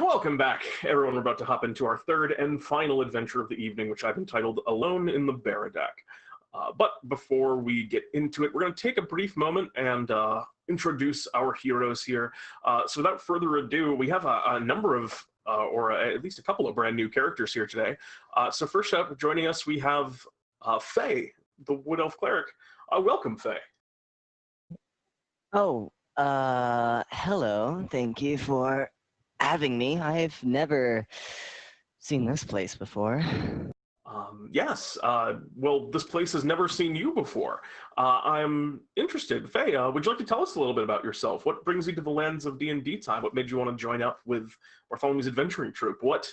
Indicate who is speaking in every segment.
Speaker 1: Welcome back, everyone. We're about to hop into our third and final adventure of the evening, which I've entitled Alone in the Baradac. But before we get into it, we're going to take a brief moment and introduce our heroes here. So without further ado, we have a number of, or at least a couple of brand new characters here today. So first up, joining us, we have Faye, the Wood Elf Cleric. Welcome, Faye.
Speaker 2: Oh, hello. Thank you for having me. I've never seen this place before.
Speaker 1: Yes. Well, this place has never seen you before. I'm interested. Faye, would you like to tell us a little bit about yourself? What brings you to the lands of DnDTime? What made you want to join up with Bartholomew's adventuring troupe? What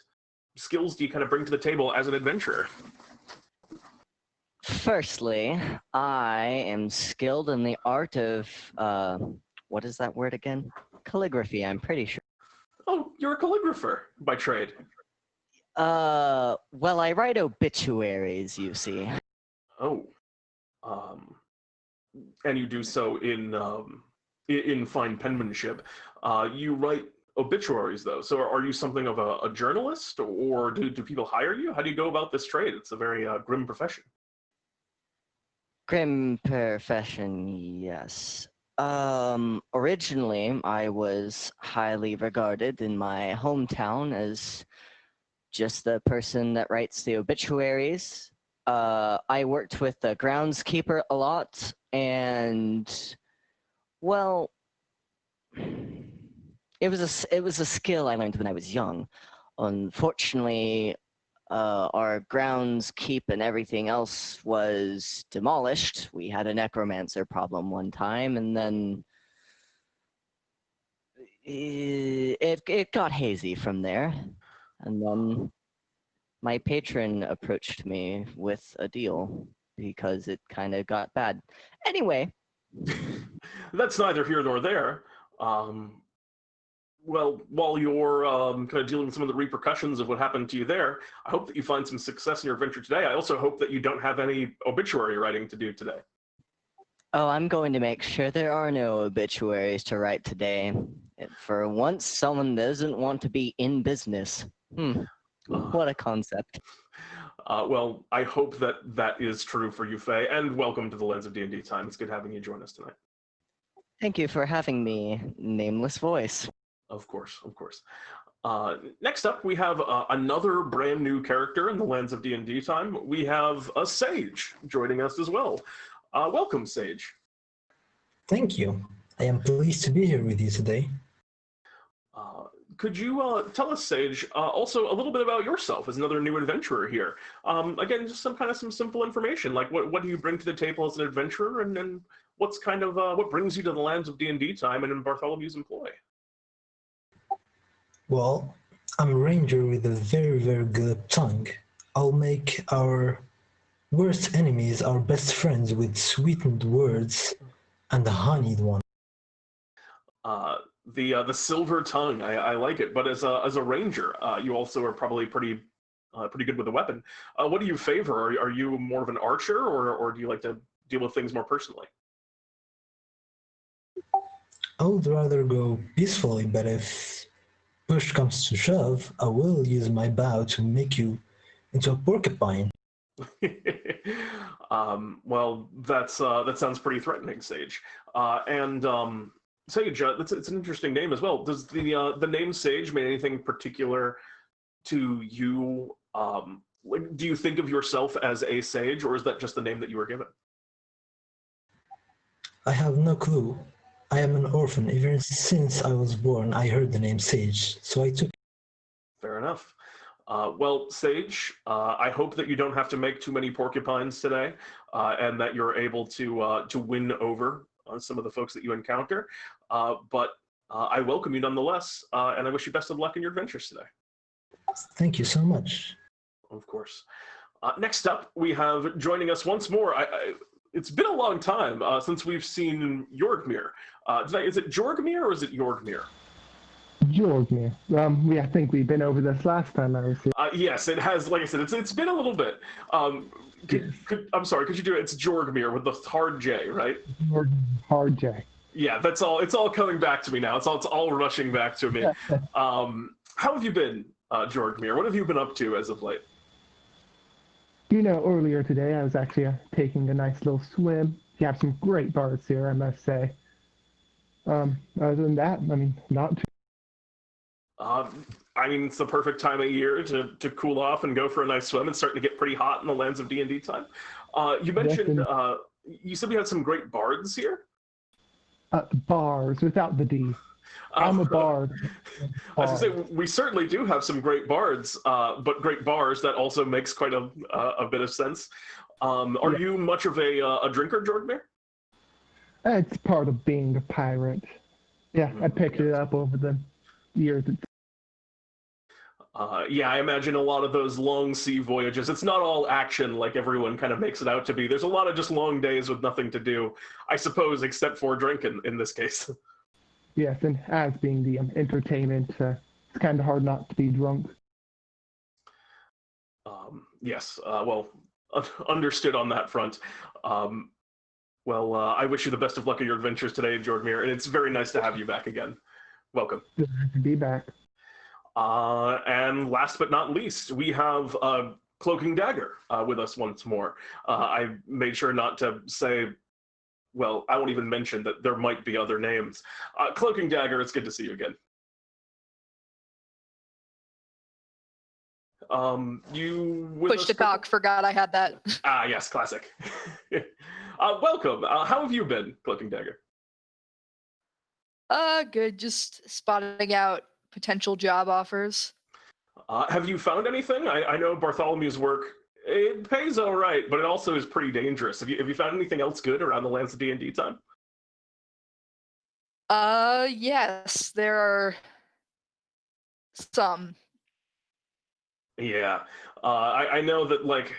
Speaker 1: skills do you kind of bring to the table as an adventurer?
Speaker 2: Firstly, I am skilled in the art of, what is that word again? Calligraphy, I'm pretty sure.
Speaker 1: Oh, you're a calligrapher by trade.
Speaker 2: Well, I write obituaries, you see.
Speaker 1: Oh. And you do so in fine penmanship. You write obituaries, though. So are you something of a journalist, or do people hire you? How do you go about this trade? It's a very grim profession.
Speaker 2: Grim profession, yes. Originally, I was highly regarded in my hometown as just the person that writes the obituaries. I worked with the groundskeeper a lot, and well, it was a skill I learned when I was young. Unfortunately, our grounds keep and everything else was demolished. We had a necromancer problem one time, and then it got hazy from there. And then my patron approached me with a deal because it kind of got bad. Anyway.
Speaker 1: That's neither here nor there. Well, while you're kind of dealing with some of the repercussions of what happened to you there, I hope that you find some success in your adventure today. I also hope that you don't have any obituary writing to do today.
Speaker 2: Oh, I'm going to make sure there are no obituaries to write today. For once, someone doesn't want to be in business. What a concept.
Speaker 1: Well, I hope that that is true for you, Faye, and welcome to the Lens of DnDTime. It's good having you join us tonight.
Speaker 2: Thank you for having me, Nameless Voice.
Speaker 1: Of course, of course. Next up, we have another brand new character in the Lands of DnDTime. We have a Sage joining us as well. Welcome, Sage.
Speaker 3: Thank you. I am pleased to be here with you today.
Speaker 1: Could you tell us, Sage, also a little bit about yourself as another new adventurer here? Again, just some simple information, like what do you bring to the table as an adventurer, and then what's kind of what brings you to the Lands of DnDTime and in Bartholomew's employ?
Speaker 3: Well, I'm a ranger with a very, very good tongue. I'll make our worst enemies our best friends with sweetened words and a honeyed one.
Speaker 1: The silver tongue, I like it. But as a ranger, you also are probably pretty good with a weapon. What do you favor? Are you more of an archer, or do you like to deal with things more personally?
Speaker 3: I would rather go peacefully, but if push comes to shove, I will use my bow to make you into a porcupine.
Speaker 1: Well, that sounds pretty threatening, Sage. Sage, it's an interesting name as well. Does the name Sage mean anything particular to you? Do you think of yourself as a sage, or is that just the name that you were given?
Speaker 3: I have no clue. I am an orphan. Ever since I was born, I heard the name Sage, so I took it.
Speaker 1: Fair enough. Well, Sage, I hope that you don't have to make too many porcupines today, and that you're able to win over some of the folks that you encounter. But I welcome you nonetheless, and I wish you best of luck in your adventures today.
Speaker 3: Thank you so much.
Speaker 1: Of course. Next up, we have joining us once more. It's been a long time since we've seen Jorgmir. Is it Jorgmir or is it Jorgmir?
Speaker 4: Jorgmir. I think we've been over this last time I was here.
Speaker 1: Yes, it has. Like I said, it's been a little bit. I'm sorry. Could you do it? It's Jorgmir with the hard J, right?
Speaker 4: Hard J.
Speaker 1: Yeah, that's all. It's all coming back to me now. It's all rushing back to me. How have you been, Jorgmir? What have you been up to as of late?
Speaker 4: Earlier today I was actually taking a nice little swim. You have some great bards here, I must say. Other than that, not too.
Speaker 1: It's the perfect time of year to cool off and go for a nice swim. It's starting to get pretty hot in the lands of DnDTime. You mentioned, you said we had some great bards here?
Speaker 4: Bars, without the D. I'm a bard.
Speaker 1: I was going to say, we certainly do have some great bards, but great bars, that also makes quite a bit of sense. Are you much of a drinker, Jorgmir?
Speaker 4: It's part of being a pirate. Yeah, I picked it up over the years.
Speaker 1: I imagine a lot of those long sea voyages, it's not all action like everyone kind of makes it out to be. There's a lot of just long days with nothing to do, I suppose, except for drinking in this case.
Speaker 4: Yes, and as being the entertainment, it's kind of hard not to be drunk.
Speaker 1: Yes, understood on that front. I wish you the best of luck in your adventures today, Jorgmir, and it's very nice to have you back again. Welcome.
Speaker 4: Good to be back.
Speaker 1: And last but not least, we have Cloaking Dagger with us once more. I made sure not to say, well, I won't even mention that there might be other names. Cloaking Dagger, it's good to see you again. You
Speaker 5: Push to talk, forgot I had that.
Speaker 1: Yes, classic. Welcome. How have you been, Cloaking Dagger?
Speaker 5: Good. Just spotting out potential job offers.
Speaker 1: Have you found anything? I know Bartholomew's work, it pays all right, but it also is pretty dangerous. Have you found anything else good around the lands of DnDTime?
Speaker 5: Yes, there are some.
Speaker 1: Yeah, I know that, like,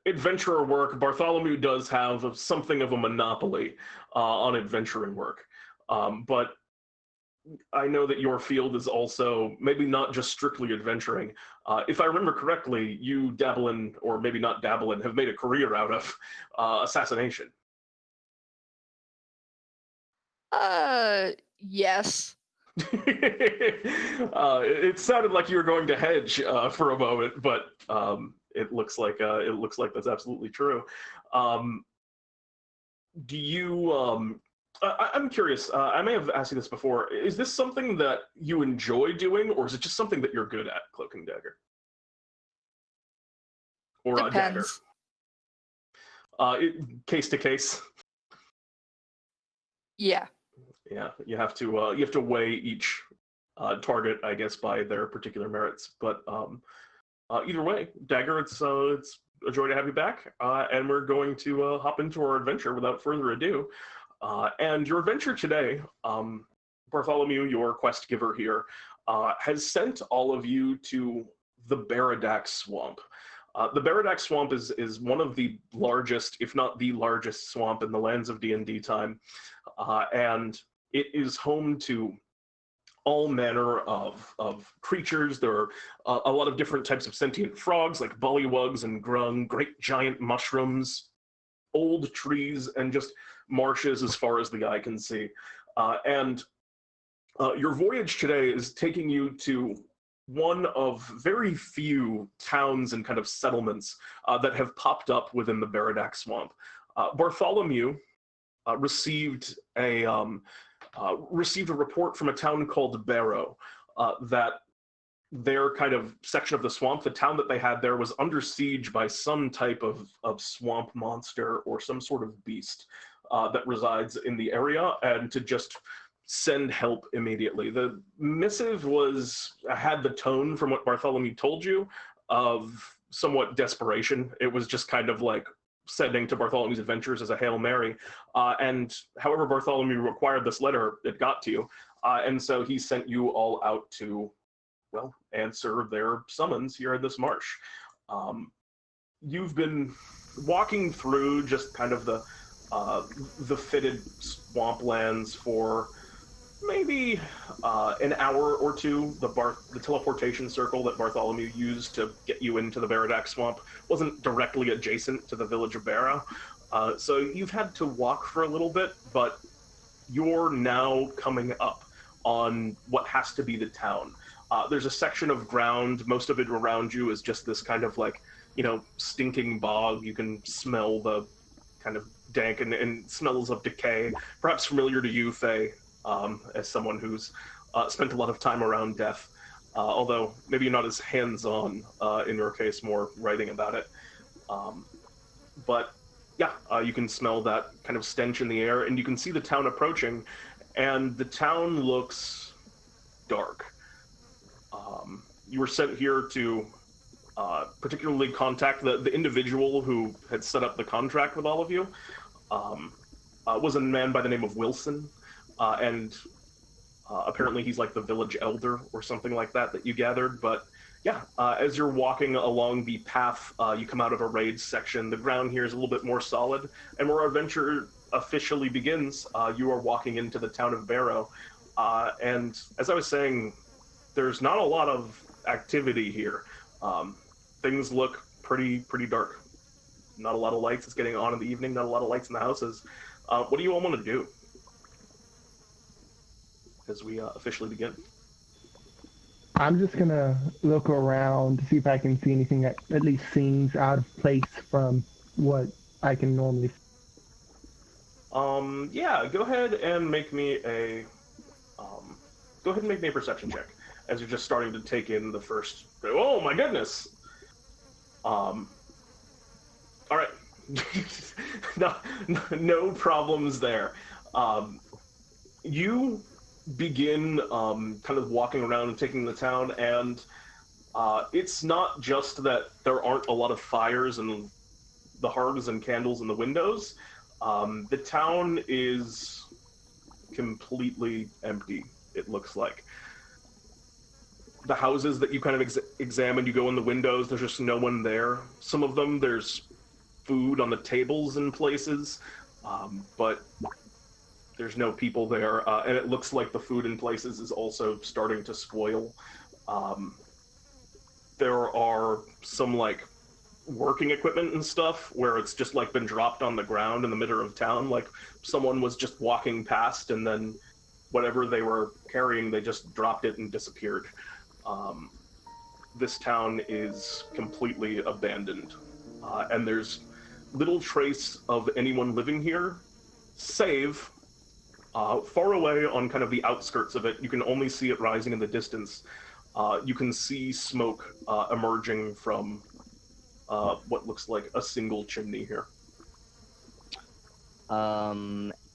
Speaker 1: adventurer work, Bartholomew does have something of a monopoly on adventuring work. But I know that your field is also maybe not just strictly adventuring. If I remember correctly, you dabble in, or maybe not dabble in, have made a career out of assassination.
Speaker 5: Yes.
Speaker 1: It sounded like you were going to hedge for a moment, but it looks like that's absolutely true. Do you? I'm curious. I may have asked you this before. Is this something that you enjoy doing, or is it just something that you're good at, Cloaking Dagger? Or
Speaker 5: Depends.
Speaker 1: Dagger? Case to case.
Speaker 5: Yeah.
Speaker 1: Yeah, you have to weigh each target, I guess, by their particular merits. But either way, Dagger, it's a joy to have you back, and we're going to hop into our adventure without further ado. And your adventure today, Bartholomew, your quest giver here, has sent all of you to the Baradac Swamp. The Baradac Swamp is one of the largest, if not the largest, swamp in the lands of DnDTime, and it is home to all manner of creatures. There are a lot of different types of sentient frogs, like bullywugs and grung, great giant mushrooms, old trees, and just marshes as far as the eye can see. And your voyage today is taking you to one of very few towns and kind of settlements that have popped up within the Baradac Swamp. Bartholomew received a report from a town called Barrow that their kind of section of the swamp, the town that they had there, was under siege by some type of swamp monster or some sort of beast that resides in the area, and to just send help immediately. The missive had the tone, from what Bartholomew told you, of somewhat desperation. It was just kind of like sending to Bartholomew's adventures as a Hail Mary. And however Bartholomew required this letter, it got to you. And so he sent you all out to, well, answer their summons here in this marsh. You've been walking through just kind of the Fetid Swamplands for maybe an hour or two. The teleportation circle that Bartholomew used to get you into the Baradac Swamp wasn't directly adjacent to the village of Barrow. So you've had to walk for a little bit, but you're now coming up on what has to be the town. There's a section of ground. Most of it around you is just this kind of like, stinking bog. You can smell the kind of dank and smells of decay. Perhaps familiar to you, Faye, as someone who's spent a lot of time around death. Although maybe not as hands-on in your case, more writing about it. But yeah, you can smell that kind of stench in the air, and you can see the town approaching, and the town looks dark. You were sent here to particularly contact the individual who had set up the contract with all of you. Was a man by the name of Wilson, and apparently he's like the village elder or something like that you gathered. But yeah, as you're walking along the path, you come out of a raid section. The ground here is a little bit more solid, and where our adventure officially begins, you are walking into the town of Barrow. And as I was saying, there's not a lot of activity here. Things look pretty dark. Not a lot of lights. It's getting on in the evening. Not a lot of lights in the houses. What do you all want to do as we officially begin?
Speaker 4: I'm just gonna look around to see if I can see anything that at least seems out of place from what I can normally see.
Speaker 1: Yeah, go ahead and make me a perception check as you're just starting to take in the first. Oh my goodness! All right, no problems there. You begin kind of walking around and taking the town, and it's not just that there aren't a lot of fires and the hearths and candles in the windows. The town is completely empty, it looks like. The houses that you kind of examined, you go in the windows, there's just no one there. Some of them, there's food on the tables in places, but there's no people there, and it looks like the food in places is also starting to spoil. There are some like working equipment and stuff where it's just like been dropped on the ground in the middle of town, like someone was just walking past and then whatever they were carrying, they just dropped it and disappeared. This town is completely abandoned, and there's little trace of anyone living here, save far away on kind of the outskirts of it. You can only see it rising in the distance. You can see smoke emerging from what looks like a single chimney here.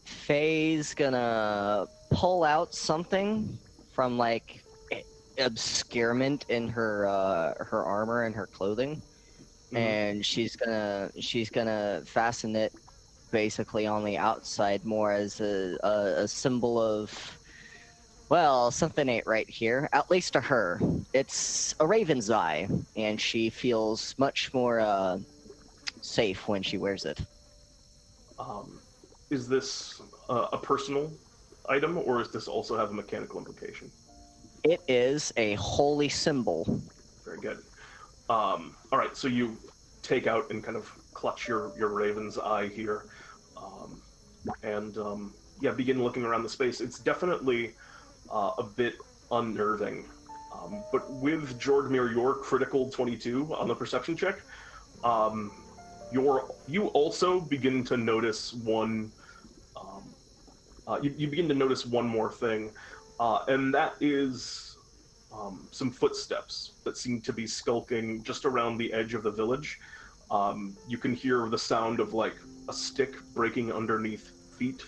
Speaker 2: Faye's gonna pull out something from like obscurement in her armor and her clothing, and she's gonna fasten it basically on the outside more as a symbol of, well, something ain't right here, at least to her. It's a raven's eye, and she feels much more safe when she wears it.
Speaker 1: Is this a personal item, or does this also have a mechanical implication?
Speaker 2: It is a holy symbol.
Speaker 1: Very good. All right, so you take out and kind of clutch your raven's eye here, and begin looking around the space. It's definitely a bit unnerving, but with Jorgmir, your critical 22 on the perception check, you also begin to notice one. You begin to notice one more thing, and that is some footsteps that seem to be skulking just around the edge of the village. You can hear the sound of like a stick breaking underneath feet,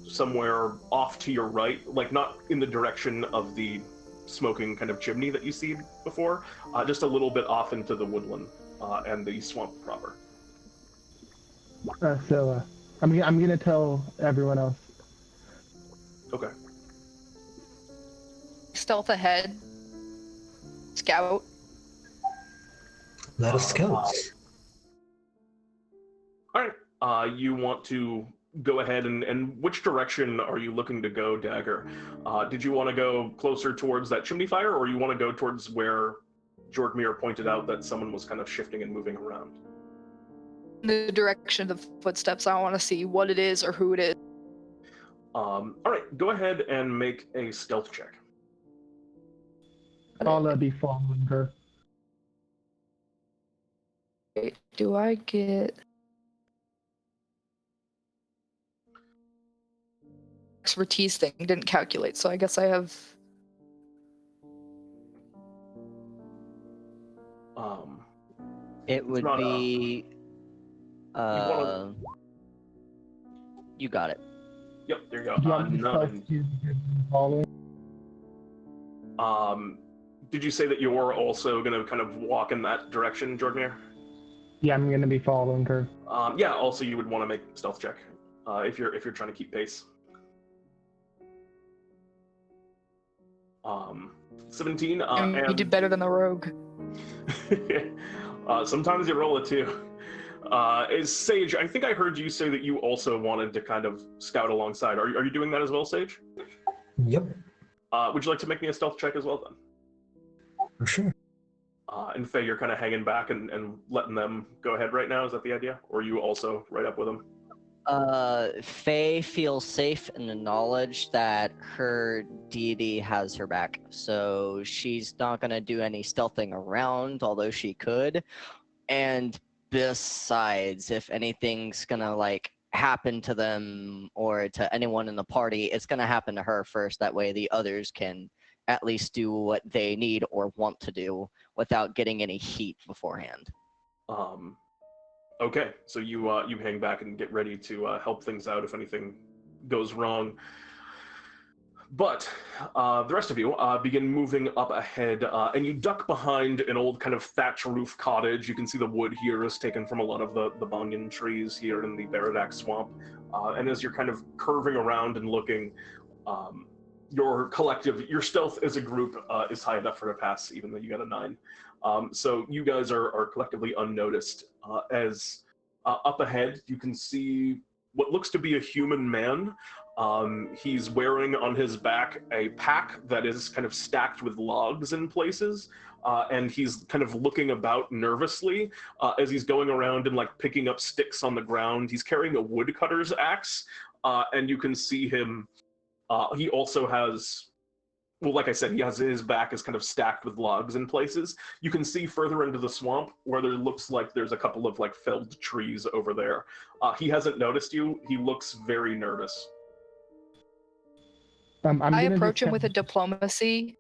Speaker 1: somewhere off to your right, like not in the direction of the smoking kind of chimney that you see before, just a little bit off into the woodland and the swamp proper.
Speaker 4: I'm gonna tell everyone else.
Speaker 1: Okay.
Speaker 5: Stealth ahead. Scout.
Speaker 3: Let us scout.
Speaker 1: All right. You want to go ahead and which direction are you looking to go, Dagger? Did you want to go closer towards that chimney fire, or you want to go towards where Jorgmir pointed out that someone was kind of shifting and moving around?
Speaker 5: The direction of the footsteps. I want to see what it is or who it is.
Speaker 1: All right. Go ahead and make a stealth check.
Speaker 4: I'll be following her.
Speaker 5: Wait, do I get expertise thing? Didn't calculate, so I guess I have.
Speaker 2: It would
Speaker 1: not
Speaker 2: be.
Speaker 1: wanna-
Speaker 2: You got it.
Speaker 1: Yep, there you go.
Speaker 4: Do you want me to stealth
Speaker 1: 9.
Speaker 4: to following?
Speaker 1: Did you say that you're also going to kind of walk in that direction, Jorgmir?
Speaker 4: Yeah, I'm gonna be following her.
Speaker 1: Yeah. Also, you would want to make a stealth check if you're trying to keep pace. 17.
Speaker 5: You did better than the rogue.
Speaker 1: Sometimes you roll a 2. Is Sage? I think I heard you say that you also wanted to kind of scout alongside. Are you doing that as well, Sage?
Speaker 3: Yep,
Speaker 1: Would you like to make me a stealth check as well then?
Speaker 3: for sure.
Speaker 1: And Faye, you're kind of hanging back and letting them go ahead right now. Is that the idea? Or are you also right up with them?
Speaker 2: Faye feels safe in the knowledge that her deity has her back, so she's not gonna do any stealthing around, although she could. And besides, if anything's gonna like happen to them or to anyone in the party, it's gonna happen to her first. That way the others can at least do what they need or want to do without getting any heat beforehand.
Speaker 1: Okay, so you hang back and get ready to help things out if anything goes wrong. But the rest of you begin moving up ahead, and you duck behind an old kind of thatch roof cottage. You can see the wood here is taken from a lot of the banyan trees here in the Baradac Swamp. And as you're kind of curving around and looking, your stealth as a group is high enough for a pass, even though you got a 9. So you guys are collectively unnoticed. As up ahead, you can see what looks to be a human man. He's wearing on his back a pack that is kind of stacked with logs in places, and he's kind of looking about nervously as he's going around and like picking up sticks on the ground. He's carrying a woodcutter's axe, and you can see him. He also has, well, like I said, he has his back is kind of stacked with logs in places. You can see further into the swamp where there looks like there's a couple of like felled trees over there. He hasn't noticed you. He looks very nervous.
Speaker 5: I approach him with a diplomacy.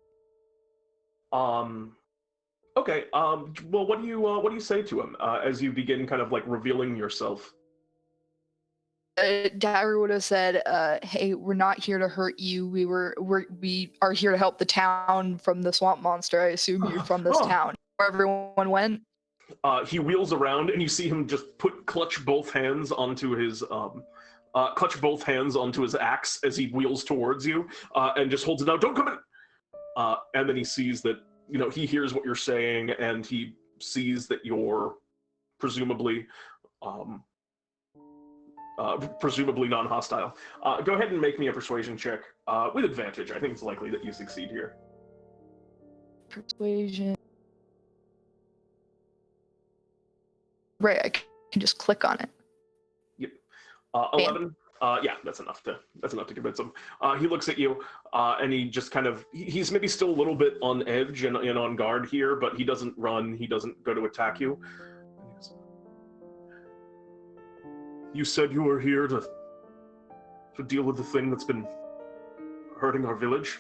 Speaker 1: Okay. Well, what do you say to him as you begin kind of like revealing yourself?
Speaker 5: Dagger would have said, "Hey, we're not here to hurt you. We are here to help the town from the swamp monster. I assume you're from this town." Where everyone went.
Speaker 1: He wheels around, and you see him just clutch both hands onto his axe as he wheels towards you, and just holds it out. Don't come in. And then he sees that he hears what you're saying, and he sees that you're presumably non-hostile. Go ahead and make me a persuasion check with advantage. I think it's likely that you succeed here.
Speaker 5: Persuasion. Right, I can just click on it.
Speaker 1: Yep. 11. Yeah, that's enough to convince him. He looks at you, and he just kind of he's maybe still a little bit on edge and on guard here, but he doesn't run. He doesn't go to attack you. You said you were here to deal with the thing that's been hurting our village?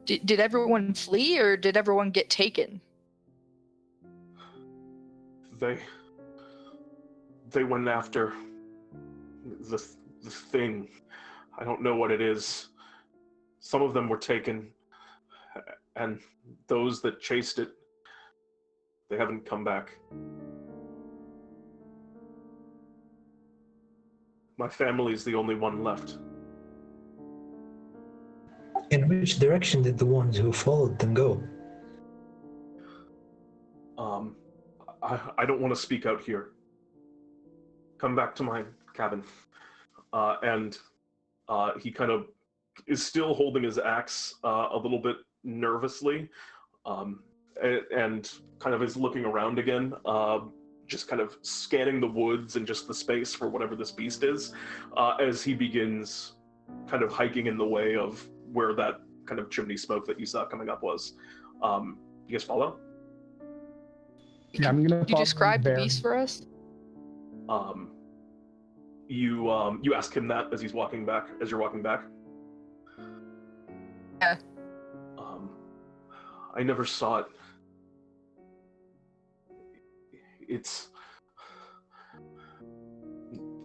Speaker 5: Did everyone flee, or did everyone get taken?
Speaker 1: They went after the thing. I don't know what it is. Some of them were taken, and those that chased it, they haven't come back. My family's the only one left.
Speaker 3: In which direction did the ones who followed them go?
Speaker 1: I don't want to speak out here. Come back to my cabin. And he kind of is still holding his axe a little bit nervously, and kind of is looking around again, just kind of scanning the woods and just the space for whatever this beast is, as he begins kind of hiking in the way of where that kind of chimney smoke that you saw coming up was. You guys follow?
Speaker 4: Yeah, I'm gonna
Speaker 5: Could you
Speaker 4: follow
Speaker 5: describe the
Speaker 4: there.
Speaker 5: beast for us?
Speaker 1: You ask him that as you're walking back.
Speaker 5: Yeah.
Speaker 1: I never saw it.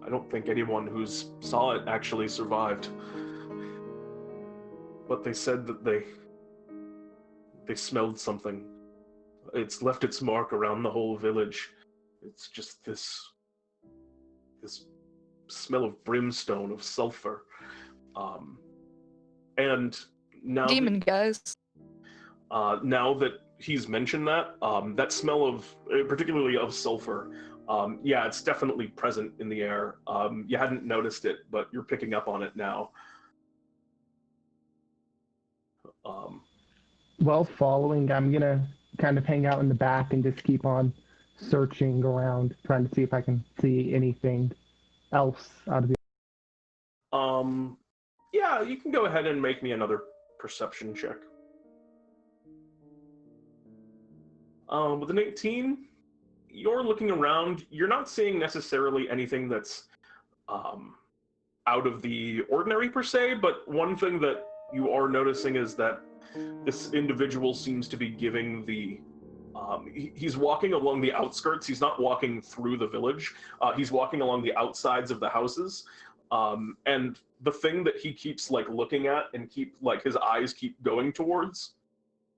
Speaker 1: I don't think anyone who saw it actually survived. But they said that they smelled something. It's left its mark around the whole village. It's just this smell of brimstone, of sulfur. And now
Speaker 5: Demon guys.
Speaker 1: now that he's mentioned that, that smell of, particularly of sulfur, yeah, it's definitely present in the air. You hadn't noticed it, but you're picking up on it now.
Speaker 4: While following, I'm gonna kind of hang out in the back and just keep on searching around, trying to see if I can see anything else out of the.
Speaker 1: Yeah, you can go ahead and make me another perception check. With an 18, you're looking around. You're not seeing necessarily anything that's out of the ordinary per se, but one thing that you are noticing is that this individual seems to be giving the he's walking along the outskirts. He's not walking through the village. He's walking along the outsides of the houses. And the thing that he keeps like looking at and his eyes keep going towards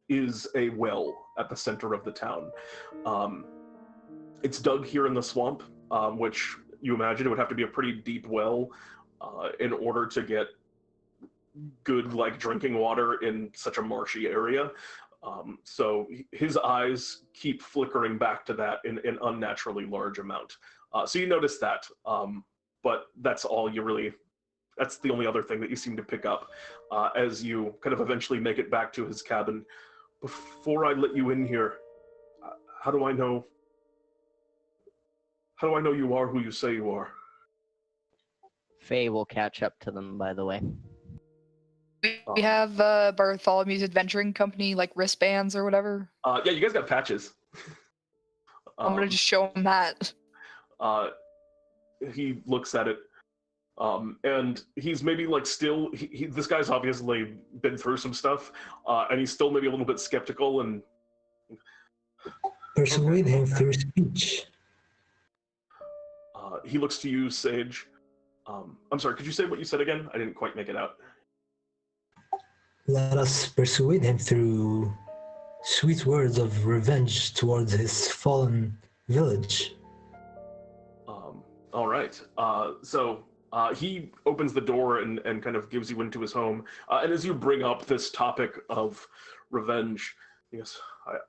Speaker 1: is a well at the center of the town. It's dug here in the swamp, which you imagine it would have to be a pretty deep well in order to get good drinking water in such a marshy area. So his eyes keep flickering back to that in an unnaturally large amount. So you notice that, but that's all that's the only other thing that you seem to pick up as you kind of eventually make it back to his cabin. Before I let you in here, how do I know you are who you say you are?
Speaker 2: Faye will catch up to them, by the way.
Speaker 5: We have Bartholomew's adventuring company, wristbands or whatever.
Speaker 1: Yeah, you guys got patches.
Speaker 5: I'm gonna just show him that.
Speaker 1: He looks at it, and he's maybe still. This guy's obviously been through some stuff, and he's still maybe a little bit skeptical. And
Speaker 3: persuade him through speech.
Speaker 1: He looks to you, Sage. I'm sorry. Could you say what you said again? I didn't quite make it out.
Speaker 3: Let us persuade him through sweet words of revenge towards his fallen village.
Speaker 1: All right. So he opens the door and kind of gives you into his home. And as you bring up this topic of revenge, he goes,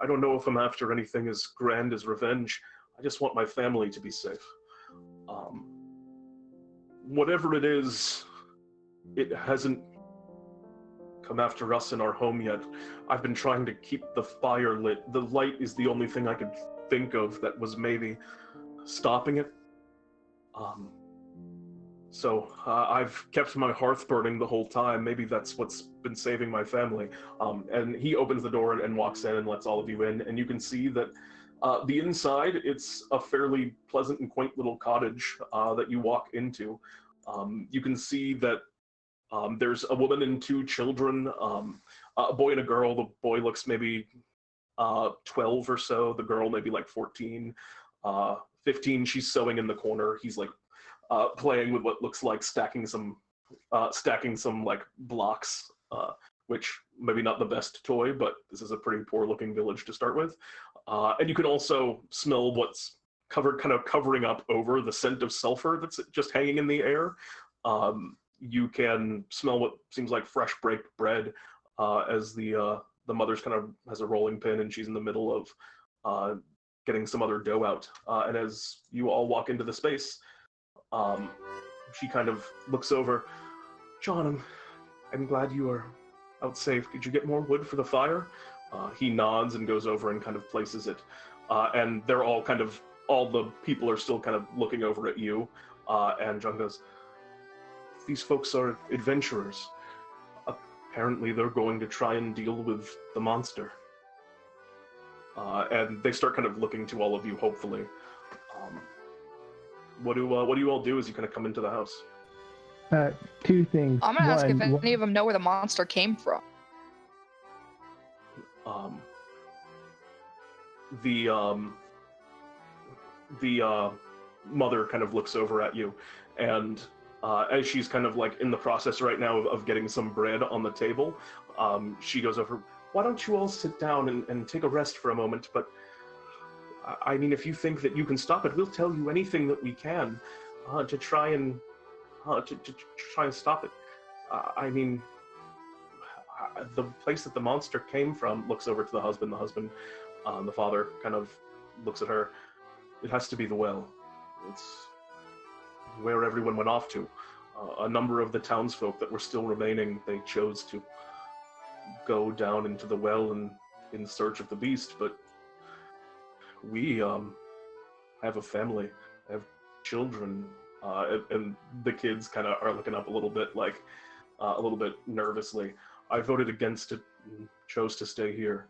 Speaker 1: I don't know if I'm after anything as grand as revenge. I just want my family to be safe. Whatever it is, it hasn't come after us in our home yet. I've been trying to keep the fire lit. The light is the only thing I could think of that was maybe stopping it. So I've kept my hearth burning the whole time. Maybe that's what's been saving my family. And he opens the door and walks in and lets all of you in. And you can see that the inside, it's a fairly pleasant and quaint little cottage that you walk into. You can see that there's a woman and two children, a boy and a girl. The boy looks maybe 12 or so. The girl maybe 14, 15. She's sewing in the corner. He's playing with what looks like stacking some blocks, which maybe not the best toy, but this is a pretty poor looking village to start with. And you can also smell what's covering up over the scent of sulfur that's just hanging in the air. You can smell what seems like fresh baked bread as the mother's kind of has a rolling pin and she's in the middle of getting some other dough out. And as you all walk into the space, she kind of looks over. John, I'm glad you are out safe. Did you get more wood for the fire? He nods and goes over and kind of places it. And they're all the people are still kind of looking over at you. And John goes, these folks are adventurers. apparently they're going to try and deal with the monster. And they start kind of looking to all of you, hopefully. What do you all do as you kind of come into the house?
Speaker 4: Two things.
Speaker 5: I'm gonna ask if
Speaker 4: One,
Speaker 5: any of them know where the monster came from.
Speaker 1: The mother kind of looks over at you, and as she's kind of like in the process right now of getting some bread on the table, she goes over, why don't you all sit down and take a rest for a moment? But I mean, if you think that you can stop it, we'll tell you anything that we can to try and stop it. I mean, the place that the monster came from, looks over to the husband. The father kind of looks at her. It has to be the well. It's where everyone went off to. A number of the townsfolk that were still remaining, they chose to go down into the well and in search of the beast, but we have a family, I have children, and the kids kind of are looking up a little bit, like a little bit nervously. I voted against it and chose to stay here.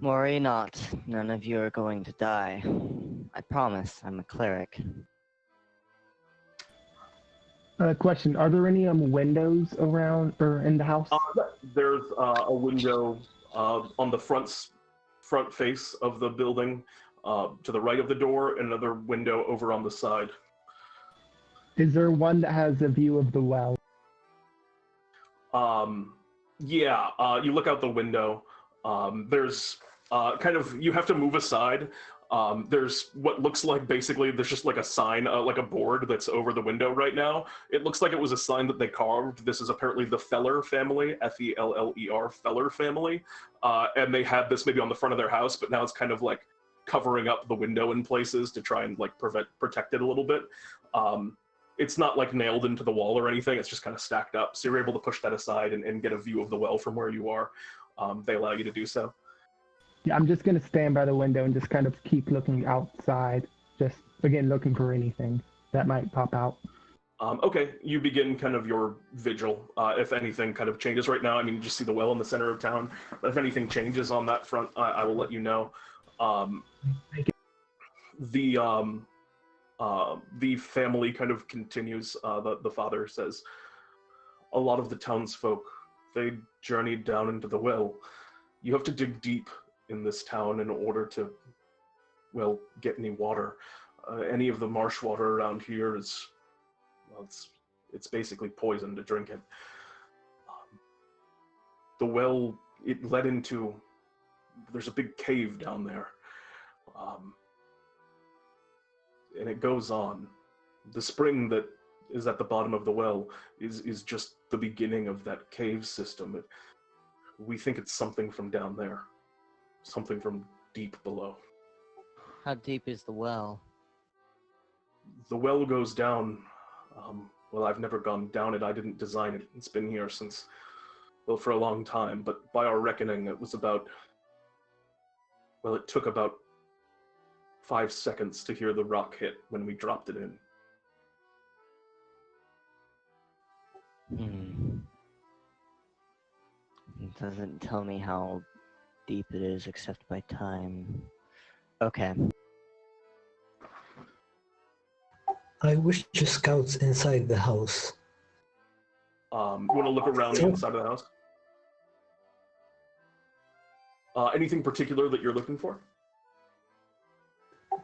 Speaker 2: Worry not, none of you are going to die. I promise, I'm a cleric.
Speaker 4: question: are there any windows around or in the house?
Speaker 1: There's a window on the front face of the building, to the right of the door, and another window over on the side.
Speaker 4: Is there one that has a view of the well?
Speaker 1: Yeah, you look out the window. There's kind of, you have to move aside. There's what looks like, basically, there's just like a sign, like a board that's over the window right now. It looks like it was a sign that they carved. This is apparently the Feller family, F-E-L-L-E-R, Feller family. And they had this maybe on the front of their house, but now it's kind of like covering up the window in places to try and like protect it a little bit. It's not like nailed into the wall or anything. It's just kind of stacked up. So you're able to push that aside and get a view of the well from where you are. They allow you to do so.
Speaker 4: Yeah, I'm just gonna stand by the window and just kind of keep looking outside. Just again looking for anything that might pop out.
Speaker 1: Okay, you begin kind of your vigil. If anything kind of changes right now, I mean, you just see the well in the center of town. But if anything changes on that front, I will let you know. The family kind of continues. The father says, a lot of the townsfolk, they journeyed down into the well. You have to dig deep in this town in order to, well, get any water. Any of the marsh water around here is, well, it's basically poison to drink it. The well, it led into, there's a big cave down there. And it goes on. The spring that is at the bottom of the well is just the beginning of that cave system. We think it's something from down there. Something from deep below.
Speaker 2: How deep is the well?
Speaker 1: The well goes down. Well, I've never gone down it. I didn't design it. It's been here since, well, for a long time. But by our reckoning, it was about, well, it took about 5 seconds to hear the rock hit when we dropped it in.
Speaker 2: It doesn't tell me how deep it is except by time. Okay.
Speaker 3: I wish to scouts inside the house.
Speaker 1: You want to look around the inside of the house? Anything particular that you're looking for?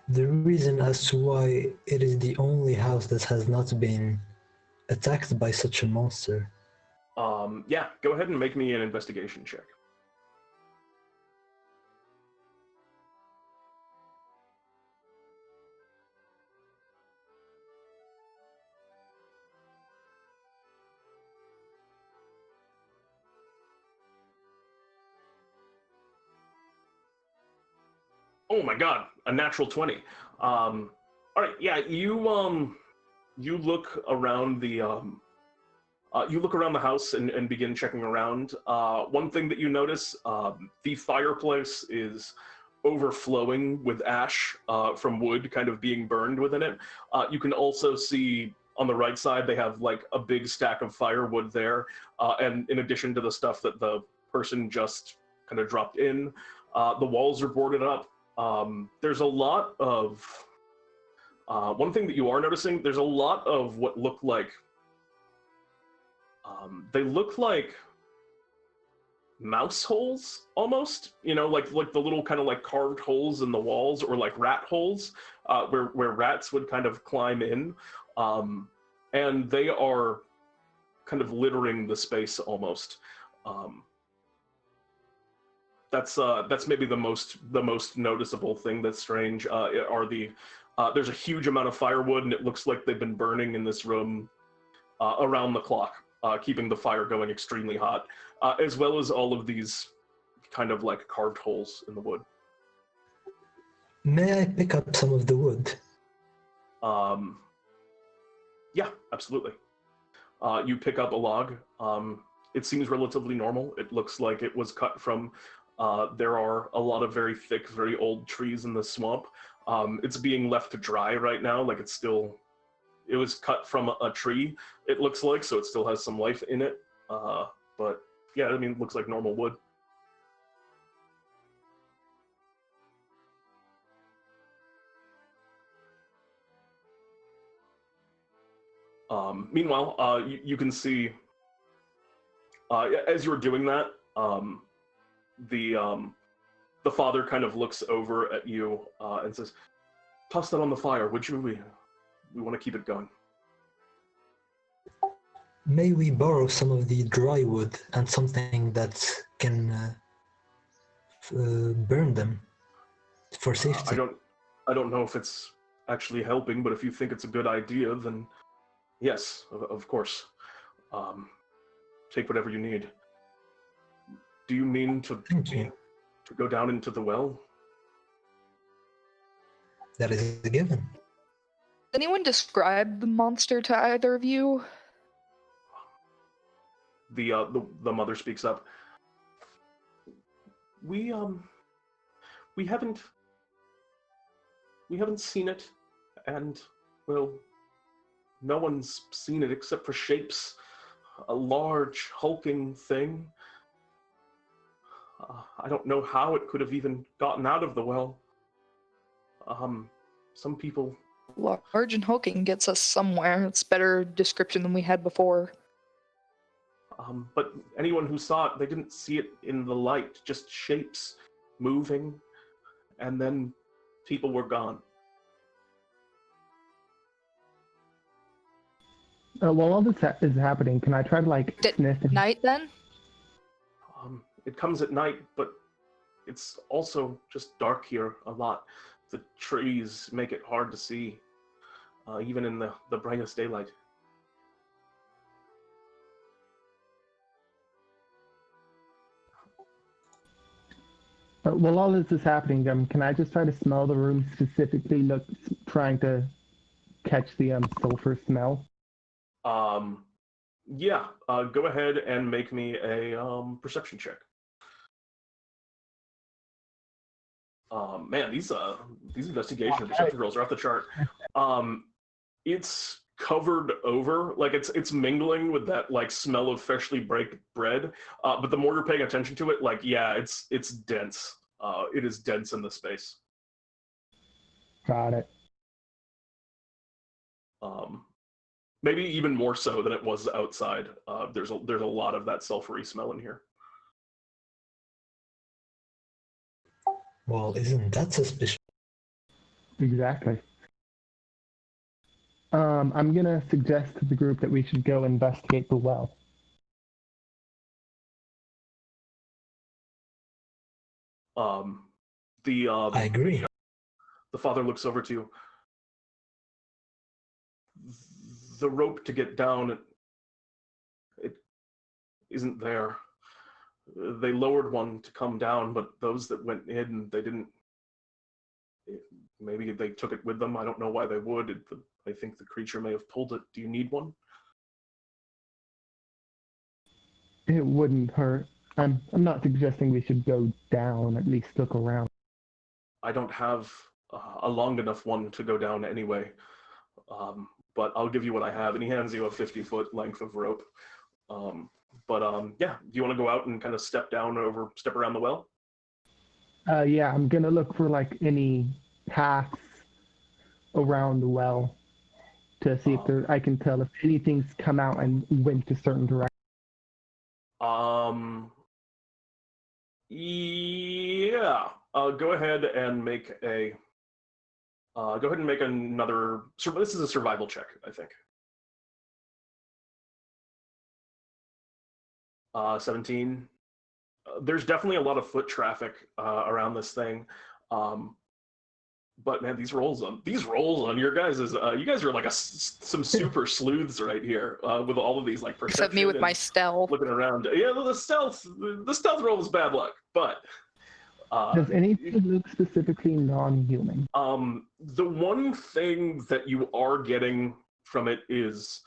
Speaker 3: The reason as to why it is the only house that has not been attacked by such a monster.
Speaker 1: Yeah, go ahead and make me an investigation check. Oh my god, a natural 20. All right, yeah, you look around the house and begin checking around. One thing that you notice, the fireplace is overflowing with ash from wood kind of being burned within it. You can also see on the right side, they have like a big stack of firewood there, and in addition to the stuff that the person just kind of dropped in, the walls are boarded up. There's a lot of one thing that you are noticing. There's a lot of what look like they look like mouse holes almost, like the little kind of like carved holes in the walls, or like rat holes, where rats would kind of climb in, and they are kind of littering the space almost. That's maybe the most noticeable thing that's strange. There's a huge amount of firewood, and it looks like they've been burning in this room around the clock, keeping the fire going extremely hot, as well as all of these kind of like carved holes in the wood.
Speaker 3: May I pick up some of the wood?
Speaker 1: Yeah, absolutely. You pick up a log. It seems relatively normal. It looks like it was cut from, there are a lot of very thick, very old trees in the swamp. It's being left to dry right now, like it was cut from a tree, it looks like, so it still has some life in it. But yeah, I mean, it looks like normal wood. Meanwhile, you can see, as you're doing that, the father kind of looks over at you and says, "Toss that on the fire, would you? We want to keep it going."
Speaker 3: May we borrow some of the dry wood and something that can burn them for safety?
Speaker 1: I don't know if it's actually helping, but if you think it's a good idea, then yes, of course. Take whatever you need. Do you mean to go down into the well?
Speaker 3: That is a given.
Speaker 5: Anyone describe the monster to either of you?
Speaker 1: The mother speaks up. We haven't seen it, and well, no one's seen it except for Shapes, a large hulking thing. I don't know how it could have even gotten out of the well. Some people.
Speaker 5: Large and hulking gets us somewhere. It's better description than we had before.
Speaker 1: But anyone who saw it, they didn't see it in the light, just shapes moving, and then people were gone.
Speaker 4: While all this is happening, can I try to sniff?
Speaker 5: At night then?
Speaker 1: It comes at night, but it's also just dark here a lot. The trees make it hard to see, even in the brightest daylight.
Speaker 4: While all this is happening, can I just try to smell the room specifically, trying to catch the sulfur smell?
Speaker 1: Yeah. Go ahead and make me a perception check. Man, these investigation and perception rolls are off the chart. It's covered over, like it's mingling with that like smell of freshly baked bread. But the more you're paying attention to it, like yeah, it's dense. It is dense in the space.
Speaker 4: Got it.
Speaker 1: Maybe even more so than it was outside. There's a lot of that sulfury smell in here.
Speaker 3: Well, isn't that suspicious?
Speaker 4: Exactly. I'm gonna suggest to the group that we should go investigate the well.
Speaker 3: I agree.
Speaker 1: The father looks over to you. The rope to get down, it isn't there. They lowered one to come down, but those that went in, they didn't. Maybe they took it with them. I don't know why they would. I think the creature may have pulled it. Do you need one?
Speaker 4: It wouldn't hurt. I'm not suggesting we should go down. At least look around.
Speaker 1: I don't have a long enough one to go down anyway. but I'll give you what I have. And he hands you a 50-foot length of rope. Yeah, do you want to go out and kind of step around the well?
Speaker 4: Yeah, I'm gonna look for like any paths around the well to see if I can tell if anything's come out and went to certain directions.
Speaker 1: Yeah. Go ahead and make a. Go ahead and make another. This is a survival check, I think. 17. There's definitely a lot of foot traffic around this thing, but man, these rolls on your guys is you guys are like some super sleuths right here with all of these like perception.
Speaker 5: Except me with my stealth.
Speaker 1: Looking around, yeah, the stealth roll is bad luck, but.
Speaker 4: Does anything look specifically non-human?
Speaker 1: The one thing that you are getting from it is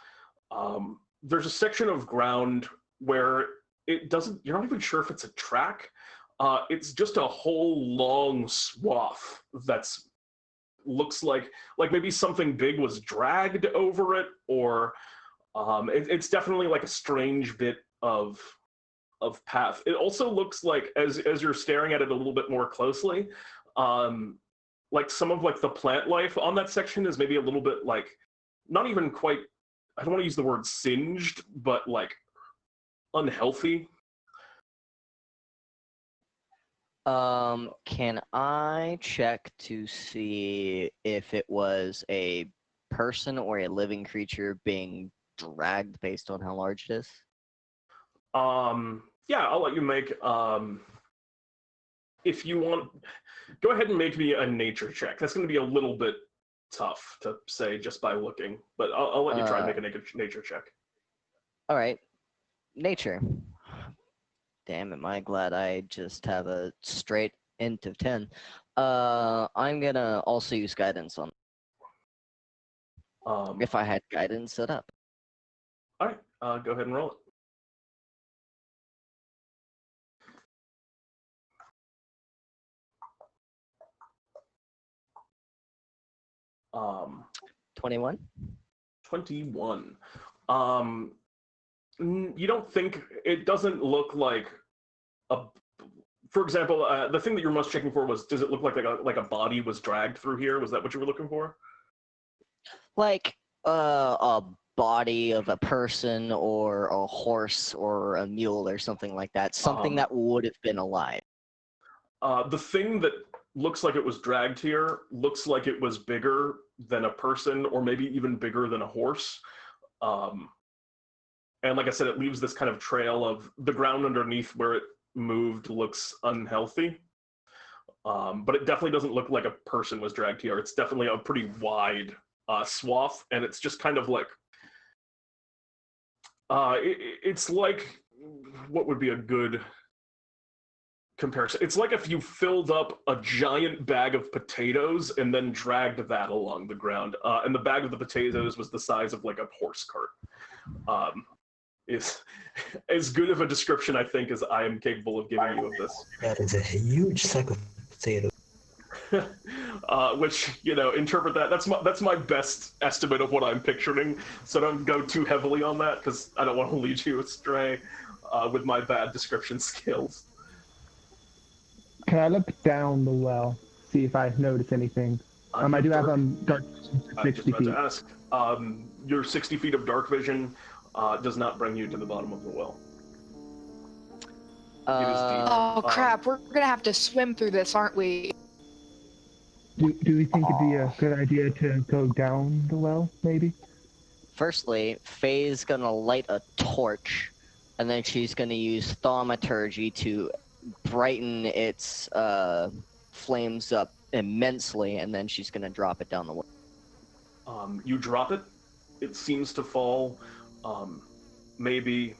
Speaker 1: there's a section of ground where it doesn't. You're not even sure if it's a track. It's just a whole long swath that's looks like maybe something big was dragged over it, or it's definitely like a strange bit of path. It also looks like as you're staring at it a little bit more closely, like some of like the plant life on that section is maybe a little bit like not even quite. I don't want to use the word singed, but like unhealthy.
Speaker 2: Can I check to see if it was a person or a living creature being dragged based on how large it is?
Speaker 1: Yeah, I'll let you make, if you want, go ahead and make me a nature check. That's going to be a little bit tough to say just by looking, but I'll let you try and make a nature check.
Speaker 2: All right. Nature. Damn, am I glad I just have a straight int of 10. I'm going to also use guidance on if I had guidance set up.
Speaker 1: All right, go ahead and roll it.
Speaker 2: 21.
Speaker 1: 21. You don't think it doesn't look like a. For example, the thing that you're most checking for was, does it look like a body was dragged through here? Was that what you were looking for?
Speaker 2: Like a body of a person or a horse or a mule or something like that. Something that would have been alive.
Speaker 1: The thing that looks like it was dragged here looks like it was bigger than a person, or maybe even bigger than a horse. And like I said, it leaves this kind of trail of the ground underneath where it moved looks unhealthy. But it definitely doesn't look like a person was dragged here. It's definitely a pretty wide swath, and it's just kind of like, it's like, what would be a good comparison? It's like if you filled up a giant bag of potatoes and then dragged that along the ground, and the bag of the potatoes was the size of like a horse cart. Is as good of a description, I think, as I am capable of giving you of this.
Speaker 3: That is a huge sack of potatoes.
Speaker 1: Which, interpret that. That's my best estimate of what I'm picturing. So don't go too heavily on that, because I don't want to lead you astray with my bad description skills.
Speaker 4: Can I look down the well, see if I notice anything? I do have dark vision for 60 feet.
Speaker 1: To ask, your 60 feet of dark vision does not bring you to the bottom of the well. It is deep.
Speaker 5: Oh crap, we're gonna have to swim through this, aren't we?
Speaker 4: Do we think it'd be a good idea to go down the well, maybe?
Speaker 2: Firstly, Faye's gonna light a torch, and then she's gonna use thaumaturgy to brighten its flames up immensely, and then she's gonna drop it down the well.
Speaker 1: You drop it. It seems to fall maybe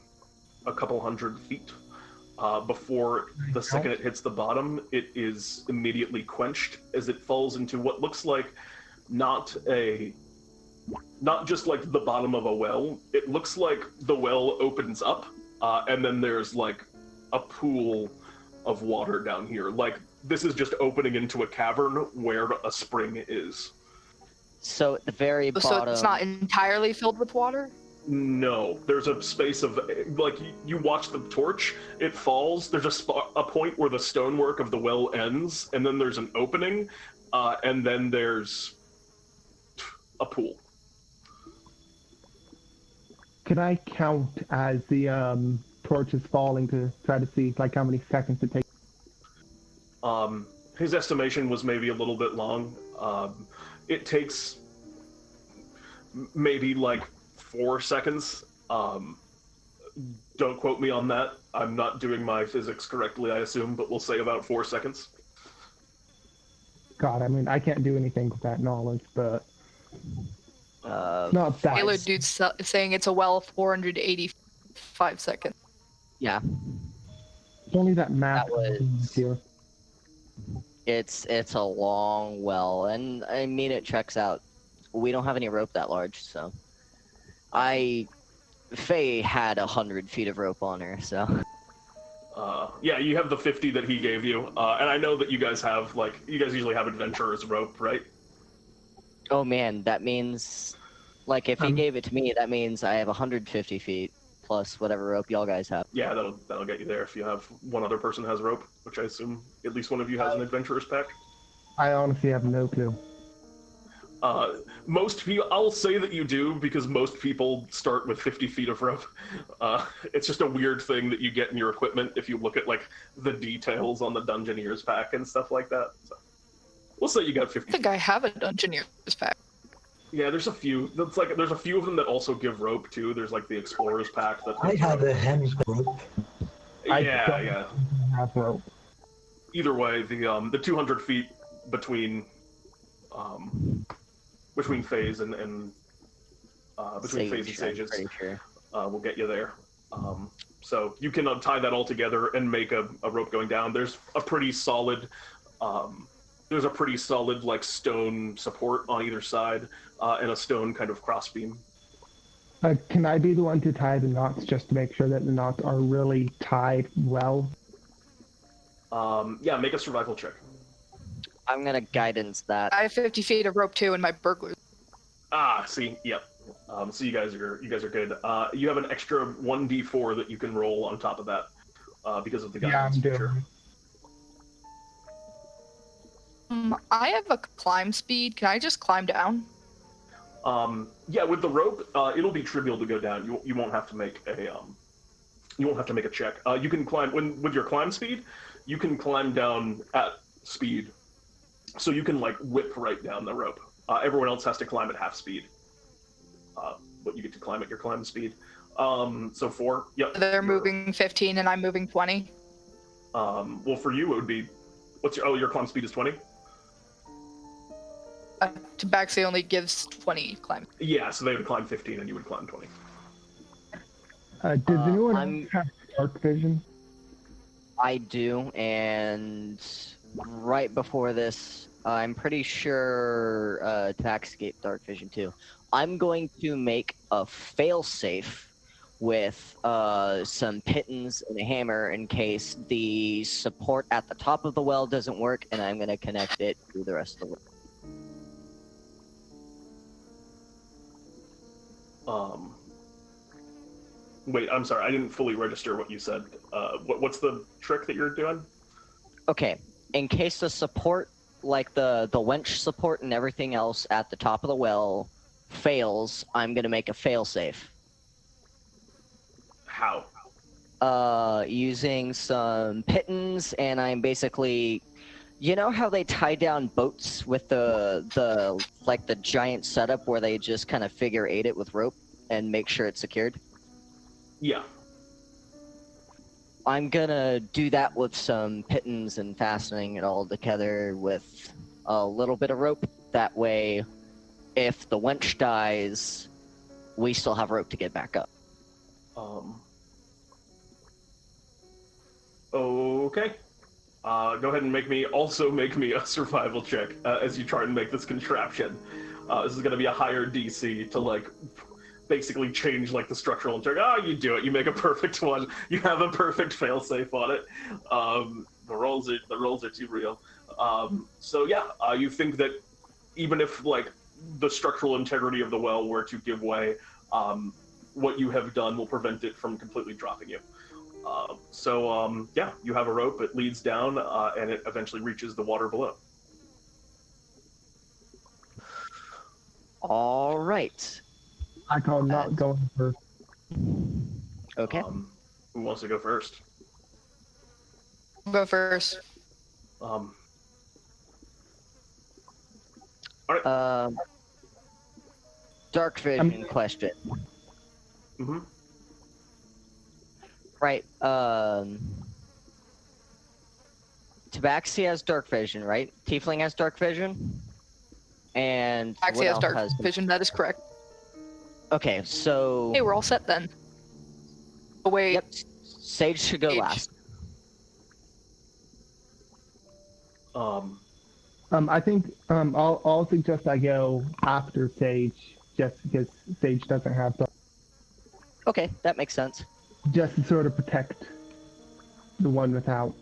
Speaker 1: a couple hundred feet. Before the second it hits the bottom, it is immediately quenched as it falls into what looks like not just like the bottom of a well. It looks like the well opens up, and then there's like a pool of water down here. Like this is just opening into a cavern where a spring is.
Speaker 2: So at the very
Speaker 5: So
Speaker 2: bottom.
Speaker 5: it's not entirely filled with water?
Speaker 1: No, there's a space of, like, you watch the torch, it falls, there's a point where the stonework of the well ends, and then there's an opening, and then there's a pool.
Speaker 4: Can I count as the torch is falling to try to see like how many seconds it takes?
Speaker 1: His estimation was maybe a little bit long. It takes maybe like 4 seconds. Don't quote me on that. I'm not doing my physics correctly, I assume, but we'll say about 4 seconds.
Speaker 4: God, I mean, I can't do anything with that knowledge, but not that.
Speaker 5: Taylor dude's saying it's a well of 485 seconds.
Speaker 2: Yeah,
Speaker 4: It's only that math
Speaker 2: That was-
Speaker 4: here.
Speaker 2: it's a long well, and I mean it checks out. We don't have any rope that large, so. Faye had 100 feet of rope on her, so.
Speaker 1: Yeah, you have the 50 that he gave you, and I know that you guys have, like, you guys usually have adventurer's rope, right?
Speaker 2: Oh man, that means, like, if he gave it to me, that means I have 150 feet plus whatever rope y'all guys have.
Speaker 1: Yeah, that'll get you there if you have one other person has rope, which I assume at least one of you has an adventurer's pack.
Speaker 4: I honestly have no clue.
Speaker 1: Most people, I'll say that you do because most people start with 50 feet of rope. It's just a weird thing that you get in your equipment if you look at like the details on the Dungeoneer's pack and stuff like that. So, we'll say you got 50.
Speaker 5: I think I have a Dungeoneer's pack.
Speaker 1: Yeah, there's a few. That's like there's a few of them that also give rope too. There's like the Explorer's pack that.
Speaker 3: I have a hemp rope.
Speaker 1: Yeah.
Speaker 4: Have rope.
Speaker 1: Either way, the 200 feet between Faye's and between Faye's and Sage's
Speaker 2: I'm pretty sure.
Speaker 1: will get you there. So you can tie that all together and make a rope going down. There's a pretty solid like stone support on either side and a stone kind of crossbeam.
Speaker 4: Can I be the one to tie the knots just to make sure that the knots are really tied well?
Speaker 1: Yeah, make a survival check.
Speaker 2: I'm gonna guidance that.
Speaker 5: I have 50 feet of rope too in my burglar.
Speaker 1: See, yep. So you guys are good. You have an extra 1d4 that you can roll on top of that because of the guidance
Speaker 4: I'm doing.
Speaker 1: feature.
Speaker 5: I have a climb speed. Can I just climb down?
Speaker 1: Yeah, with the rope, it'll be trivial to go down. You won't have to make a check. You can climb with your climb speed. You can climb down at speed, so you can like whip right down the rope. Everyone else has to climb at half speed, but you get to climb at your climb speed. So 4. Yep.
Speaker 5: They're moving 15 and I'm moving 20.
Speaker 1: Well, for you it would be, your climb speed is 20.
Speaker 5: Tabaxi only gives 20 climb.
Speaker 1: Yeah, so they would climb 15 and you would climb 20.
Speaker 4: Does anyone
Speaker 2: I'm-
Speaker 4: have dark vision?
Speaker 2: I do, and right before this, I'm pretty sure Tabaxi gave dark vision too. I'm going to make a failsafe with some pittons and a hammer in case the support at the top of the well doesn't work, and I'm going to connect it to the rest of the well.
Speaker 1: Wait, I'm sorry, I didn't fully register what you said. What's the trick that you're doing?
Speaker 2: Okay, in case the support, like the wench support and everything else at the top of the well fails, I'm going to make a failsafe.
Speaker 1: How?
Speaker 2: Using some pittons, and I'm basically, you know how they tie down boats with the giant setup where they just kind of figure eight it with rope and make sure it's secured?
Speaker 1: Yeah.
Speaker 2: I'm gonna do that with some pittons and fastening it all together with a little bit of rope. That way, if the wench dies, we still have rope to get back up.
Speaker 1: Okay. Go ahead and make me a survival check as you try and make this contraption. This is going to be a higher DC to like basically change like the structural check. You do it. You make a perfect one. You have a perfect failsafe on it. The rolls are too real. So yeah, you think that even if like the structural integrity of the well were to give way, what you have done will prevent it from completely dropping you. Yeah, you have a rope. It leads down, and it eventually reaches the water below.
Speaker 2: All right.
Speaker 4: I call not going first.
Speaker 2: Okay.
Speaker 1: Who wants to go first?
Speaker 5: I'll go first.
Speaker 1: All right.
Speaker 2: Dark vision question.
Speaker 1: Mm-hmm.
Speaker 2: Right. Tabaxi has dark vision, right? Tiefling has dark vision. And
Speaker 5: Actually,
Speaker 2: what
Speaker 5: has
Speaker 2: else
Speaker 5: dark
Speaker 2: has
Speaker 5: vision. That is correct.
Speaker 2: Okay, so
Speaker 5: Hey, we're all set then. Oh wait.
Speaker 2: yep, Sage should go
Speaker 5: Sage.
Speaker 2: last.
Speaker 4: I think I'll suggest I go after Sage, just because Sage doesn't have to,
Speaker 2: Okay, that makes sense.
Speaker 4: just to sort of protect the one without.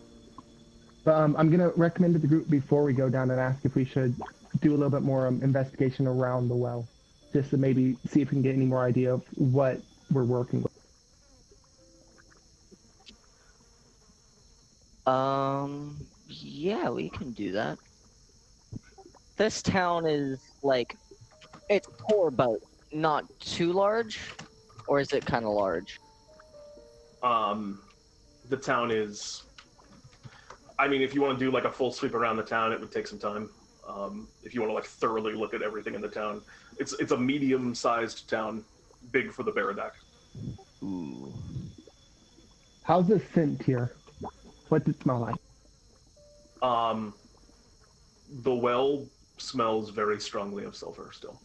Speaker 4: But I'm gonna recommend to the group before we go down and ask if we should do a little bit more investigation around the well, just to maybe see if we can get any more idea of what we're working with.
Speaker 2: Yeah, we can do that. This town is like, it's poor, but not too large, or is it kind of large?
Speaker 1: The town is. I mean, if you want to do like a full sweep around the town, it would take some time. If you want to like thoroughly look at everything in the town, it's a medium-sized town, big for the Baradac.
Speaker 2: Ooh.
Speaker 4: How's the scent here? What's it smell like?
Speaker 1: The well smells very strongly of sulfur still.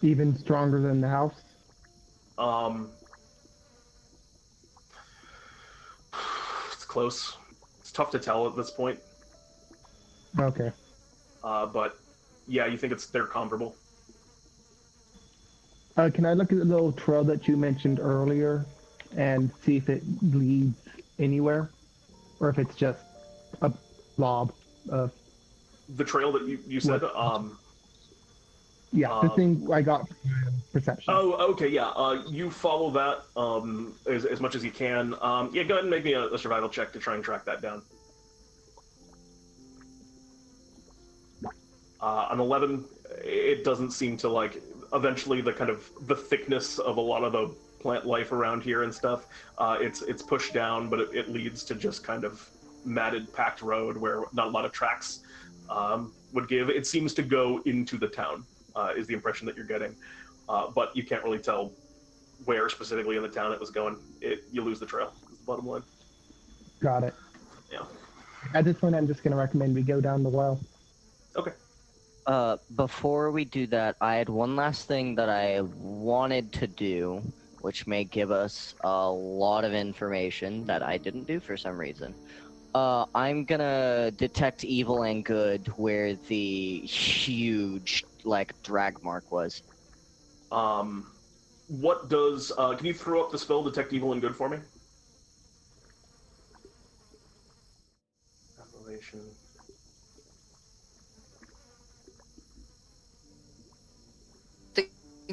Speaker 4: Even stronger than the house?
Speaker 1: It's close. It's tough to tell at this point.
Speaker 4: Okay.
Speaker 1: But yeah, you think they're comparable.
Speaker 4: Can I look at the little trail that you mentioned earlier and see if it leads anywhere? Or if it's just a blob of...
Speaker 1: The trail that you said,
Speaker 4: Yeah, the thing I got from my perception.
Speaker 1: Oh, okay, yeah. You follow that as much as you can. Yeah, go ahead and make me a survival check to try and track that down. An 11, it doesn't seem to like. Eventually, the thickness of a lot of the plant life around here and stuff, it's pushed down, but it leads to just kind of matted, packed road where not a lot of tracks would give. It seems to go into the town. Is the impression that you're getting, but you can't really tell where specifically in the town it was going. You lose the trail. Is the bottom line.
Speaker 4: Got it.
Speaker 1: Yeah.
Speaker 4: At this point, I'm just going to recommend we go down the well.
Speaker 1: Okay.
Speaker 2: Before we do that, I had one last thing that I wanted to do, which may give us a lot of information that I didn't do for some reason. I'm gonna detect evil and good where the huge, drag mark was.
Speaker 1: What does... can you throw up the spell Detect Evil and Good for me? Appellation.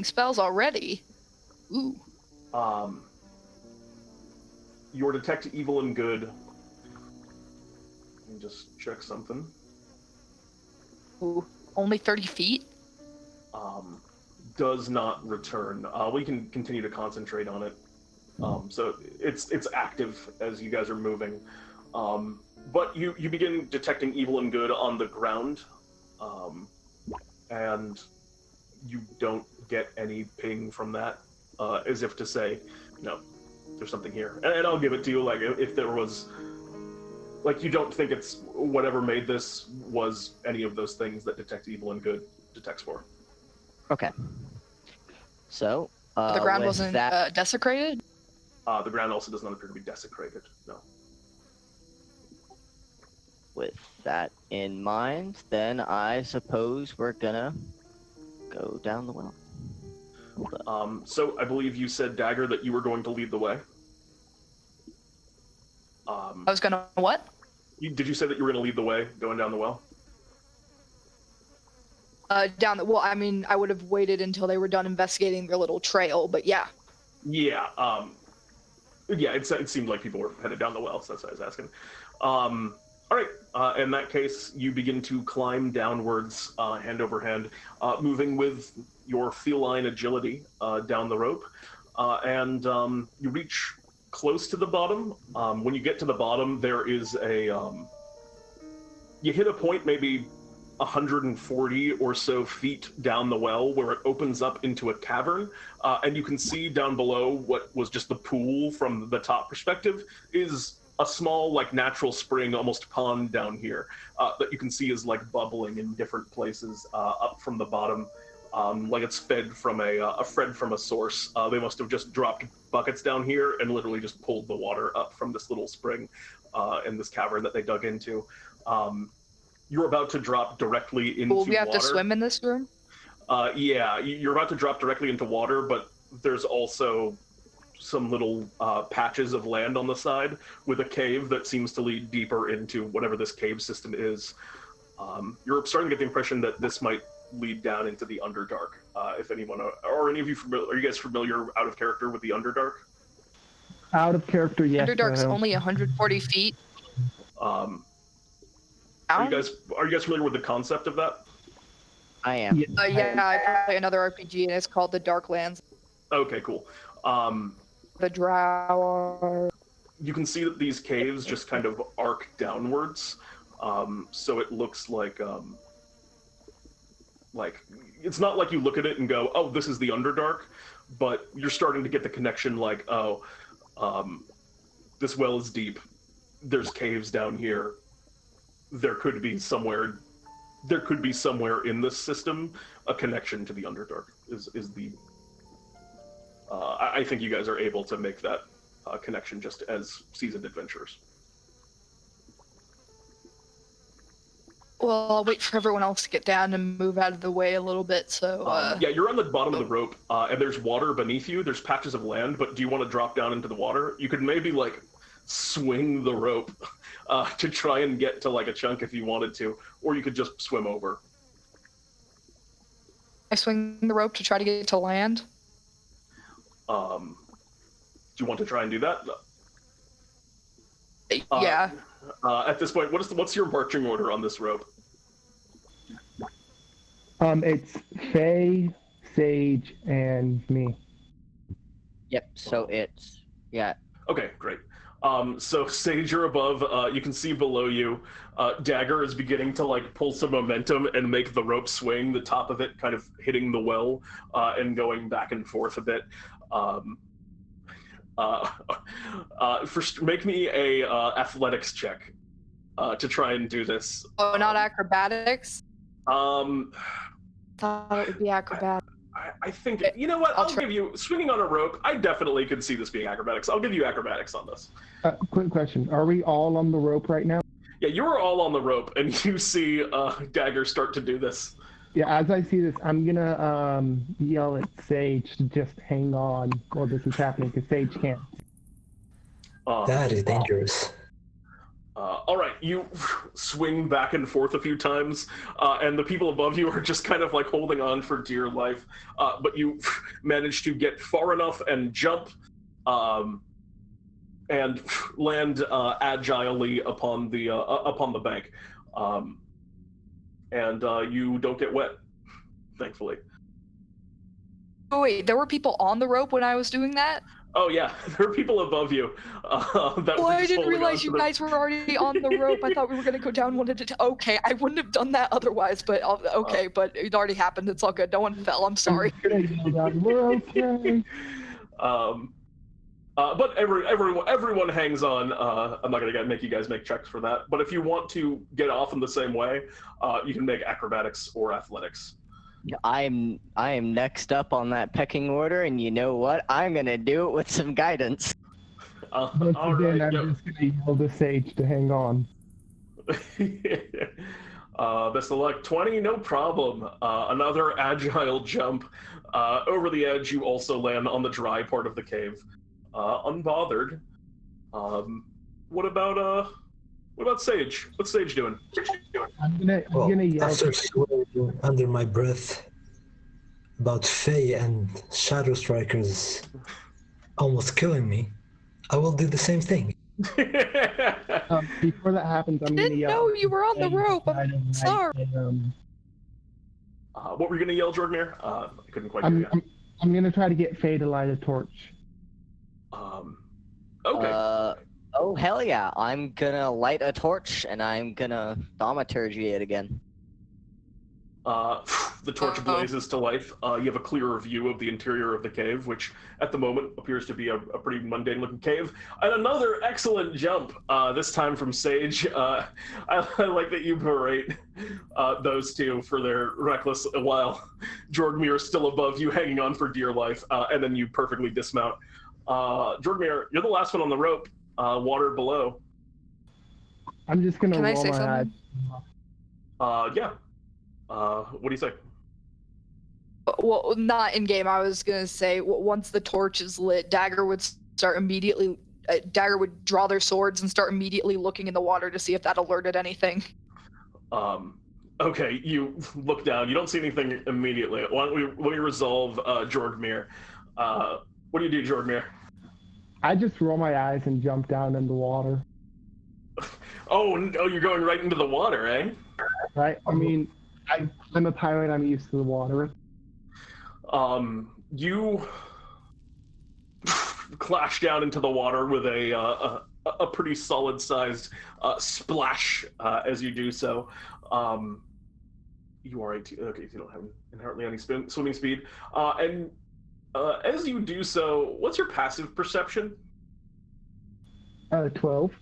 Speaker 5: Spells already. Ooh.
Speaker 1: Your Detect Evil and Good... Let me just check something.
Speaker 5: Ooh. Only 30 feet?
Speaker 1: Does not return. We can continue to concentrate on it. So it's active as you guys are moving. But you begin detecting evil and good on the ground. And you don't get any ping from that, as if to say, no, there's something here. And I'll give it to you, if there was... you don't think it's whatever made this was any of those things that Detect Evil and Good detects for.
Speaker 2: Okay. So,
Speaker 5: The ground
Speaker 2: with
Speaker 5: wasn't
Speaker 2: that...
Speaker 5: desecrated?
Speaker 1: The ground also does not appear to be desecrated, no.
Speaker 2: With that in mind, then I suppose we're gonna go down the well.
Speaker 1: So I believe you said, Dagger, that you were going to lead the way.
Speaker 5: I was gonna what?
Speaker 1: Did you say that you were going to lead the way going down the well?
Speaker 5: Down the well, I mean, I would have waited until they were done investigating their little trail, but yeah.
Speaker 1: Yeah. Yeah. It seemed like people were headed down the well, so that's what I was asking. All right. In that case, you begin to climb downwards, hand over hand, moving with your feline agility down the rope, and you reach close to the bottom. When you get to the bottom, there is a you hit a point maybe 140 or so feet down the well where it opens up into a cavern, and you can see down below what was just the pool from the top perspective is a small, like, natural spring, almost pond down here, that you can see is, like, bubbling in different places up from the bottom, like it's fed from a source. They must have just dropped buckets down here and literally just pulled the water up from this little spring in this cavern that they dug into. You're about to drop directly into water.
Speaker 5: Will we have to swim in this room?
Speaker 1: Yeah, you're about to drop directly into water, but there's also some little patches of land on the side with a cave that seems to lead deeper into whatever this cave system is. You're starting to get the impression that this might lead down into the Underdark. If anyone, or any of you are you guys familiar out of character with the Underdark?
Speaker 4: Out of character, yes.
Speaker 5: Underdark's only 140 feet.
Speaker 1: Are you guys familiar with the concept of that?
Speaker 2: I am.
Speaker 5: Yeah, I play another RPG and it's called the Darklands.
Speaker 1: Okay, cool.
Speaker 5: The Drow.
Speaker 1: You can see that these caves just kind of arc downwards, so it looks like it's not like you look at it and go, "Oh, this is the Underdark," but you're starting to get the connection, like, "Oh, this well is deep. There's caves down here. There could be somewhere in this system a connection to the Underdark." Is the I think you guys are able to make that connection just as seasoned adventurers.
Speaker 5: Well, I'll wait for everyone else to get down and move out of the way a little bit. So
Speaker 1: yeah, you're on the bottom of the rope, and there's water beneath you. There's patches of land, but do you want to drop down into the water? You could maybe like swing the rope to try and get to like a chunk if you wanted to, or you could just swim over.
Speaker 5: I swing the rope to try to get to land.
Speaker 1: Do you want to try and do that?
Speaker 5: Yeah.
Speaker 1: At this point, what's your marching order on this rope?
Speaker 4: It's Faye, Sage, and me.
Speaker 2: Yep. So it's
Speaker 1: Okay, great. So Sage, you're above. You can see below you, Dagger is beginning to like pull some momentum and make the rope swing. The top of it kind of hitting the well and going back and forth a bit. First, make me a athletics check to try and do this.
Speaker 5: Oh, not acrobatics?
Speaker 1: Thought
Speaker 5: it would be acrobatics.
Speaker 1: I think, you know what, I'll give you, swinging on a rope, I definitely could see this being acrobatics. I'll give you acrobatics on this.
Speaker 4: Quick question. Are we all on the rope right now?
Speaker 1: Yeah, you are all on the rope, and you see Dagger start to do this.
Speaker 4: Yeah, as I see this, I'm gonna yell at Sage to just hang on while this is happening, because Sage can't.
Speaker 3: That is dangerous.
Speaker 1: All right, you swing back and forth a few times, and the people above you are just kind of like holding on for dear life, but you manage to get far enough and jump and land agilely upon the bank. And you don't get wet, thankfully.
Speaker 5: Oh, wait, there were people on the rope when I was doing that?
Speaker 1: Oh, yeah, there are people above you.
Speaker 5: I didn't realize you guys were already on the rope. I thought we were going to go down one at a time. Okay, I wouldn't have done that otherwise, but okay, but it already happened. It's all good. No one fell. I'm sorry.
Speaker 4: We're okay.
Speaker 1: But everyone hangs on. I'm not going to make you guys make checks for that. But if you want to get off in the same way, you can make acrobatics or athletics.
Speaker 2: I'm next up on that pecking order, and you know what? I'm gonna do it with some guidance.
Speaker 4: Once again, I'm just gonna yell to Sage to hang on.
Speaker 1: Best of luck. 20, no problem. Another agile jump over the edge. You also land on the dry part of the cave, unbothered. What about What about Sage? What's Sage doing?
Speaker 4: I'm gonna yell.
Speaker 3: After swearing under my breath about Faye and Shadow Strikers almost killing me, I will do the same thing.
Speaker 4: Before that happens, I'm gonna
Speaker 5: Didn't
Speaker 4: yell.
Speaker 5: know you were on the rope. I'm sorry.
Speaker 1: What were you gonna yell, Jorgmir? I couldn't quite hear you.
Speaker 4: I'm gonna try to get Faye to light a torch.
Speaker 1: Okay.
Speaker 2: Oh, hell yeah. I'm gonna light a torch and I'm gonna thaumaturgy it again.
Speaker 1: The torch blazes to life. You have a clearer view of the interior of the cave, which at the moment appears to be a pretty mundane-looking cave. And another excellent jump, this time from Sage. I like that you berate those two for their reckless while Jorgmir is still above you, hanging on for dear life, and then you perfectly dismount. Jorgmir, you're the last one on the rope. Water below.
Speaker 4: I'm just gonna
Speaker 5: Can I
Speaker 4: roll
Speaker 5: say
Speaker 4: my eyes.
Speaker 1: Yeah. What do you say?
Speaker 5: Well, not in game. I was gonna say once the torch is lit, Dagger would start immediately. Dagger would draw their swords and start immediately looking in the water to see if that alerted anything.
Speaker 1: Okay, you look down. You don't see anything immediately. Why don't we resolve Jorgmir? What do you do, Jorgmir?
Speaker 4: I just roll my eyes and jump down in the water.
Speaker 1: Oh, you're going right into the water, eh?
Speaker 4: Right? I mean, I'm a pirate. I'm used to the water.
Speaker 1: You clash down into the water with a pretty solid-sized splash as you do so. You are okay. You don't have inherently any swimming speed, and as you do so, what's your passive perception?
Speaker 4: 12.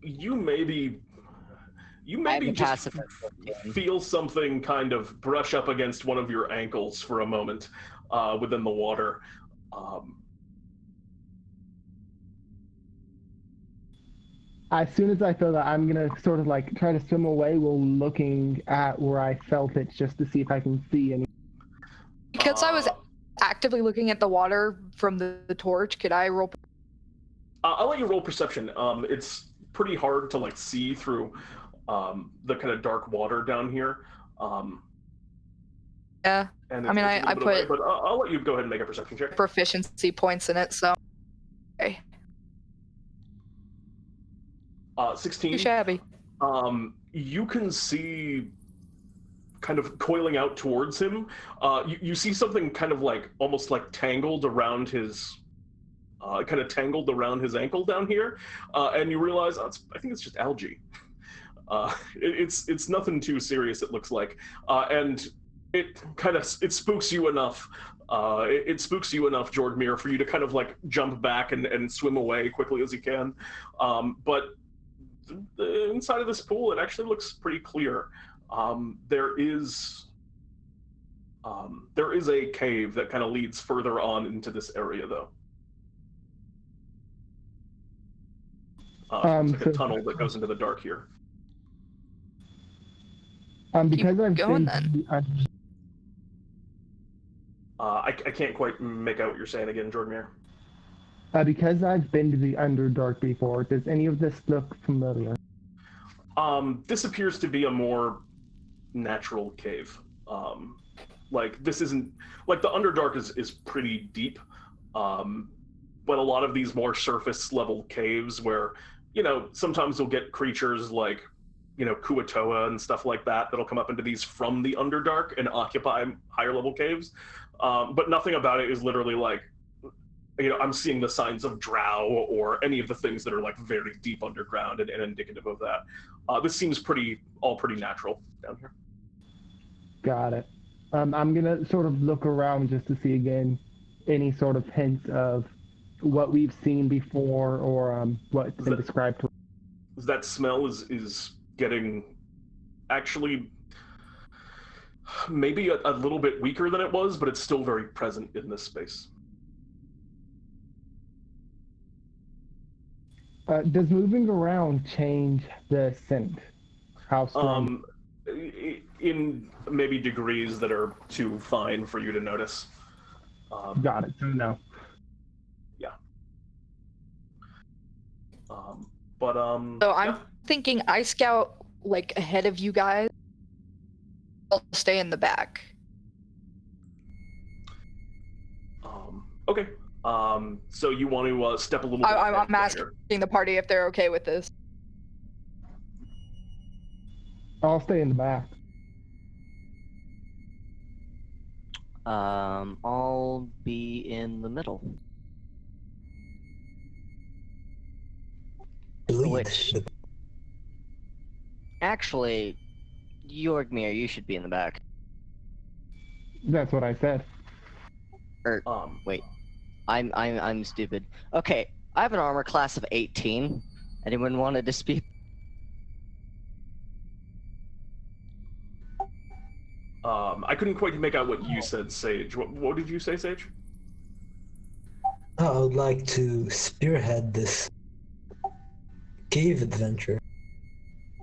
Speaker 1: You maybe just feel something kind of brush up against one of your ankles for a moment within the water.
Speaker 4: As soon as I feel that, I'm gonna sort of like try to swim away while looking at where I felt it, just to see if I can see any.
Speaker 5: Because I was actively looking at the water from the torch, could I roll?
Speaker 1: I'll let you roll perception. It's pretty hard to like see through the kind of dark water down here.
Speaker 5: Yeah.
Speaker 1: And
Speaker 5: I mean, I put
Speaker 1: away, but I'll let you go ahead and make a perception check.
Speaker 5: proficiency points in it, so. Okay.
Speaker 1: 16.
Speaker 5: Too shabby.
Speaker 1: You can see kind of coiling out towards him. You see something kind of like almost like tangled around his ankle down here, and you realize I think it's just algae. It's nothing too serious, it looks like, and it spooks you enough. It spooks you enough, Jorgmir, for you to kind of like jump back and swim away quickly as you can. But the inside of this pool, it actually looks pretty clear. There is a cave that kind of leads further on into this area, though. It's like a tunnel that goes into the dark here.
Speaker 4: Because I've
Speaker 5: going
Speaker 4: been
Speaker 5: then.
Speaker 1: I can't quite make out what you're saying again, Jorgmir.
Speaker 4: Because I've been to the Underdark before, does any of this look familiar?
Speaker 1: This appears to be a more natural cave. Like this isn't like the Underdark is pretty deep, but a lot of these more surface level caves where sometimes you'll get creatures like Kuatoa and stuff like that that'll come up into these from the Underdark and occupy higher level caves. But nothing about it is literally like, I'm seeing the signs of drow or any of the things that are like very deep underground and indicative of that. This seems pretty natural down here.
Speaker 4: Got it. I'm gonna sort of look around just to see again any sort of hints of what we've seen before or what's been described to us.
Speaker 1: That smell is getting actually maybe a little bit weaker than it was, but it's still very present in this space.
Speaker 4: Does moving around change the scent? How strong?
Speaker 1: In maybe degrees that are too fine for you to notice.
Speaker 4: Got it. So no.
Speaker 1: Yeah. But
Speaker 5: So I'm
Speaker 1: yeah.
Speaker 5: thinking I scout like ahead of you guys. I'll stay in the back.
Speaker 1: Okay. So you want to step a little bit ahead,
Speaker 5: I'm asking
Speaker 1: Dagger.
Speaker 5: the party if they're okay with this.
Speaker 4: I'll stay in the back.
Speaker 2: I'll be in the middle.
Speaker 3: Lead.
Speaker 2: Which- Actually, Jorgmir, you should be in the back.
Speaker 4: That's what I said.
Speaker 2: Wait, I'm stupid. Okay, I have an armor class of 18. Anyone want to dispute?
Speaker 1: I couldn't quite make out what you said, Sage. What did you say, Sage?
Speaker 3: I would like to spearhead this cave adventure.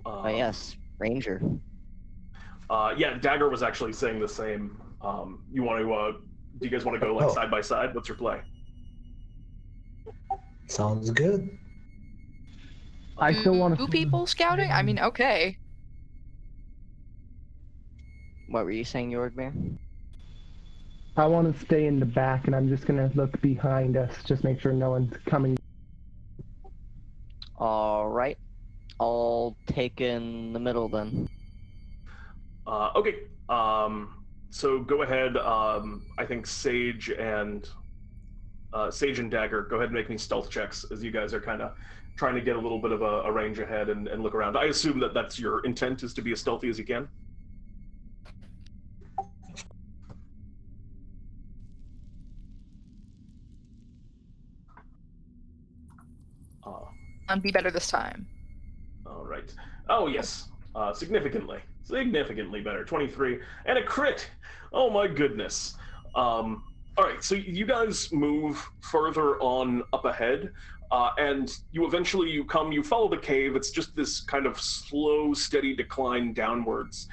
Speaker 2: Oh yes, Ranger.
Speaker 1: Yeah, Dagger was actually saying the same. You want to? Do you guys want to go like side by side? What's your play?
Speaker 3: Sounds good.
Speaker 4: I still want to.
Speaker 5: Two people scouting? I mean, okay.
Speaker 2: What were you saying, Jorgmir?
Speaker 4: I want to stay in the back, and I'm just gonna look behind us, just make sure no one's coming.
Speaker 2: All right, I'll take in the middle then.
Speaker 1: Okay. So go ahead. I think Sage and Dagger, go ahead and make me stealth checks as you guys are kind of trying to get a little bit of a range ahead and look around. I assume that that's your intent, is to be as stealthy as you can.
Speaker 5: I'll be better this time.
Speaker 1: All right. Oh yes, significantly better. 23 and a crit. Oh my goodness. All right. So you guys move further on up ahead, and you follow the cave. It's just this kind of slow, steady decline downwards,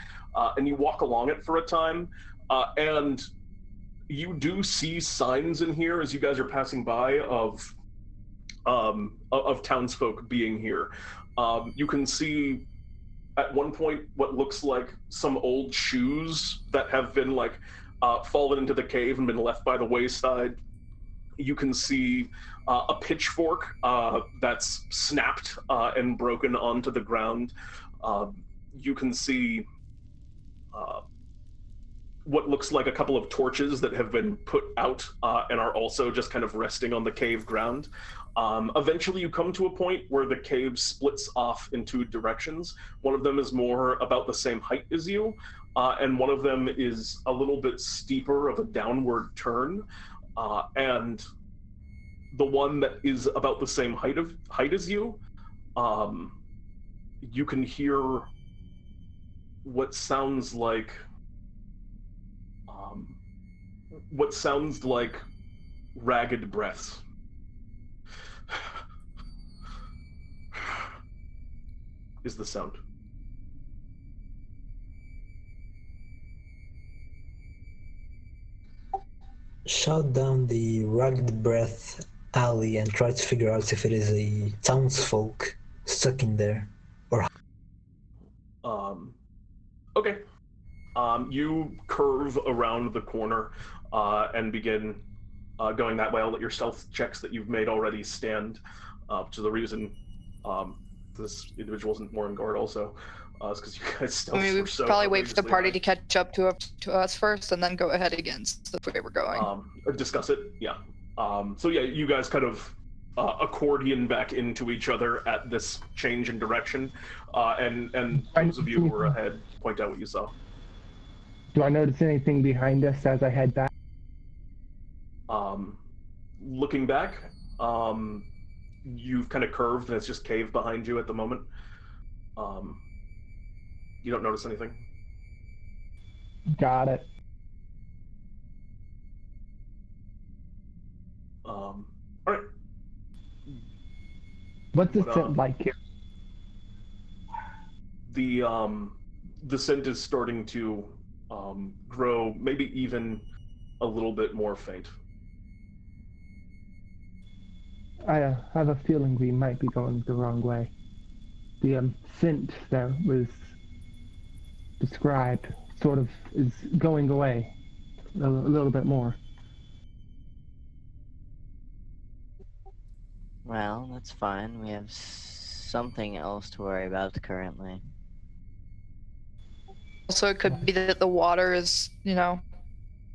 Speaker 1: and you walk along it for a time, and you do see signs in here as you guys are passing by of townsfolk being here. You can see at one point what looks like some old shoes that have been like fallen into the cave and been left by the wayside. You can see a pitchfork that's snapped and broken onto the ground. You can see what looks like a couple of torches that have been put out and are also just kind of resting on the cave ground. Eventually you come to a point where the cave splits off in two directions. One of them is more about the same height as you, and one of them is a little bit steeper of a downward turn. And the one that is about the same height as you, you can hear what sounds like ragged breaths. Is the sound.
Speaker 3: Shout down the ragged breath alley and try to figure out if it is a townsfolk stuck in there.
Speaker 1: Okay. You curve around the corner and begin going that way. I'll let your stealth checks that you've made already stand to the reason this individual isn't more on guard also. Is because you guys stealth.
Speaker 5: I mean, we
Speaker 1: were so
Speaker 5: probably wait for the
Speaker 1: outrageously
Speaker 5: party
Speaker 1: high.
Speaker 5: to catch up to us first, and then go ahead against the way we're going.
Speaker 1: Discuss it, yeah. So yeah, you guys kind of accordion back into each other at this change in direction, and those of you who were ahead point out what you saw.
Speaker 4: Do I notice anything behind us as I head back?
Speaker 1: Looking back, you've kind of curved and it's just cave behind you at the moment. You don't notice anything.
Speaker 4: Got it.
Speaker 1: All right.
Speaker 4: What's the
Speaker 1: What,
Speaker 4: scent like here?
Speaker 1: The scent is starting to grow, maybe even a little bit more faint.
Speaker 4: I have a feeling we might be going the wrong way. The scent that was described sort of is going away a little bit more.
Speaker 2: Well, that's fine. We have something else to worry about currently.
Speaker 5: Also, it could be that the water is,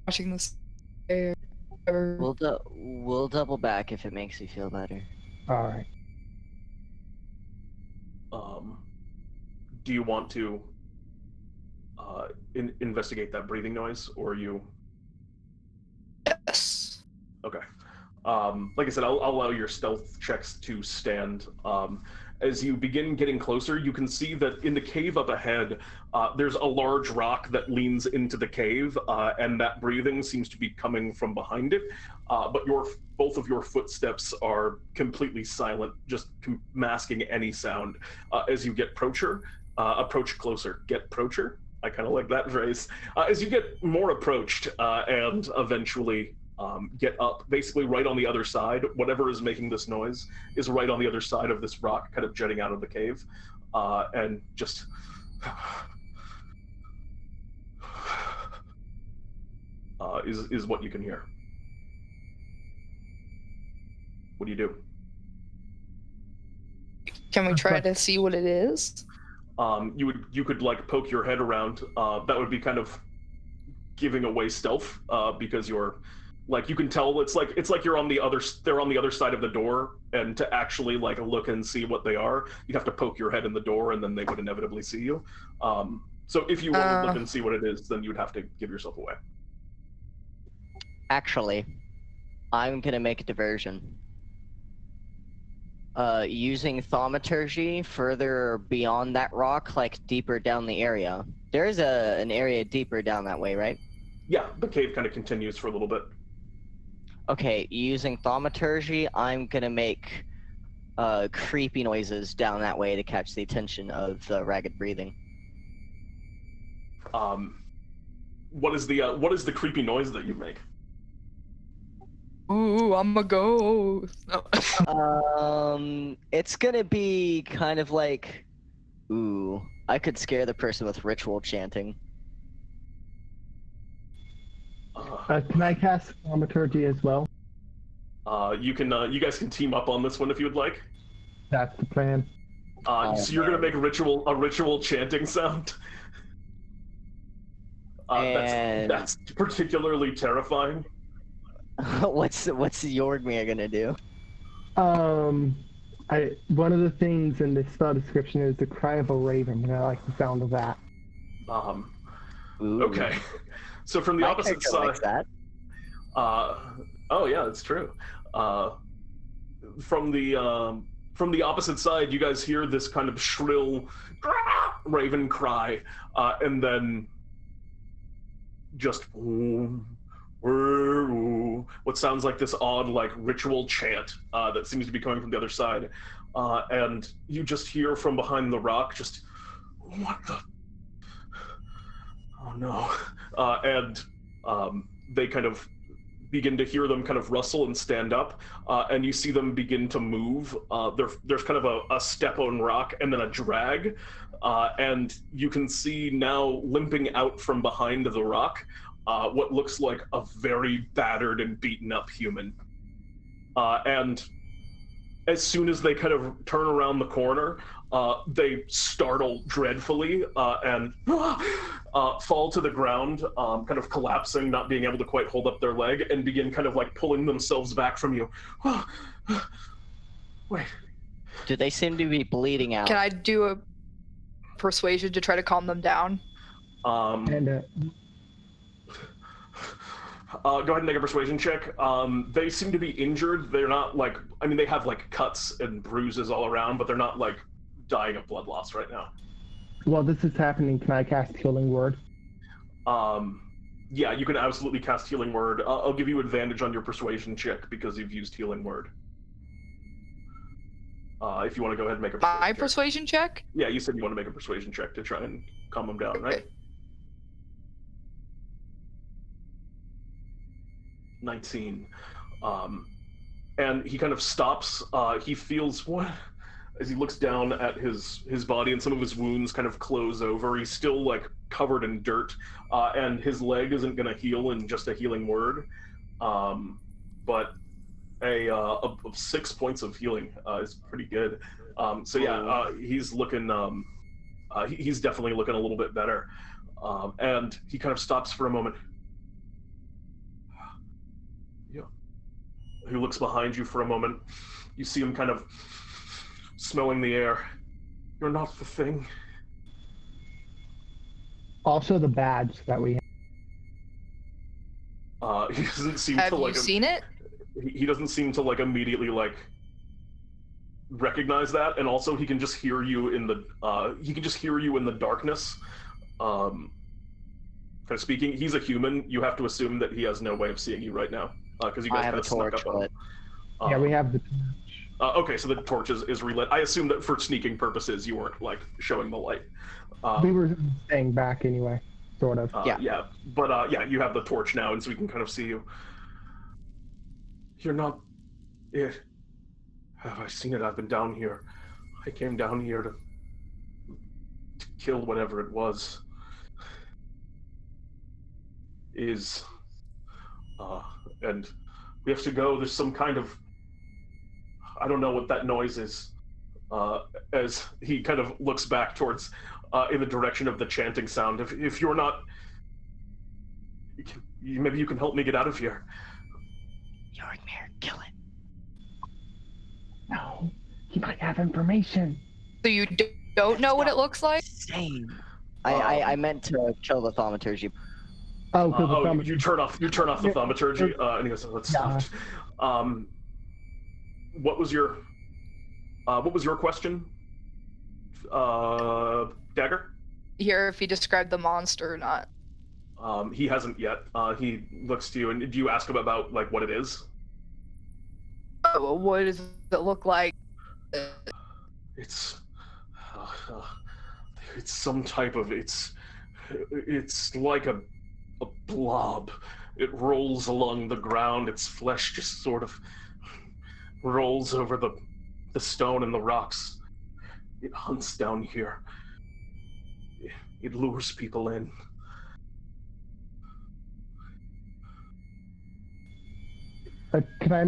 Speaker 5: washing this air.
Speaker 2: We'll double back if it makes you feel better.
Speaker 4: All right.
Speaker 1: Do you want to investigate that breathing noise, or you?
Speaker 5: Yes.
Speaker 1: Okay. Like I said, I'll allow your stealth checks to stand. As you begin getting closer, you can see that in the cave up ahead, there's a large rock that leans into the cave, and that breathing seems to be coming from behind it. But both of your footsteps are completely silent, just masking any sound. As you approach closer, get approacher. I kind of like that phrase. As you get more approached and eventually get up, basically right on the other side, whatever is making this noise is right on the other side of this rock kind of jutting out of the cave, and just is what you can hear. What do you do?
Speaker 5: Can we try to see what it is?
Speaker 1: You could like poke your head around. That would be kind of giving away stealth, because you're like, you can tell it's like they're on the other side of the door, and to actually like look and see what they are, you'd have to poke your head in the door, and then they would inevitably see you. So if you want to look and see what it is, then you'd have to give yourself away.
Speaker 2: Actually, I'm gonna make a diversion. Using thaumaturgy further beyond that rock, like deeper down the area. There's an area deeper down that way, right?
Speaker 1: Yeah, the cave kind of continues for a little bit.
Speaker 2: Okay, using thaumaturgy, I'm gonna make creepy noises down that way to catch the attention of the ragged breathing.
Speaker 1: What is the creepy noise that you make?
Speaker 5: Ooh, I'm a ghost. No.
Speaker 2: It's gonna be kind of like, ooh, I could scare the person with ritual chanting.
Speaker 4: Can I cast thaumaturgy as well?
Speaker 1: You guys can team up on this one if you would like.
Speaker 4: That's the plan.
Speaker 1: So you're gonna make a ritual chanting sound. That's particularly terrifying.
Speaker 2: What's Jorgmir gonna do?
Speaker 4: One of the things in this spell description is the cry of a raven, and I like the sound of that.
Speaker 2: Ooh.
Speaker 1: Okay. So from the
Speaker 2: My
Speaker 1: opposite
Speaker 2: character
Speaker 1: side.
Speaker 2: likes that.
Speaker 1: Oh yeah, that's true. From the opposite side, you guys hear this kind of shrill raven cry, and then just what sounds like this odd like ritual chant that seems to be coming from the other side, and you just hear from behind the rock just, what the, oh no, and they kind of begin to hear them kind of rustle and stand up, and you see them begin to move. There's kind of a step on rock and then a drag, and you can see now limping out from behind the rock what looks like a very battered and beaten up human. And as soon as they kind of turn around the corner, they startle dreadfully and fall to the ground, kind of collapsing, not being able to quite hold up their leg, and begin kind of like pulling themselves back from you. Wait.
Speaker 2: Do they seem to be bleeding out?
Speaker 5: Can I do a persuasion to try to calm them down?
Speaker 1: Go ahead and make a persuasion check. They seem to be injured. They're not like, I mean, they have like cuts and bruises all around, but they're not like dying of blood loss right now.
Speaker 4: While this is happening, can I cast Healing Word?
Speaker 1: Yeah, you can absolutely cast Healing Word. I'll give you advantage on your persuasion check because you've used Healing Word. If you want to go ahead and make a persuasion
Speaker 5: My
Speaker 1: check.
Speaker 5: persuasion check?
Speaker 1: Yeah, you said you want to make a persuasion check to try and calm them down, right? 19. and he kind of stops. He feels what as he looks down at his body, and some of his wounds kind of close over. He's still like covered in dirt, and his leg isn't going to heal in just a healing word, but of 6 points of healing is pretty good. So yeah, he's looking. He's definitely looking a little bit better, and he kind of stops for a moment. Yeah. He looks behind you for a moment. You see him kind of smelling the air. You're not the thing.
Speaker 4: Also the badge that we have.
Speaker 1: He doesn't seem
Speaker 5: Have
Speaker 1: to
Speaker 5: you
Speaker 1: like.
Speaker 5: seen it?
Speaker 1: He doesn't seem to like immediately like recognize that, and also he can just hear you in the darkness. Kind of speaking. He's a human. You have to assume that he has no way of seeing you right now, because you guys
Speaker 2: I have
Speaker 1: kind
Speaker 2: a
Speaker 1: of snuck
Speaker 2: torch,
Speaker 1: up on him.
Speaker 2: but
Speaker 4: Yeah, we have the
Speaker 1: Okay, so the torch is relit. I assume that for sneaking purposes, you weren't like showing the light.
Speaker 4: we were staying back anyway, sort of.
Speaker 1: Yeah, but yeah, you have the torch now, and so we can kind of see you. You're not it. Have I seen it? I've been down here. I came down here to kill whatever it was. And we have to go. There's some kind of, I don't know what that noise is. As he kind of looks back towards, in the direction of the chanting sound. If you're not, maybe you can help me get out of here.
Speaker 2: Jorgmir, kill it.
Speaker 4: No, he might have information.
Speaker 5: So you don't know what it looks like?
Speaker 2: Same. I meant to kill the thaumaturgy.
Speaker 4: Oh, because
Speaker 1: you turn off the thaumaturgy, and he goes, "Let's stop." What was your question, Dagger?
Speaker 5: Here, if he described the monster or not.
Speaker 1: He hasn't yet. He looks to you, and do you ask him about like what it is?
Speaker 5: What does it look like?
Speaker 1: It's some type of it's like a blob. It rolls along the ground. Its flesh just sort of rolls over the stone and the rocks. It hunts down here. It lures people in.
Speaker 4: Can I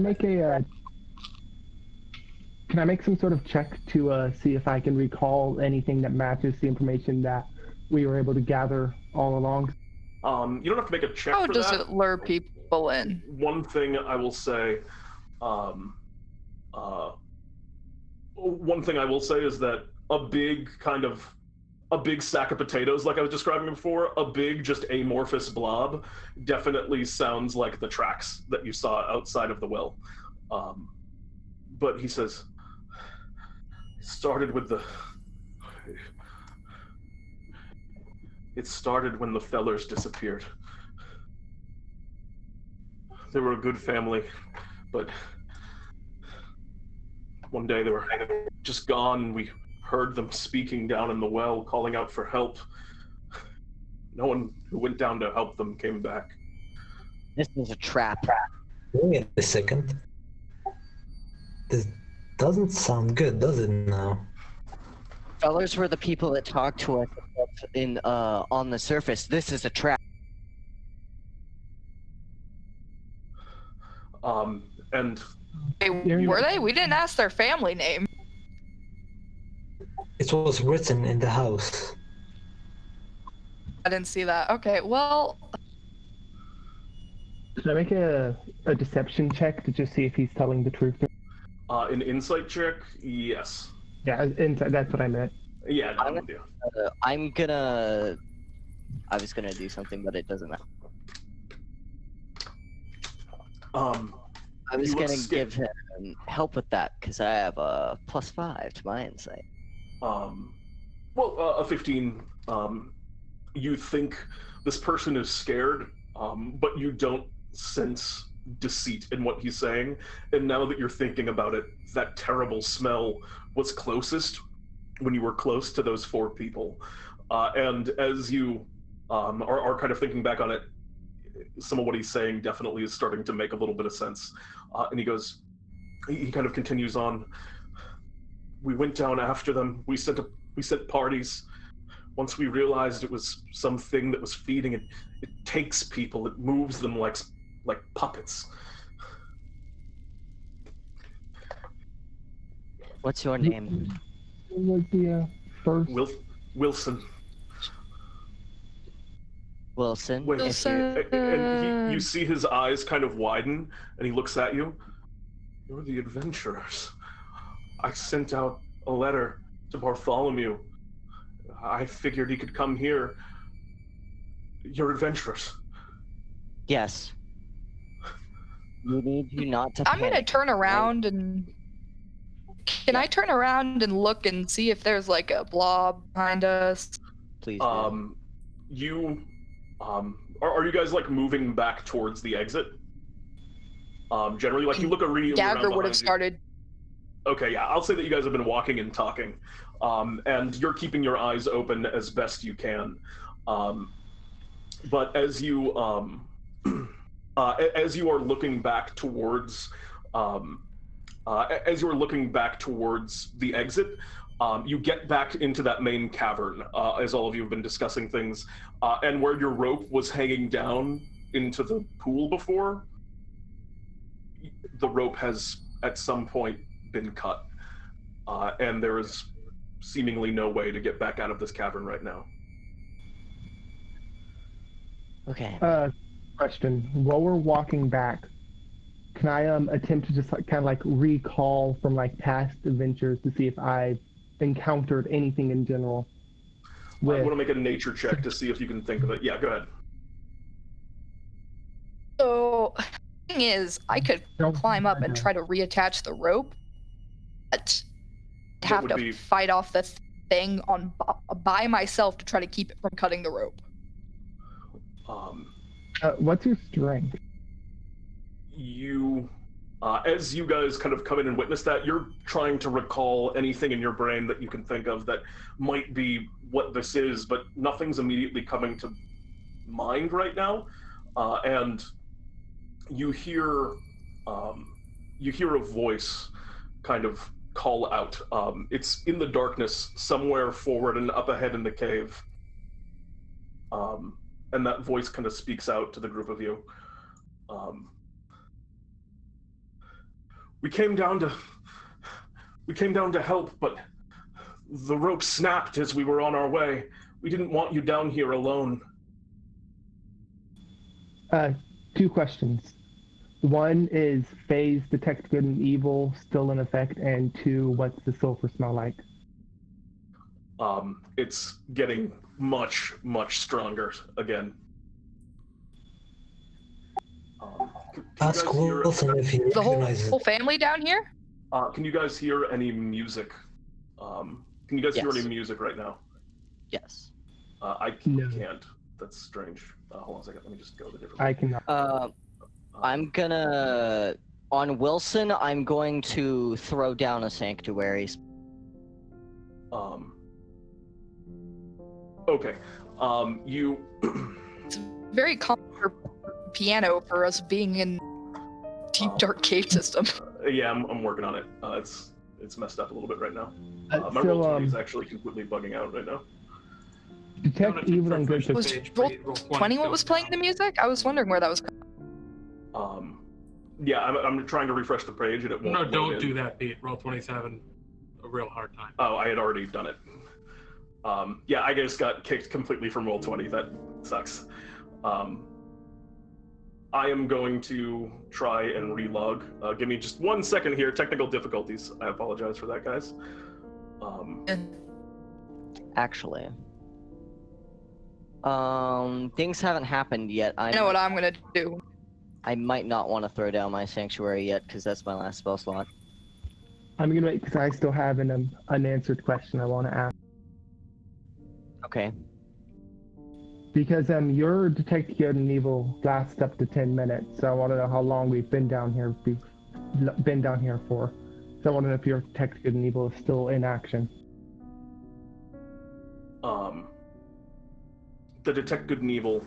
Speaker 4: make some sort of check to see if I can recall anything that matches the information that we were able to gather all along?
Speaker 1: You don't have to make a check
Speaker 5: How
Speaker 1: for
Speaker 5: does
Speaker 1: that.
Speaker 5: it lure people in?
Speaker 1: One thing I will say, is that a big sack of potatoes, like I was describing before, a big, just amorphous blob, definitely sounds like the tracks that you saw outside of the well. But he says, it started when the Fellers disappeared. They were a good family, but one day they were just gone. We heard them speaking down in the well, calling out for help. No one who went down to help them came back.
Speaker 2: This is a trap.
Speaker 3: Wait a second. This doesn't sound good, does it now?
Speaker 2: Fellers were the people that talked to us on the surface. This is a trap.
Speaker 1: And
Speaker 5: Were they? We didn't ask their family name.
Speaker 3: It was written in the house.
Speaker 5: I didn't see that. Okay, well,
Speaker 4: Can I make a deception check to just see if he's telling the truth?
Speaker 1: an insight check, yes.
Speaker 4: Yeah, that's what I meant.
Speaker 1: Yeah, no,
Speaker 2: I'm-
Speaker 1: yeah.
Speaker 2: I was gonna do something, but it doesn't matter. I was
Speaker 1: He looks
Speaker 2: gonna
Speaker 1: scared.
Speaker 2: give him help with that because I have a +5 to my insight.
Speaker 1: A 15. You think this person is scared, but you don't sense deceit in what he's saying. And now that you're thinking about it, that terrible smell was closest when you were close to those 4 people. And as you are kind of thinking back on it, some of what he's saying definitely is starting to make a little bit of sense. And he goes, he kind of continues on. We went down after them. We sent parties. Once we realized it was something that was feeding it, it takes people. It moves them like puppets.
Speaker 2: What's your name?
Speaker 4: Was the first?
Speaker 1: Wilson.
Speaker 2: Wilson.
Speaker 1: Wait,
Speaker 2: If you-
Speaker 1: and you see his eyes kind of widen, and he looks at you. You're the adventurers. I sent out a letter to Bartholomew. I figured he could come here. You're adventurers.
Speaker 2: Yes. We need you not to
Speaker 5: I'm gonna
Speaker 2: panic,
Speaker 5: turn
Speaker 2: right?
Speaker 5: around and. Can I turn around and look and see if there's like a blob behind us?
Speaker 2: Please do.
Speaker 1: Are you guys like moving back towards the exit? Generally, like you look around
Speaker 5: Dagger would
Speaker 1: behind
Speaker 5: have
Speaker 1: you.
Speaker 5: started.
Speaker 1: Okay, yeah, I'll say that you guys have been walking and talking, and you're keeping your eyes open as best you can. But as you are looking back towards the exit, you get back into that main cavern as all of you have been discussing things, and where your rope was hanging down into the pool before, the rope has at some point been cut, and there is seemingly no way to get back out of this cavern right now.
Speaker 2: Okay.
Speaker 4: Question. While we're walking back, can I attempt to just like kind of like recall from like past adventures to see if I've encountered anything in general?
Speaker 1: I want to make a nature check to see if you can think of it. Yeah, go ahead.
Speaker 5: So, the thing is, I could climb up and try to reattach the rope, but I'd have to fight off the thing by myself to try to keep it from cutting the rope.
Speaker 4: What's your strength?
Speaker 1: As you guys kind of come in and witness that, you're trying to recall anything in your brain that you can think of that might be what this is, but nothing's immediately coming to mind right now. And you hear a voice kind of call out. It's in the darkness, somewhere forward and up ahead in the cave. And that voice kind of speaks out to the group of you. We came down to help, but the rope snapped as we were on our way. We didn't want you down here alone.
Speaker 4: 2 questions. One is Faye's detect good and evil still in effect, and 2, what's the sulfur smell like?
Speaker 1: It's getting much, much stronger again.
Speaker 3: Ask Wilson if he
Speaker 5: The
Speaker 3: recognizes
Speaker 5: whole family down here?
Speaker 1: Can you guys hear any music? Can you guys hear
Speaker 2: Yes.
Speaker 1: any music right now?
Speaker 2: Yes.
Speaker 1: I
Speaker 4: No.
Speaker 1: can't. That's strange. Hold on a second. Let me just go to the different.
Speaker 4: I cannot.
Speaker 2: I'm gonna on Wilson. I'm going to throw down a sanctuary.
Speaker 1: Okay. You.
Speaker 5: It's very common for piano for us being in deep dark cave system.
Speaker 1: Yeah, I'm working on it. It's messed up a little bit right now. My
Speaker 4: So,
Speaker 1: roll 20 is actually completely bugging out right now.
Speaker 4: Detect evil and good.
Speaker 5: Was roll 20 what was playing the music? I was wondering where that was coming.
Speaker 1: Yeah, I'm trying to refresh the page and it won't.
Speaker 6: No,
Speaker 1: load
Speaker 6: don't
Speaker 1: in.
Speaker 6: do that, Pete. Roll 27. A real hard time.
Speaker 1: Oh, I had already done it. Yeah, I just got kicked completely from roll 20. That sucks. I am going to try and relog. Give me just 1 second here. Technical difficulties. I apologize for that, guys.
Speaker 2: Actually, things haven't happened yet.
Speaker 5: I know what I'm gonna do.
Speaker 2: I might not want to throw down my sanctuary yet because that's my last spell slot.
Speaker 4: I'm gonna wait because I still have an unanswered question I want to ask.
Speaker 2: Okay.
Speaker 4: Because your detect good and evil lasts up to 10 minutes, so I want to know how long we've been down here for. So I want to know if your detect good and evil is still in action.
Speaker 1: The detect good and evil,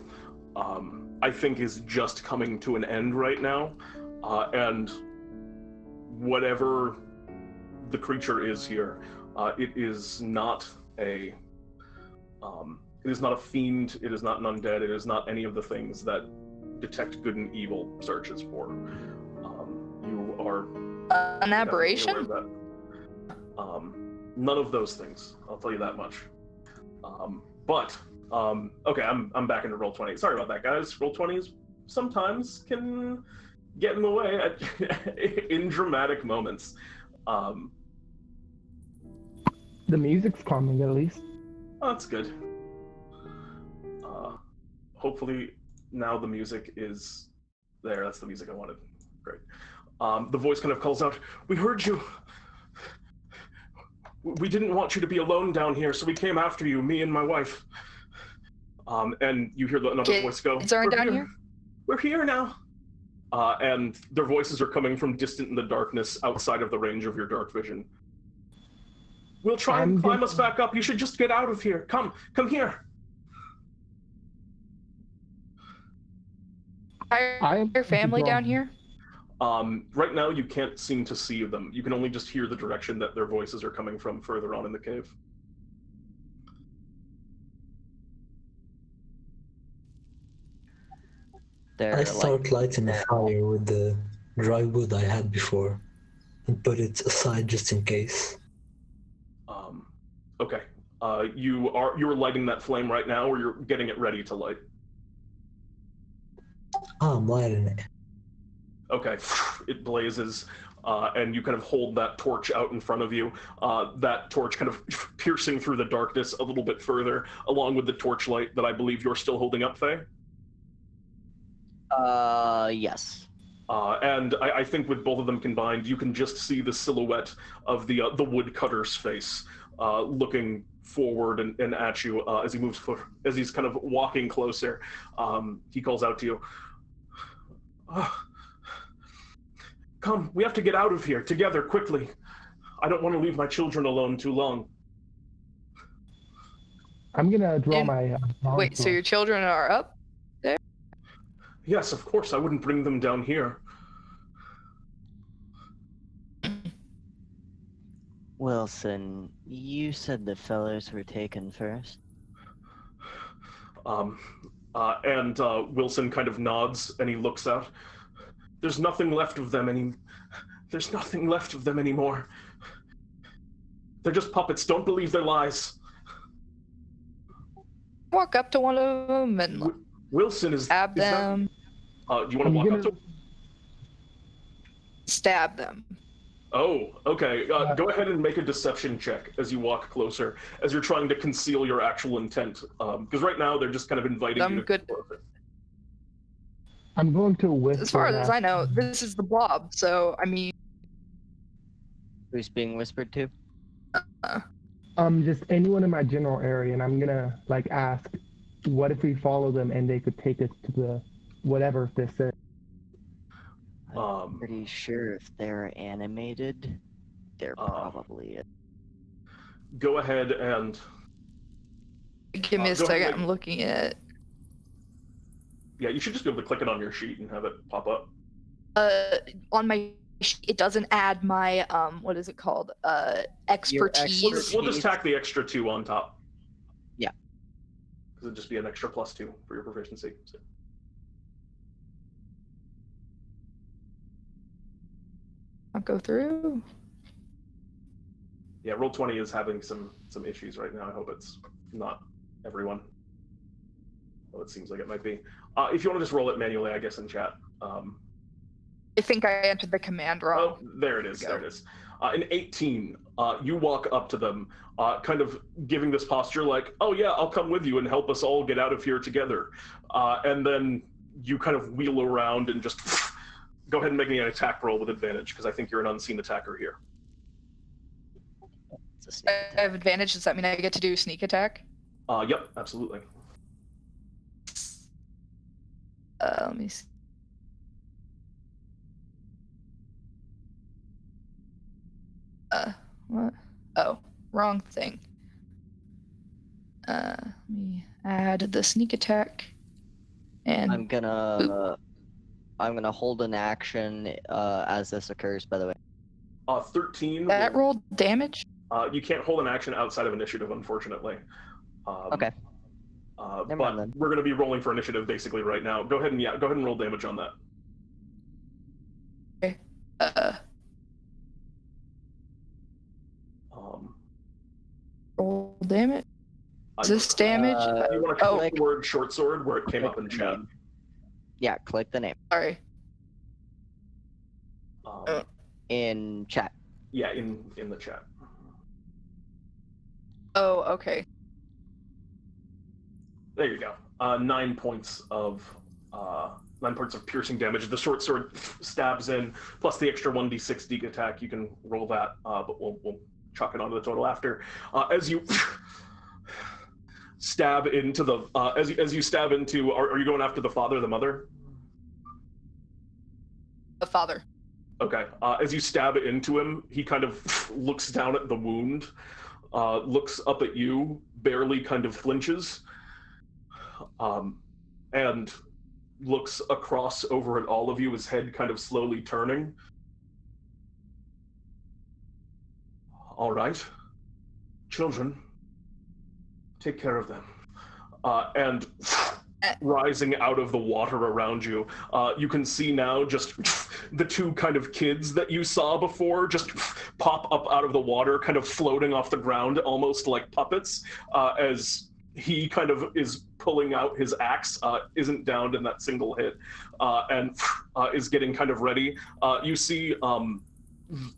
Speaker 1: I think, is just coming to an end right now, and whatever the creature is here, it is not a fiend, it is not an undead, it is not any of the things that detect good and evil searches for. You are
Speaker 5: An aberration?
Speaker 1: aware of that. None of those things, I'll tell you that much. Okay, I'm back into Roll20. Sorry about that, guys. Roll20s sometimes can get in the way in dramatic moments.
Speaker 4: The music's calming, at least.
Speaker 1: Oh, that's good. Hopefully now the music is there. That's the music I wanted. Great. The voice kind of calls out, "We heard you. We didn't want you to be alone down here, so we came after you, me and my wife." And you hear another voice go,
Speaker 5: Kids aren't down here?
Speaker 1: "We're here now." And their voices are coming from distant in the darkness outside of the range of your dark vision. "We'll try and climb us back up. You should just get out of here. Come here."
Speaker 5: Your family down here?
Speaker 1: Right now you can't seem to see them. You can only just hear the direction that their voices are coming from further on in the cave.
Speaker 2: They're
Speaker 3: I start lighting a fire with the dry wood I had before and put it aside just in case.
Speaker 1: Okay. You're lighting that flame right now, or you're getting it ready to light?
Speaker 3: I'm lighting it.
Speaker 1: Okay. It blazes, and you kind of hold that torch out in front of you. That torch kind of piercing through the darkness a little bit further, along with the torchlight that I believe you're still holding up, Faye?
Speaker 2: Yes.
Speaker 1: And I think with both of them combined, you can just see the silhouette of the woodcutter's face, looking forward and at you as he moves as he's kind of walking closer. He calls out to you, "Come, we have to get out of here together quickly. I don't want to leave my children alone too long."
Speaker 4: I'm gonna draw my.
Speaker 5: Wait, so your children are up?
Speaker 1: "Yes, of course. I wouldn't bring them down here."
Speaker 2: Wilson, you said the fellows were taken first.
Speaker 1: And Wilson kind of nods and he looks out. There's nothing left of them anymore. They're just puppets. Don't believe their lies."
Speaker 5: Walk up to one of them and
Speaker 1: Wilson is
Speaker 5: stab them.
Speaker 1: Do you want to walk up to him?
Speaker 5: Stab them.
Speaker 1: Oh, okay. Go ahead and make a deception check as you walk closer, as you're trying to conceal your actual intent. Because right now they're just kind of inviting you to
Speaker 5: good.
Speaker 4: I'm going to whisper.
Speaker 5: As far as I know, this is the blob. So I mean,
Speaker 2: Who's being whispered to?
Speaker 4: Just anyone in my general area, and I'm gonna ask, what if we follow them and they could take us to the whatever this is?
Speaker 2: I'm pretty sure if they're animated, they're probably it.
Speaker 1: Go ahead and...
Speaker 5: Give me a second, I'm looking at it.
Speaker 1: Yeah, you should just be able to click it on your sheet and have it pop up.
Speaker 5: On my sheet, it doesn't add my, what is it called? Expertise.
Speaker 1: We'll just tack the extra 2 on top.
Speaker 2: Yeah.
Speaker 1: Because it'd just be an extra +2 for your proficiency. So.
Speaker 5: I'll go through.
Speaker 1: Yeah, Roll20 is having some issues right now. I hope it's not everyone. Well, it seems like it might be. If you want to just roll it manually, I guess, in chat.
Speaker 5: I think I entered the command wrong.
Speaker 1: Oh, there it is. There it is. In 18, you walk up to them, kind of giving this posture like, "Oh yeah, I'll come with you and help us all get out of here together." And then you kind of wheel around and just go ahead and make me an attack roll with advantage, because I think you're an unseen attacker here.
Speaker 5: I have advantage. Does that mean I get to do sneak attack?
Speaker 1: Yep, absolutely.
Speaker 5: Let me see. What? Oh, wrong thing. Let me add the sneak attack. And
Speaker 2: I'm gonna hold an action as this occurs, by the way.
Speaker 1: 13.
Speaker 5: That rolled damage?
Speaker 1: You can't hold an action outside of initiative, unfortunately.
Speaker 2: Okay. Never
Speaker 1: But
Speaker 2: mind then.
Speaker 1: we're going to be rolling for initiative basically right now. Go ahead and roll damage on that.
Speaker 5: Okay. Roll damage? Is this damage?
Speaker 1: You want to click
Speaker 2: Oh.
Speaker 1: the word short sword where it came up in chat.
Speaker 2: Yeah, click the name
Speaker 5: Sorry.
Speaker 2: in chat.
Speaker 1: Yeah, in the chat.
Speaker 5: Oh, okay.
Speaker 1: There you go. 9 points of 9 points of piercing damage. The short sword stabs in, plus the extra 1d6 dig attack. You can roll that, but we'll chalk it onto the total after. As you stab into the as you stab into, are you going after the father or the mother?
Speaker 5: The father.
Speaker 1: Okay. As you stab into him, he kind of looks down at the wound, looks up at you, barely kind of flinches, and looks across over at all of you, his head kind of slowly turning. All right. Children, take care of them. And rising out of the water around you, you can see now just the two kind of kids that you saw before just pop up out of the water, kind of floating off the ground, almost like puppets, as he kind of is pulling out his axe, isn't downed in that single hit, and is getting kind of ready. You see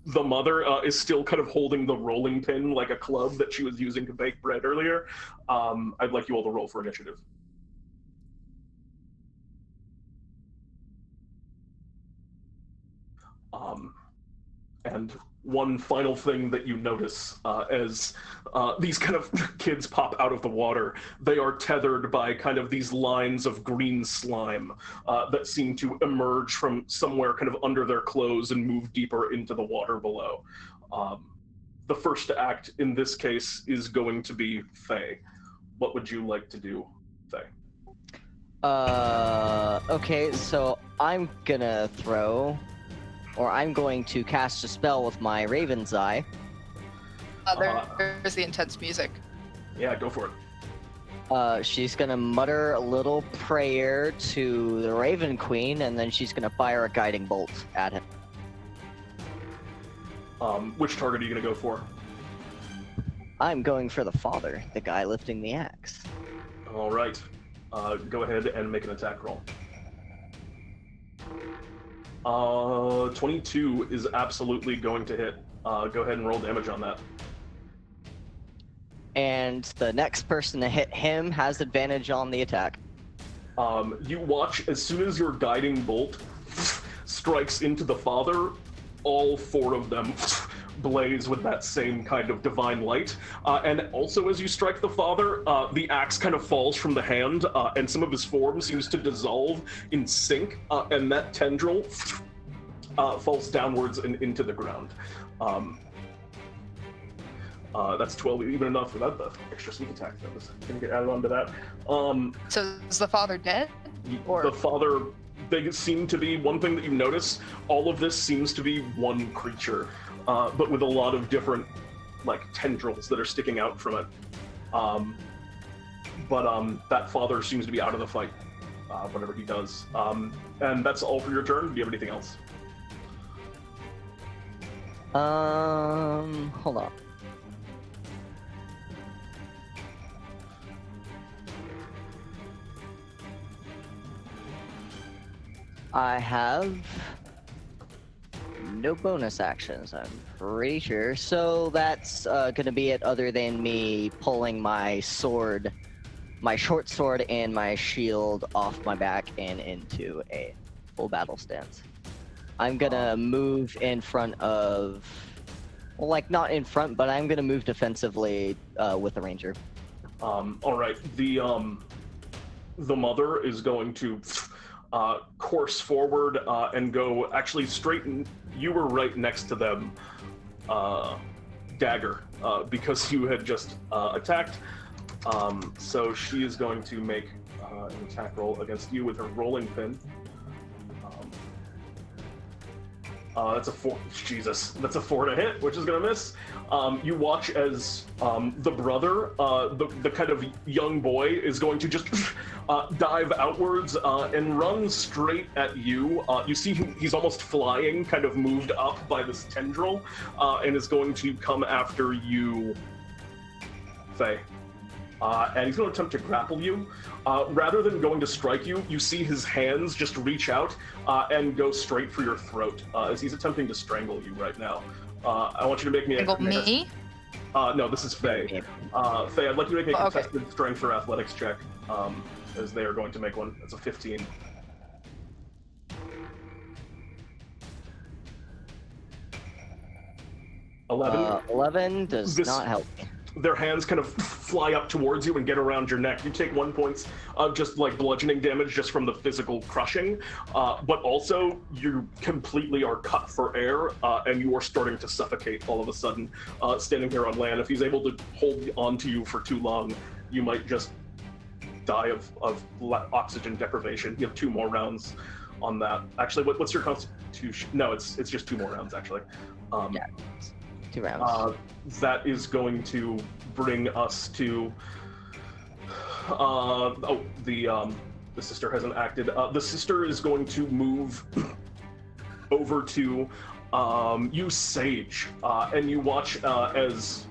Speaker 1: the mother is still kind of holding the rolling pin like a club that she was using to bake bread earlier. I'd like you all to roll for initiative. And one final thing that you notice as these kind of kids pop out of the water, they are tethered by kind of these lines of green slime that seem to emerge from somewhere kind of under their clothes and move deeper into the water below. The first to act in this case is going to be Faye. What would you like to do, Faye?
Speaker 2: Okay, so I'm gonna I'm going to cast a spell with my Raven's Eye.
Speaker 5: There's the intense music.
Speaker 1: Yeah, go for it.
Speaker 2: She's gonna mutter a little prayer to the Raven Queen, and then she's gonna fire a guiding bolt at him.
Speaker 1: Which target are you going to go for?
Speaker 2: I'm going for the father, the guy lifting the axe.
Speaker 1: All right. Go ahead and make an attack roll. 22 is absolutely going to hit. Go ahead and roll damage on that.
Speaker 2: And the next person to hit him has advantage on the attack.
Speaker 1: You watch as soon as your guiding bolt strikes into the father, all four of them blaze with that same kind of divine light. And also as you strike the father, the axe kind of falls from the hand, and some of his form seems to dissolve in sync, and that tendril falls downwards and into the ground. That's 12, even enough for that, the extra sneak attack that was going to get added onto that.
Speaker 5: So is the father dead? Or...
Speaker 1: The father, they seem to be, one thing that you notice, all of this seems to be one creature, but with a lot of different, like, tendrils that are sticking out from it. That father seems to be out of the fight, whatever he does. And that's all for your turn. Do you have anything else?
Speaker 2: Hold on. I have no bonus actions, I'm pretty sure. So that's gonna be it, other than me pulling my sword, my short sword and my shield off my back and into a full battle stance. I'm gonna move in front of, well, like not in front, but I'm gonna move defensively with the ranger.
Speaker 1: All right. The mother is going to course forward and go actually straight in. You were right next to them, Dagger, because you had just attacked. So she is going to make an attack roll against you with her rolling pin. That's a 4. Jesus, that's a 4 to hit, which is gonna miss. You watch as the brother, the kind of young boy, is going to just dive outwards and run straight at you. You see he's almost flying, kind of moved up by this tendril, and is going to come after you, Faye. And he's going to attempt to grapple you. Rather than going to strike you, you see his hands just reach out and go straight for your throat as he's attempting to strangle you right now. I want you to make me
Speaker 5: Me?
Speaker 1: No, this is Faye. Faye, I'd like you to make a contested strength or athletics check, as they are going to make one. It's a 15. $11.
Speaker 2: 11 does not help me.
Speaker 1: Their hands kind of fly up towards you and get around your neck. You take 1 point of just like bludgeoning damage just from the physical crushing, but also you completely are cut for air, and you are starting to suffocate all of a sudden, standing here on land. If he's able to hold on to you for too long, you might just die of oxygen deprivation. You have 2 more rounds on that. Actually, what's your constitution? No, it's just 2 more rounds, actually.
Speaker 2: Yeah. 2 rounds.
Speaker 1: That is going to bring us to. The sister hasn't acted. The sister is going to move over to you, Sage, and you watch as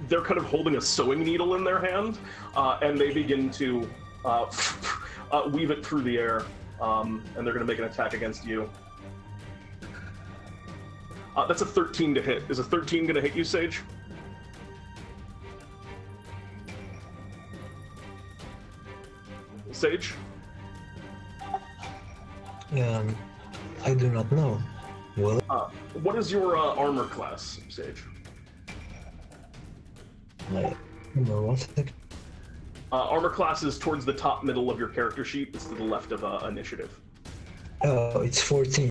Speaker 1: they're kind of holding a sewing needle in their hand, and they begin to weave it through the air, and they're going to make an attack against you. That's a 13 to hit. Is a 13 going to hit you, Sage? Sage?
Speaker 3: I do not know. Well,
Speaker 1: what is your armor class, Sage?
Speaker 3: One second.
Speaker 1: Armor class is towards the top middle of your character sheet. It's to the left of initiative.
Speaker 3: Oh, it's 14.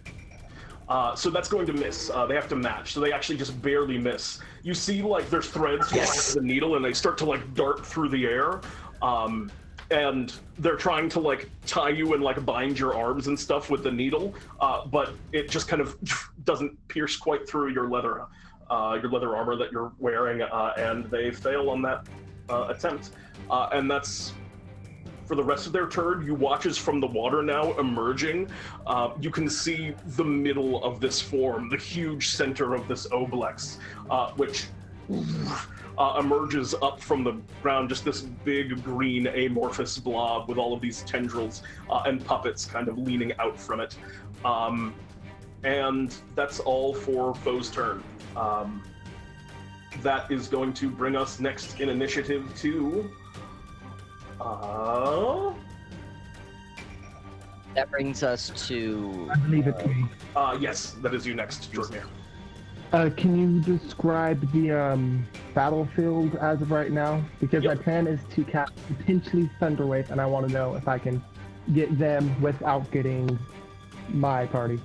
Speaker 1: So that's going to miss. They have to match, so they actually just barely miss. You see, like, there's threads flying to the needle, and they start to, like, dart through the air. And they're trying to, like, tie you and, like, bind your arms and stuff with the needle, but it just kind of doesn't pierce quite through your leather armor that you're wearing, and they fail on that attempt. And that's... For the rest of their turn, you watch as from the water now emerging, you can see the middle of this form, the huge center of this oblex, which emerges up from the ground, just this big green amorphous blob with all of these tendrils and puppets kind of leaning out from it. And that's all for Foe's turn. That is going to bring us next in initiative to...
Speaker 2: That brings us to...
Speaker 4: I believe it's me.
Speaker 1: Yes, that is you next, Jorgmir.
Speaker 4: Can you describe the battlefield as of right now? Because my plan is to cast potentially Thunderwave, and I want to know if I can get them without getting my party.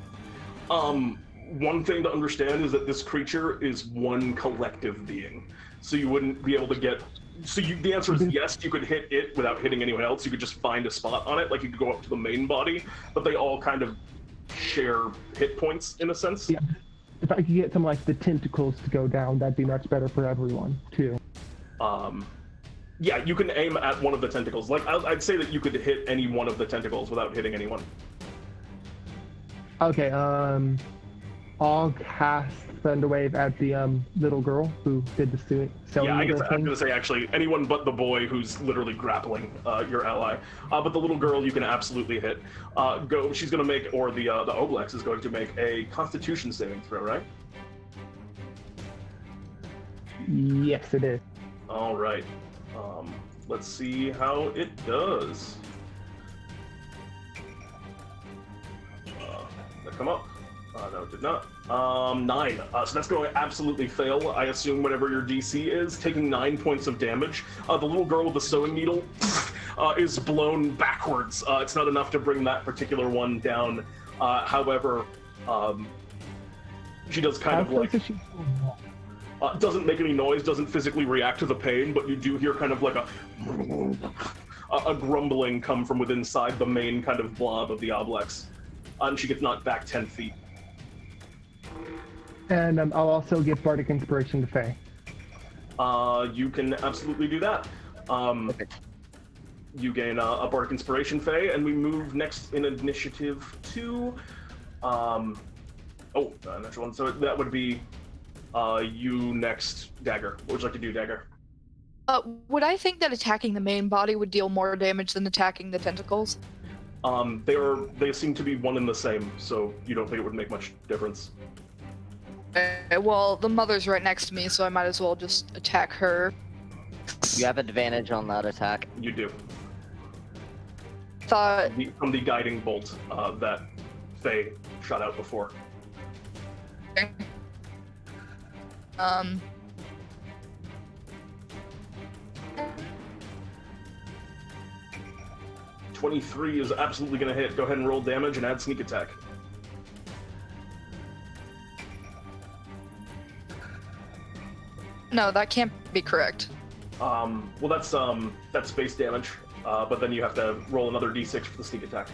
Speaker 1: One thing to understand is that this creature is one collective being, so you wouldn't be able to get... So the answer is yes, you could hit it without hitting anyone else. You could just find a spot on it, like you could go up to the main body, but they all kind of share hit points in a sense.
Speaker 4: Yeah. If I could get some like the tentacles to go down, that'd be much better for everyone too.
Speaker 1: Yeah, you can aim at one of the tentacles. Like I'd say that you could hit any one of the tentacles without hitting anyone.
Speaker 4: Okay, I'll cast Thunderwave at the little girl who did the sewing.
Speaker 1: Yeah, I guess I'm gonna say actually anyone but the boy who's literally grappling your ally. But the little girl you can absolutely hit. She's gonna make, or the Oblex is going to make a Constitution saving throw, right?
Speaker 4: Yes, it is.
Speaker 1: All right. Let's see how it does. That come up? No, it did not. 9. So that's going to absolutely fail, I assume, whatever your DC is, taking 9 points of damage. The little girl with the sewing needle is blown backwards. It's not enough to bring that particular one down. However, she does kind of like... doesn't make any noise, doesn't physically react to the pain, but you do hear kind of like a grumbling come from within inside the main kind of blob of the Oblex. And she gets knocked back 10 feet.
Speaker 4: And I'll also give Bardic Inspiration to Faye.
Speaker 1: You can absolutely do that.
Speaker 2: Perfect.
Speaker 1: You gain a Bardic Inspiration, Faye, and we move next in initiative to... natural one. So that would be you next, Dagger. What would you like to do, Dagger?
Speaker 5: Would I think that attacking the main body would deal more damage than attacking the tentacles?
Speaker 1: They seem to be one and the same, so you don't think it would make much difference.
Speaker 5: Well, the mother's right next to me, so I might as well just attack her.
Speaker 2: You have advantage on that attack.
Speaker 1: You do.
Speaker 5: Thought
Speaker 1: From the guiding bolt that Faye shot out before. 23 is absolutely going to hit. Go ahead and roll damage and add sneak attack.
Speaker 5: No, that can't be correct.
Speaker 1: Well, that's base damage, but then you have to roll another d6 for the sneak attack.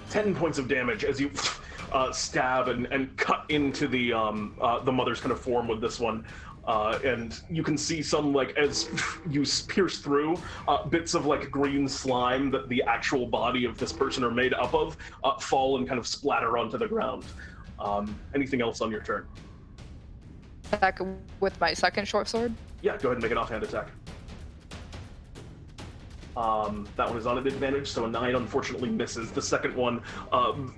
Speaker 1: 10 points of damage as you stab and cut into the mother's kind of form with this one. And you can see some, like, as you pierce through, bits of, like, green slime that the actual body of this person are made up of fall and kind of splatter onto the ground. Anything else on your turn?
Speaker 5: Attack with my second short sword?
Speaker 1: Yeah, go ahead and make an offhand attack. That one is on an advantage, so a 9 unfortunately misses. The second one,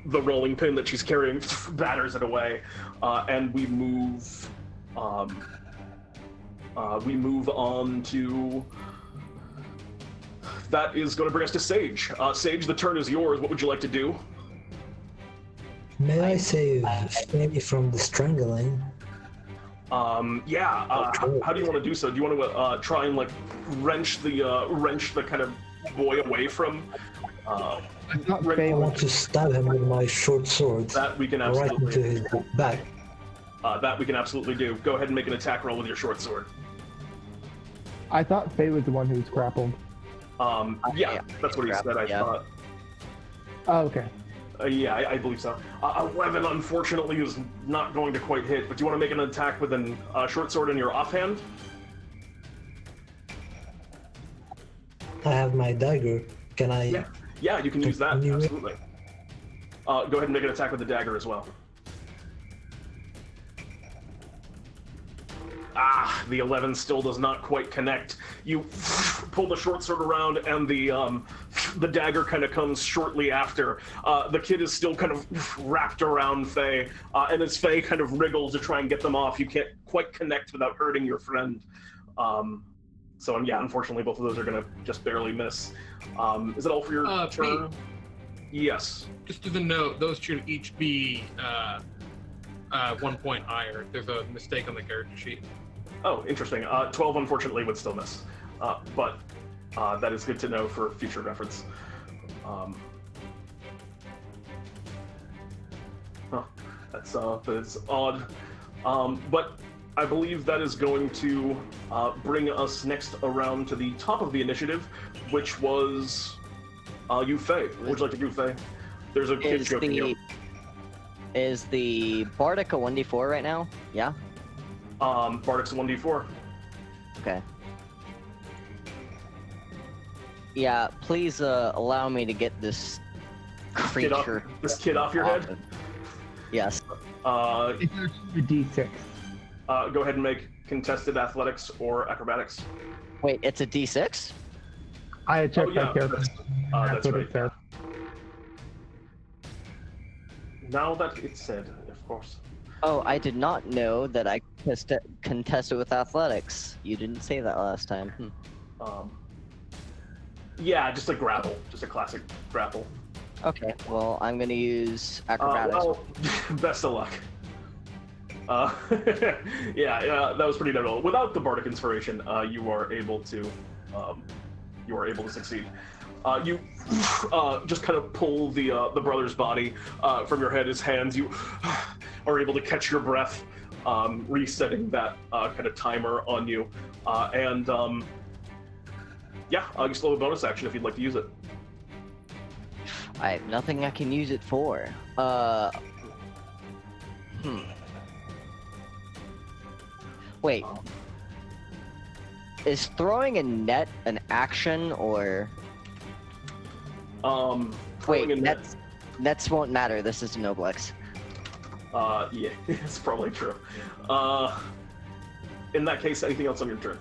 Speaker 1: the rolling pin that she's carrying batters it away, and we move on to... That is going to bring us to Sage. Sage, the turn is yours. What would you like to do?
Speaker 3: May I save Faye from the strangling?
Speaker 1: How do you want to do so? Do you want to try and, like, wrench the kind of boy away from?
Speaker 4: I
Speaker 3: I want to stab him with my short sword.
Speaker 1: That we can
Speaker 3: right
Speaker 1: absolutely.
Speaker 3: into his back.
Speaker 1: That we can absolutely do. Go ahead and make an attack roll with your short sword.
Speaker 4: I thought Faye was the one who was grappled.
Speaker 1: That's what he said. I thought.
Speaker 4: Oh, okay.
Speaker 1: I believe so. 11, unfortunately, is not going to quite hit, but do you want to make an attack with a short sword in your offhand?
Speaker 3: I have my dagger. Can I?
Speaker 1: Yeah, you can use that,
Speaker 3: Continue it?
Speaker 1: absolutely. Go ahead and make an attack with the dagger as well. The 11 still does not quite connect. You pull the short sword around, and the dagger kind of comes shortly after. The kid is still kind of wrapped around Faye, and as Faye kind of wriggles to try and get them off, you can't quite connect without hurting your friend. Unfortunately, both of those are going to just barely miss. Is it all for your turn?
Speaker 6: Me.
Speaker 1: Yes.
Speaker 6: Just as a note, those should each be 1 point higher. There's a mistake on the character sheet.
Speaker 1: Oh, interesting. 12, unfortunately, would still miss. But that is good to know for future reference. That's odd. But I believe that is going to bring us next around to the top of the initiative, which was you, Faye. What would you like to do, Faye? There's a kid joking you.
Speaker 2: Is the Bardic a 1d4 right now? Yeah?
Speaker 1: Bardic's a 1d4.
Speaker 2: Okay. Yeah, please allow me to get this creature.
Speaker 1: This kid off your head?
Speaker 2: Yes.
Speaker 4: It's actually a D6.
Speaker 1: Go ahead and make contested athletics or acrobatics.
Speaker 2: Wait, it's a d6?
Speaker 4: I checked that carefully.
Speaker 1: That's
Speaker 4: what
Speaker 1: right.
Speaker 4: it said.
Speaker 1: Now that it's said, of course.
Speaker 2: Oh, I did not know that I contested with athletics. You didn't say that last time.
Speaker 1: Yeah, just a grapple. Just a classic grapple.
Speaker 2: Okay, well, I'm gonna use acrobatics.
Speaker 1: Best of luck. That was pretty notable. Without the Bardic Inspiration, you are able to succeed. You just kind of pull the brother's body from your head, his hands. You are able to catch your breath, resetting that kind of timer on you. Yeah, you still have a bonus action if you'd like to use it.
Speaker 2: I have nothing I can use it for. Wait. Is throwing a net an action or?
Speaker 1: Throwing
Speaker 2: Wait,
Speaker 1: a net.
Speaker 2: nets won't matter. This is Noblex.
Speaker 1: Yeah, it's probably true. In that case, anything else on your turn?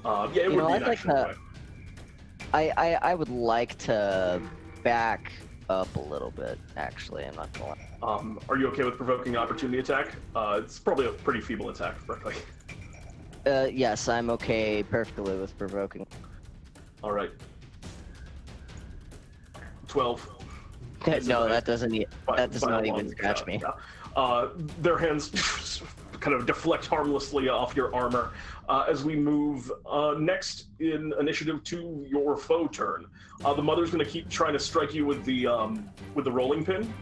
Speaker 1: Yeah, it
Speaker 2: You
Speaker 1: would
Speaker 2: know,
Speaker 1: be
Speaker 2: I'd
Speaker 1: an
Speaker 2: like
Speaker 1: action
Speaker 2: to-
Speaker 1: anyway.
Speaker 2: I would like to back up a little bit. Actually, I'm not gonna lie.
Speaker 1: Are you okay with provoking opportunity attack? It's probably a pretty feeble attack, frankly.
Speaker 2: Yes, I'm okay perfectly with provoking.
Speaker 1: All right. 12.
Speaker 2: No, that doesn't. That does
Speaker 1: By a
Speaker 2: not
Speaker 1: long
Speaker 2: even scratch
Speaker 1: shot,
Speaker 2: me.
Speaker 1: yeah. Their hands kind of deflect harmlessly off your armor as we move next in initiative to your foe turn. The mother's going to keep trying to strike you with the rolling pin,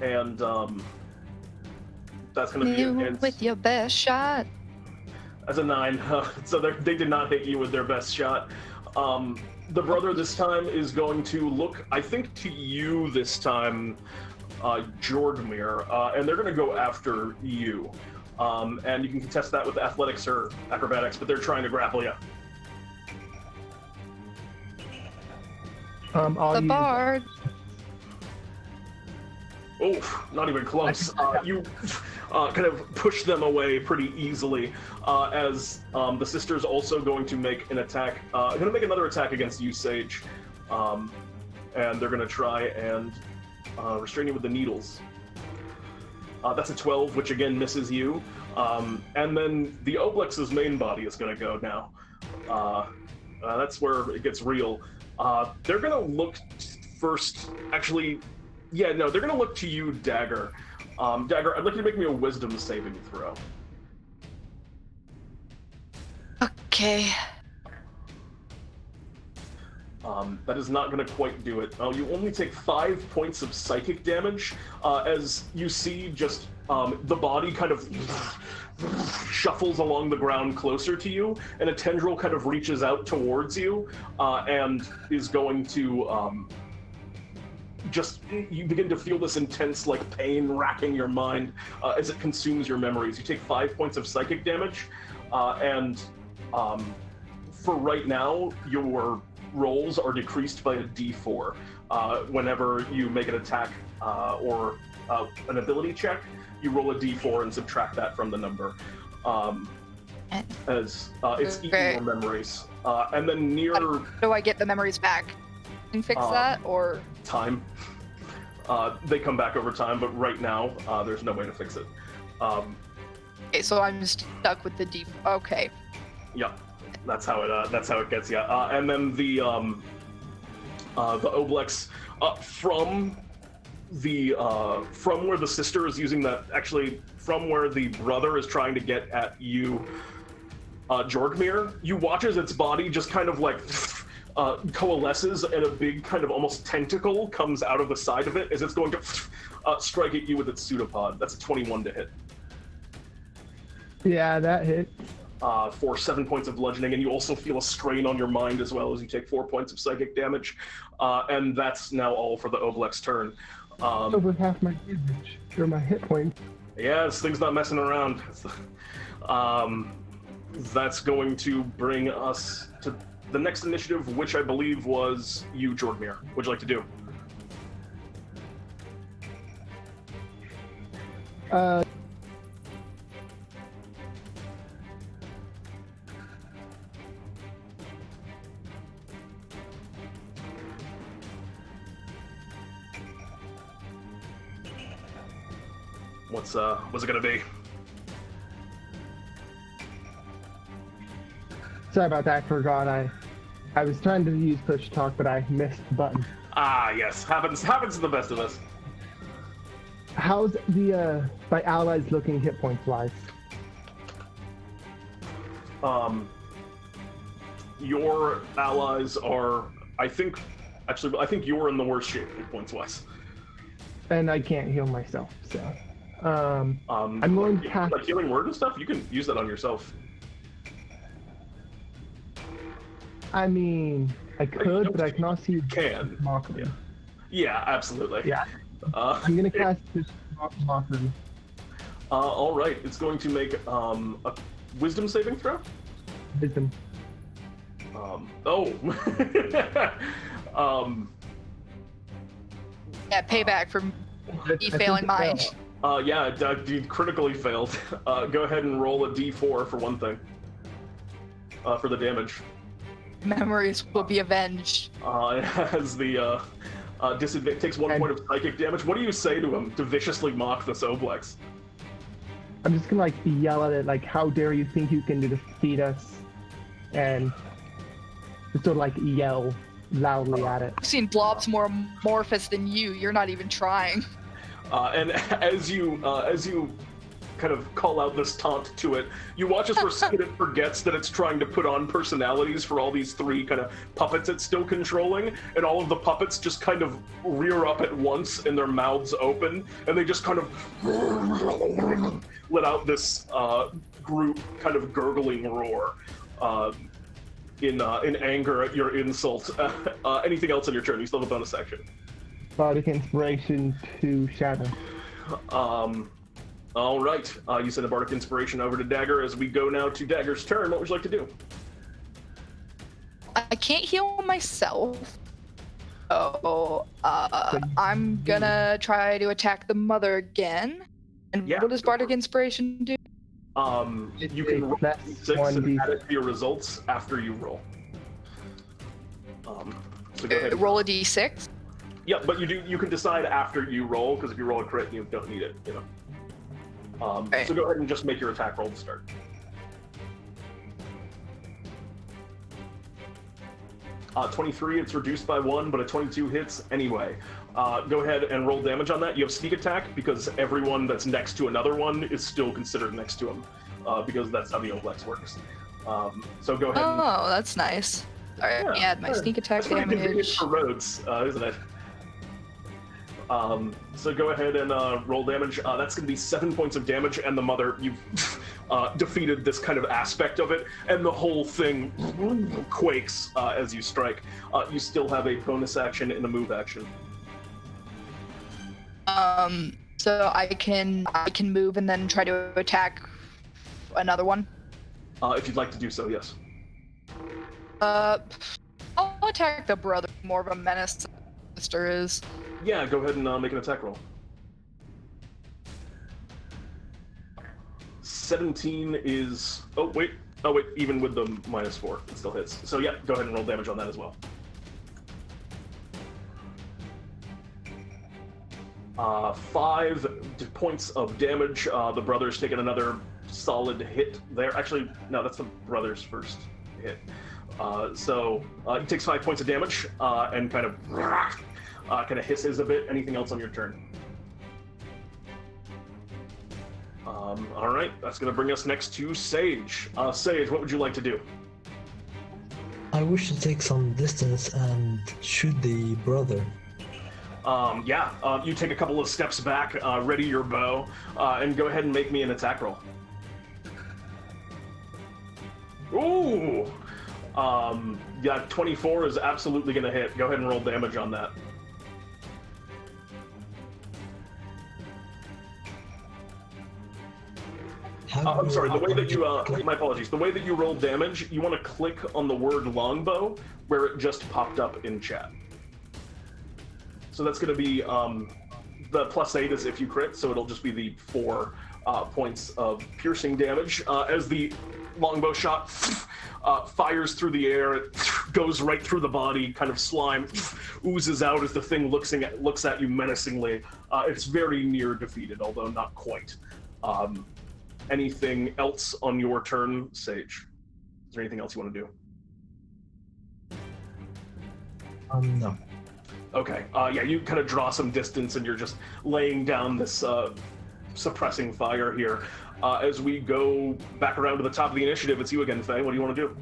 Speaker 1: and that's going to be against,
Speaker 5: with your best shot.
Speaker 1: as a 9. So they did not hit you with their best shot. The brother this time is going to look, I think, to you this time, Jorgmir, and they're going to go after you. And you can contest that with athletics or acrobatics, but they're trying to grapple you.
Speaker 4: I'll
Speaker 5: The
Speaker 4: use-
Speaker 5: bard.
Speaker 1: Oh, not even close. You kind of push them away pretty easily as the sister's also going to make an attack. Going to make another attack against you, Sage. And they're going to try and restrain you with the needles. That's a 12, which again misses you. And then the Oblex's main body is going to go now. That's where it gets real. They're going to look first, actually, yeah, no, they're going to look to you, Dagger. Dagger, I'd like you to make me a wisdom saving throw.
Speaker 5: Okay.
Speaker 1: That is not going to quite do it. You only take 5 points of psychic damage as you see just the body kind of shuffles along the ground closer to you, and a tendril kind of reaches out towards you and is going to you begin to feel this intense like pain racking your mind as it consumes your memories. You take 5 points of psychic damage, and for right now, your rolls are decreased by a d4 whenever you make an attack or an ability check. You roll a d4 and subtract that from the number, as it's eating your memories. And then near
Speaker 5: Do I get the memories back and fix that, or
Speaker 1: time, they come back over time, but right now there's no way to fix it.
Speaker 5: okay? So I'm stuck with the D. Okay.
Speaker 1: Yeah, that's how it gets you. And then the Oblex from where the sister is using that, actually from where the brother is trying to get at you, Jorgmir, you watch as its body just kind of like coalesces and a big kind of almost tentacle comes out of the side of it as it's going to strike at you with its pseudopod. That's a 21 to hit.
Speaker 4: Yeah, that hit.
Speaker 1: For 7 points of bludgeoning, and you also feel a strain on your mind as well as you take 4 points of psychic damage. And that's now all for the Oblex turn.
Speaker 4: Over half my damage, or my hit points.
Speaker 1: Yeah, this thing's not messing around. That's going to bring us to the next initiative, which I believe was you, Jorgmir. What would you like to do? What's it gonna be?
Speaker 4: Sorry about that, I forgot. I was trying to use push talk, but I missed the button.
Speaker 1: Ah, yes, happens to the best of us.
Speaker 4: How's the my allies looking hit points wise?
Speaker 1: Your allies are, I think you're in the worst shape hit points wise.
Speaker 4: And I can't heal myself, so. I'm going to cast.
Speaker 1: Like healing word and stuff. You can use that on yourself.
Speaker 4: I mean, I could, but I can also use
Speaker 1: Can.
Speaker 4: Mockery.
Speaker 1: Yeah, absolutely.
Speaker 4: Yeah. I'm gonna cast this Mockery.
Speaker 1: All right, it's going to make a wisdom saving throw.
Speaker 4: Wisdom.
Speaker 5: Yeah, payback for me failing mine.
Speaker 1: Yeah, you critically failed. Go ahead and roll a d4 for one thing. For the damage.
Speaker 5: Memories will be avenged.
Speaker 1: It has the disadvantage. Takes 1 point of psychic damage. What do you say to him to viciously mock this Oblex?
Speaker 4: I'm just gonna like yell at it, like, "How dare you think you can defeat us?" And just sort of like yell loudly at it.
Speaker 5: I've seen blobs more amorphous than you. You're not even trying.
Speaker 1: And as you kind of call out this taunt to it, you watch as for a second it forgets that it's trying to put on personalities for all these 3 kind of puppets it's still controlling, and all of the puppets just kind of rear up at once and their mouths open, and they just kind of let out this group kind of gurgling roar in anger at your insult. Anything else on your turn? You still have a bonus action.
Speaker 4: Bardic Inspiration to Shadow.
Speaker 1: All right. You send a Bardic Inspiration over to Dagger. As we go now to Dagger's turn, what would you like to do?
Speaker 5: I can't heal myself. So, I'm gonna try to attack the mother again. And
Speaker 1: Yeah,
Speaker 5: what does
Speaker 1: go
Speaker 5: Bardic
Speaker 1: for it.
Speaker 5: Inspiration do?
Speaker 1: You can roll
Speaker 4: That's
Speaker 1: 6 and
Speaker 4: 1d6.
Speaker 1: add it to your results after you roll. So go ahead.
Speaker 5: Roll a d6.
Speaker 1: Yeah, but you can decide after you roll, because if you roll a crit, you don't need it, you know.
Speaker 5: Right.
Speaker 1: So go ahead and just make your attack roll to start. Uh, 23, it's reduced by 1, but a 22 hits anyway. Go ahead and roll damage on that. You have sneak attack because everyone that's next to another one is still considered next to him, because that's how the Oblex works. So go ahead.
Speaker 5: Oh, that's nice. All right, add my sneak attack
Speaker 1: That's pretty convenient
Speaker 5: damage.
Speaker 1: for roads, isn't it? So go ahead and roll damage. That's going to be 7 points of damage, and the mother, you've defeated this kind of aspect of it, and the whole thing quakes as you strike. You still have a bonus action and a move action.
Speaker 5: So I can move and then try to attack another one.
Speaker 1: If you'd like to do so, yes.
Speaker 5: I'll attack the brother. More of a menace than the sister is.
Speaker 1: Yeah, go ahead and make an attack roll. 17 is... Oh, wait, even with the -4, it still hits. So yeah, go ahead and roll damage on that as well. 5 points of damage. The brother's taken another solid hit there. Actually, no, that's the brother's first hit. So he takes 5 points of damage and kind of hisses a bit. Anything else on your turn? All right, that's going to bring us next to Sage. Sage, what would you like to do?
Speaker 3: I wish to take some distance and shoot the brother.
Speaker 1: You take a couple of steps back, ready your bow, and go ahead and make me an attack roll. Ooh! Yeah, 24 is absolutely going to hit. Go ahead and roll damage on that. I'm sorry, the way that you, my apologies, the way that you roll damage, you want to click on the word longbow where it just popped up in chat. So that's going to be, the +8 is if you crit, so it'll just be the 4 points of piercing damage. As the longbow shot fires through the air, it goes right through the body, kind of slime oozes out as the thing looks at you menacingly. It's very near defeated, although not quite. Anything else on your turn, Sage? Is there anything else you want to do?
Speaker 3: No.
Speaker 1: Okay, yeah, you kind of draw some distance and you're just laying down this suppressing fire here. As we go back around to the top of the initiative, it's you again, Faye. What do you want to do?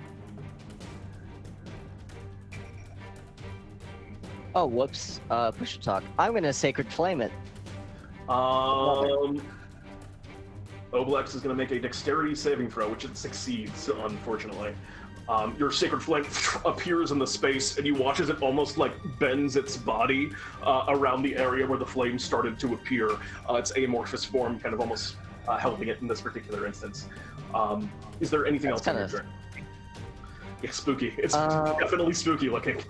Speaker 2: Oh, whoops. Push to talk. I'm gonna Sacred Flame it.
Speaker 1: Oblex is going to make a dexterity saving throw, which it succeeds, unfortunately. Your Sacred Flame appears in the space, and you watch as it almost like bends its body around the area where the flame started to appear. Its amorphous form kind of almost helping it in this particular instance. Is there anything else on your turn? Yeah, spooky. It's definitely spooky looking.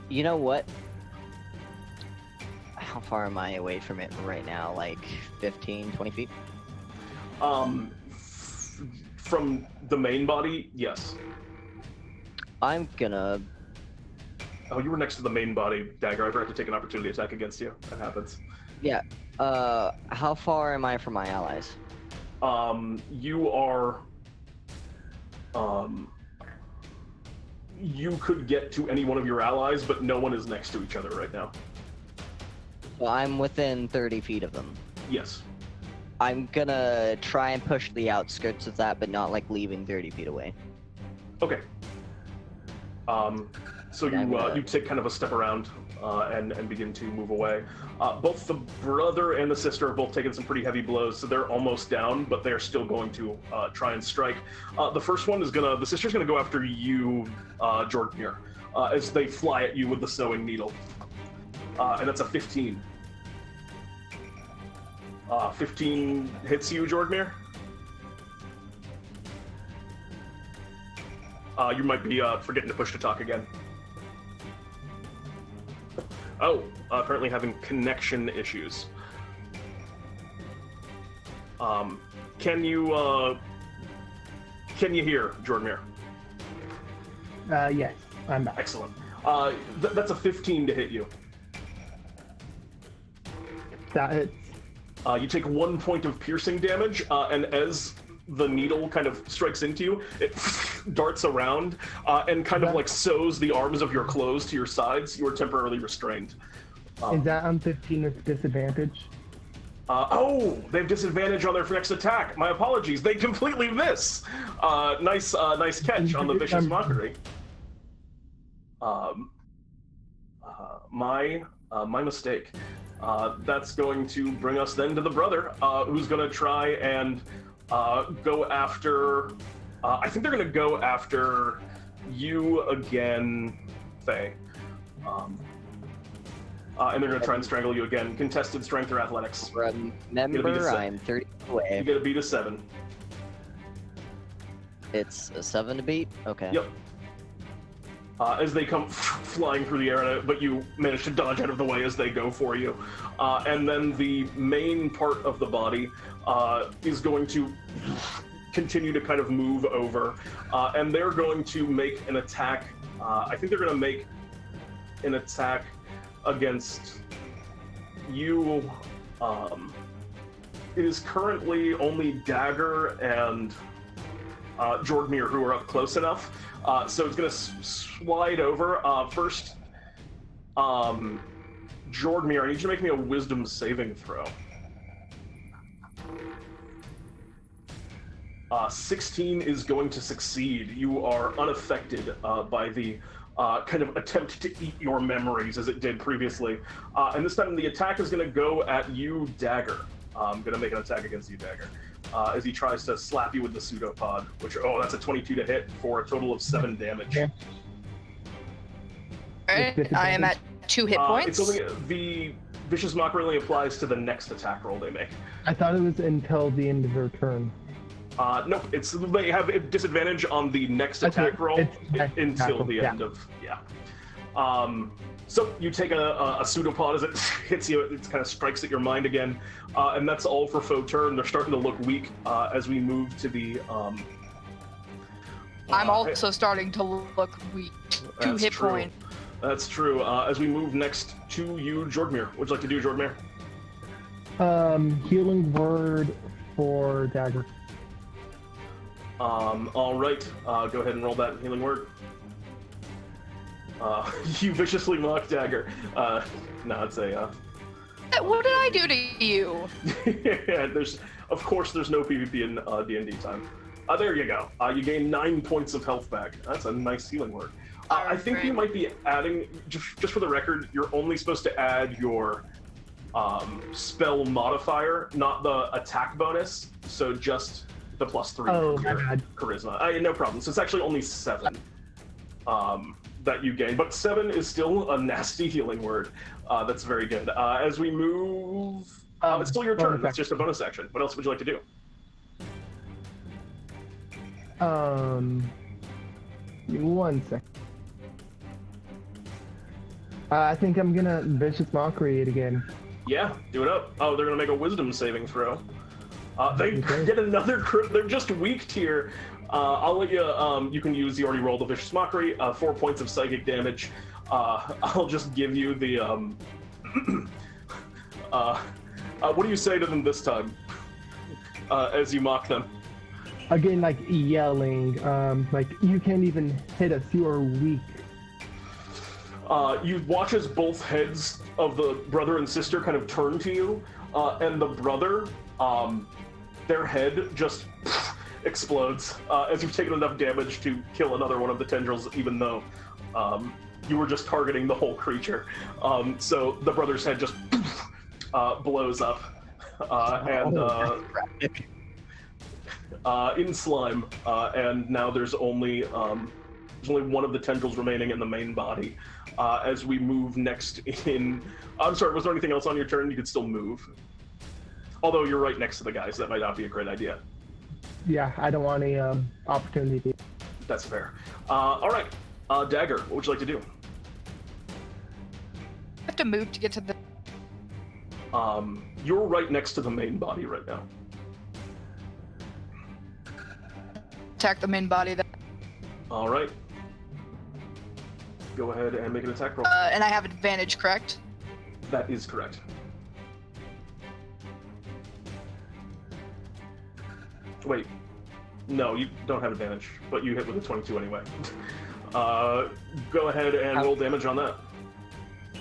Speaker 2: You know what? How far am I away from it right now? Like 15, 20 feet?
Speaker 1: From the main body, yes.
Speaker 2: I'm gonna...
Speaker 1: Oh, you were next to the main body, Dagger. I forgot to take an opportunity attack against you. That happens.
Speaker 2: Yeah. How far am I from my allies?
Speaker 1: You are... You could get to any one of your allies, but no one is next to each other right now.
Speaker 2: Well, I'm within 30 feet of them.
Speaker 1: Yes.
Speaker 2: I'm gonna try and push the outskirts of that, but not like leaving 30 feet away.
Speaker 1: Okay. So you take kind of a step around and begin to move away. Both the brother and the sister have both taken some pretty heavy blows, so they're almost down, but they're still going to try and strike. The first one is the sister's gonna go after you, Jorgmir, as they fly at you with the sewing needle. And that's a 15. 15 hits you, Jorgmir. You might be forgetting to push to talk again. Oh, apparently having connection issues. Can you hear, Jorgmir?
Speaker 4: Yes, I'm back.
Speaker 1: Excellent. That's a 15 to hit you.
Speaker 4: That hits.
Speaker 1: You take 1 point of piercing damage, and as the needle kind of strikes into you, it darts around and kind of like sews the arms of your clothes to your sides. You are temporarily restrained.
Speaker 4: Is that on 15 with disadvantage?
Speaker 1: Oh, they have disadvantage on their next attack. My apologies. They completely miss. Nice catch on the vicious mockery. My mistake. That's going to bring us then to the brother, who's going to try and go after... I think they're going to go after you again, Faye. And they're going to try and strangle you again. Contested strength or athletics.
Speaker 2: Remember, I'm 30 away.
Speaker 1: You get a beat of 7.
Speaker 2: It's a 7 to beat? Okay.
Speaker 1: Yep. As they come flying through the air, but you manage to dodge out of the way as they go for you. And then the main part of the body is going to continue to kind of move over. And they're going to make an attack. I think they're going to make an attack against you. It is currently only Dagger and Jorgmir who are up close enough. So it's going to slide over. First, Jorgmir, I need you to make me a wisdom saving throw. 16 is going to succeed. You are unaffected by the kind of attempt to eat your memories as it did previously. And this time the attack is going to go at you, Dagger. I'm going to make an attack against you, Dagger. As he tries to slap you with the pseudopod, which, that's a 22 to hit for a total of 7 damage.
Speaker 4: Yeah.
Speaker 5: Alright, I am at 2 hit points.
Speaker 1: It's only, the Vicious Mockery only applies to the next attack roll they make.
Speaker 4: I thought it was until the end of their turn.
Speaker 1: Nope, they have a disadvantage on the next attack roll until the end of, So you take a pseudopod as it hits you, it kind of strikes at your mind again, and that's all for faux turn. They're starting to look weak as we move to the...
Speaker 5: I'm also starting to look weak. 2 hit points.
Speaker 1: That's true. As we move next to you, Jorgmir. What'd you like to do, Jorgmir?
Speaker 4: Healing word for Dagger.
Speaker 1: All right. Go ahead and roll that healing word. You viciously mock Dagger. No, it's a...
Speaker 5: What did I do to you?
Speaker 1: Yeah, there's no PvP in DnDTime. There you go. You gain 9 points of health back. That's a nice healing word. I think you might be adding, just for the record, you're only supposed to add your spell modifier, not the attack bonus, so just the +3
Speaker 4: Oh,
Speaker 1: from
Speaker 4: my
Speaker 1: your
Speaker 4: bad.
Speaker 1: charisma. No problem. So it's actually only 7 that you gain, but 7 is still a nasty healing word. That's very good. As we move, it's still your turn. It's just a bonus action. What else would you like to do?
Speaker 4: Give me 1 sec. I think I'm gonna Vicious Mockery it again.
Speaker 1: Yeah, do it up. Oh, they're gonna make a Wisdom saving throw. They
Speaker 4: Okay.
Speaker 1: get another crit. They're just weak here. I'll let you. You can use. You already rolled the Vicious Mockery. 4 points of psychic damage. I'll just give you the. What do you say to them this time? As you mock them.
Speaker 4: Again, like yelling, like you can't even hit us. You are weak.
Speaker 1: You watch as both heads of the brother and sister kind of turn to you, and the brother, their head just explodes as you've taken enough damage to kill another one of the tendrils, even though you were just targeting the whole creature. So the brother's head just blows up, and in slime, and now there's only one of the tendrils remaining in the main body. As we move next in... I'm sorry, was there anything else on your turn? You could still move. Although you're right next to the guys, that might not be a great idea.
Speaker 4: Yeah, I don't want any opportunity.
Speaker 1: That's fair. All right, Dagger, what would you like to do?
Speaker 5: I have to move to get to the.
Speaker 1: You're right next to the main body right now.
Speaker 5: Attack the main body. Then.
Speaker 1: All right. Go ahead and make an attack roll.
Speaker 5: And I have advantage, correct?
Speaker 1: That is correct. Wait. No, you don't have advantage, but you hit with a 22 anyway. Go ahead and roll damage on that.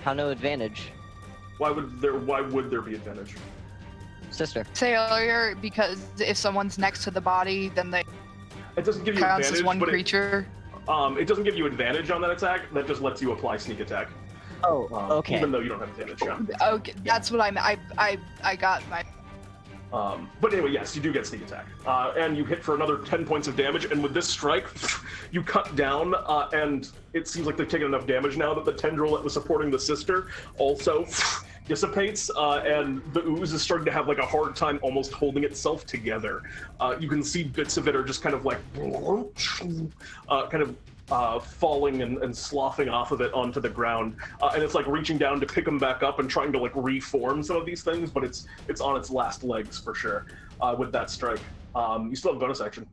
Speaker 2: How no advantage?
Speaker 1: Why would there be advantage?
Speaker 2: Sister.
Speaker 5: Failure, because if someone's next to the body, then they
Speaker 1: It doesn't give you
Speaker 5: counts
Speaker 1: advantage,
Speaker 5: as one
Speaker 1: but
Speaker 5: creature.
Speaker 1: it doesn't give you advantage on that attack. That just lets you apply sneak attack.
Speaker 2: Oh, okay.
Speaker 1: Even though you don't have advantage, yeah.
Speaker 5: Okay, that's what I got my.
Speaker 1: But anyway, yes, you do get sneak attack. And you hit for another 10 points of damage, and with this strike, you cut down, and it seems like they've taken enough damage now that the tendril that was supporting the sister also dissipates, and the ooze is starting to have like a hard time almost holding itself together. You can see bits of it are just kind of like, falling and sloughing off of it onto the ground, and it's like reaching down to pick them back up and trying to like reform some of these things, but it's on its last legs for sure with that strike. You still have a bonus action.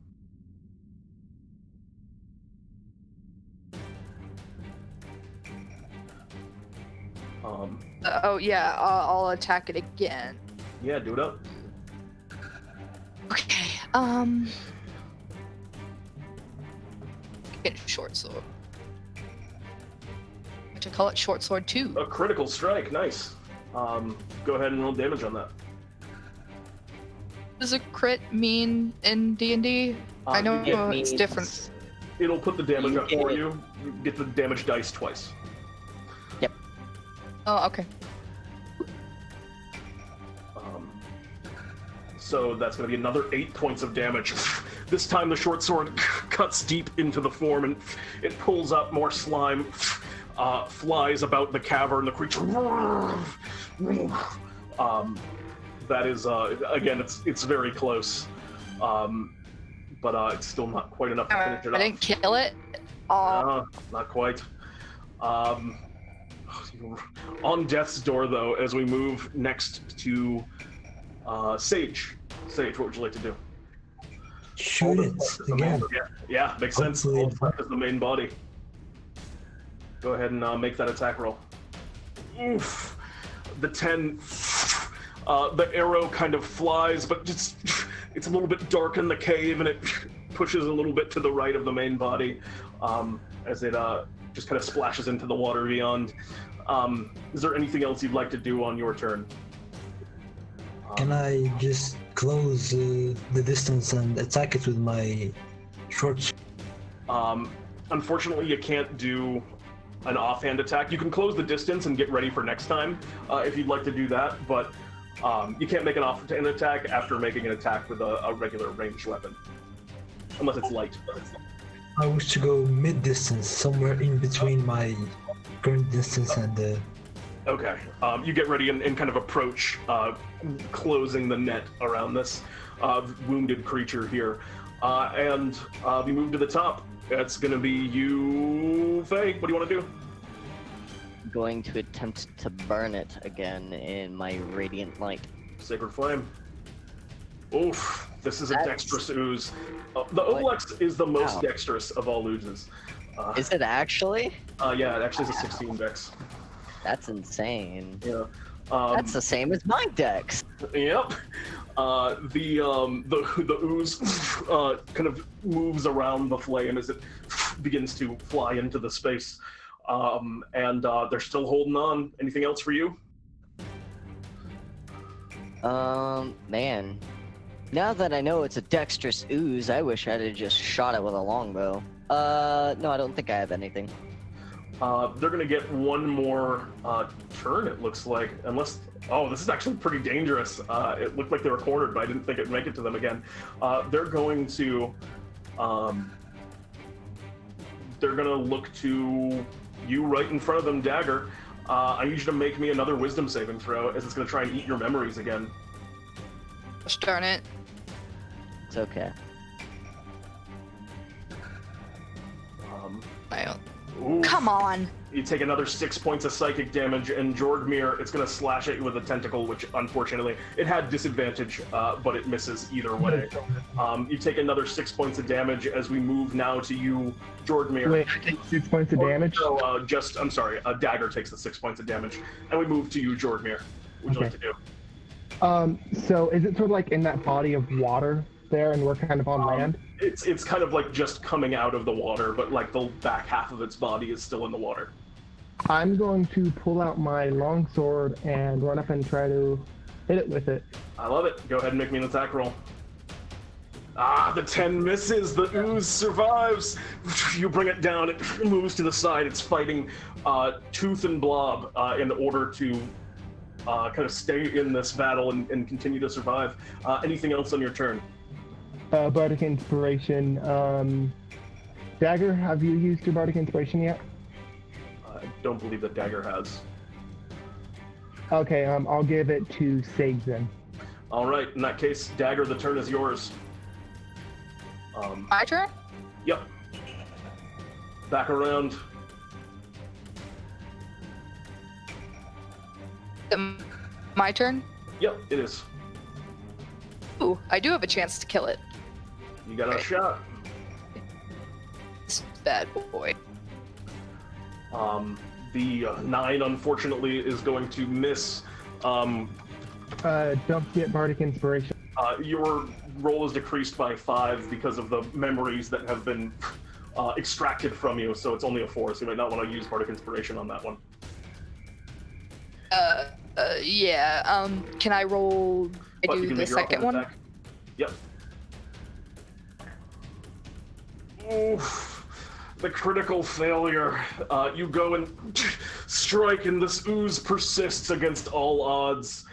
Speaker 5: Oh yeah, I'll attack it again.
Speaker 1: Yeah, do it up.
Speaker 5: Okay. Get a short sword. I should call it short sword 2.
Speaker 1: A critical strike, nice. Go ahead and roll damage on that.
Speaker 5: Does a crit mean in D&D? I know
Speaker 1: it
Speaker 5: it's different.
Speaker 1: It'll put the damage
Speaker 2: You
Speaker 1: up for
Speaker 2: get-
Speaker 1: you. You get the damage dice twice.
Speaker 5: Oh, okay.
Speaker 1: So that's going to be another 8 points of damage. This time the short sword cuts deep into the form and it pulls up more slime, flies about the cavern, the creature. That is, again, it's very close. But it's still not quite enough to finish it
Speaker 5: I
Speaker 1: off.
Speaker 5: didn't kill it.
Speaker 1: Not quite. On death's door, though, as we move next to Sage. Sage, what would you like to do?
Speaker 3: Shoot it again.
Speaker 1: Yeah, makes sense.
Speaker 3: Hopefully
Speaker 1: All the is the main body. Go ahead and make that attack roll. Oof. The 10. The arrow kind of flies, but just it's a little bit dark in the cave, and it pushes a little bit to the right of the main body as it just kind of splashes into the water beyond. Is there anything else you'd like to do on your turn?
Speaker 3: Can I just close the distance and attack it with my short sword?
Speaker 1: Unfortunately, you can't do an offhand attack. You can close the distance and get ready for next time if you'd like to do that, but you can't make an offhand attack after making an attack with a regular ranged weapon, unless it's light.
Speaker 3: I wish to go mid-distance, somewhere in between my current distance and the...
Speaker 1: Okay, you get ready and kind of approach, closing the net around this wounded creature here. And we move to the top. It's going to be you, Faye. What do you want to do?
Speaker 2: Going to attempt to burn it again in my radiant light.
Speaker 1: Sacred Flame. Oof, this is a
Speaker 2: That's...
Speaker 1: dexterous ooze. The Olex is the most dexterous of all oozes.
Speaker 2: Is it actually?
Speaker 1: Yeah, it actually is a 16 dex.
Speaker 2: That's insane.
Speaker 1: Yeah.
Speaker 2: That's the same as my dex.
Speaker 1: Yep. The ooze kind of moves around the flame as it begins to fly into the space. And they're still holding on. Anything else for you?
Speaker 2: Man. Now that I know it's a dexterous ooze, I wish I'd have just shot it with a longbow. No, I don't think I have anything.
Speaker 1: They're gonna get one more turn, it looks like, unless... Oh, this is actually pretty dangerous. It looked like they were cornered, but I didn't think it'd make it to them again. They're going to... they're gonna look to you right in front of them, Dagger. I need you to make me another wisdom saving throw, as it's gonna try and eat your memories again.
Speaker 5: Gosh darn it.
Speaker 2: It's okay.
Speaker 1: Oof.
Speaker 5: Come on.
Speaker 1: You take another 6 points of psychic damage, and Jorgmir, it's going to slash at you with a tentacle, which unfortunately, it had disadvantage, but it misses either way. You take another 6 points of damage as we move now to you, Jorgmir.
Speaker 4: Wait, I take 6 points of damage?
Speaker 1: So, I'm sorry, Dagger takes the 6 points of damage, and we move to you, Jorgmir. What would you like to do?
Speaker 4: So is it sort of like in that body of water there, and we're kind of on land?
Speaker 1: It's kind of like just coming out of the water, but like the back half of its body is still in the water.
Speaker 4: I'm going to pull out my longsword and run up and try to hit it with it.
Speaker 1: I love it. Go ahead and make me an attack roll. Ah, the 10 misses. The ooze survives. You bring it down. It moves to the side. It's fighting tooth and blob in order to kind of stay in this battle and continue to survive. Anything else on your turn?
Speaker 4: Bardic Inspiration. Dagger, have you used your Bardic Inspiration yet?
Speaker 1: I don't believe that Dagger has.
Speaker 4: Okay, I'll give it to Sage then.
Speaker 1: All right, in that case, Dagger, the turn is yours.
Speaker 5: My turn?
Speaker 1: Yep. Back around.
Speaker 5: My turn?
Speaker 1: Yep, it is.
Speaker 5: Ooh, I do have a chance to kill it.
Speaker 1: You got a shot.
Speaker 5: This bad boy.
Speaker 1: The 9, unfortunately, is going to miss.
Speaker 4: Don't get Bardic Inspiration.
Speaker 1: Your roll is decreased by 5 because of the memories that have been extracted from you, so it's only a 4, so you might not want to use Bardic Inspiration on that one.
Speaker 5: Yeah, can I roll... I do the second one?
Speaker 1: Attack. Yep. Oof. The critical failure. You go and strike, and this ooze persists against all odds.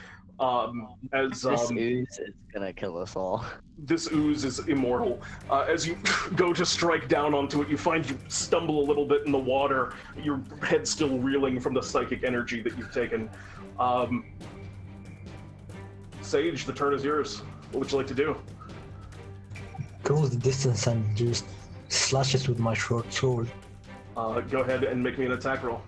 Speaker 2: This ooze is gonna kill us all.
Speaker 1: This ooze is immortal. As you go to strike down onto it, you find you stumble a little bit in the water, your head still reeling from the psychic energy that you've taken. Sage, the turn is yours. What would you like to do?
Speaker 3: Close the distance and just slash it with my short sword.
Speaker 1: Go ahead and make me an attack roll.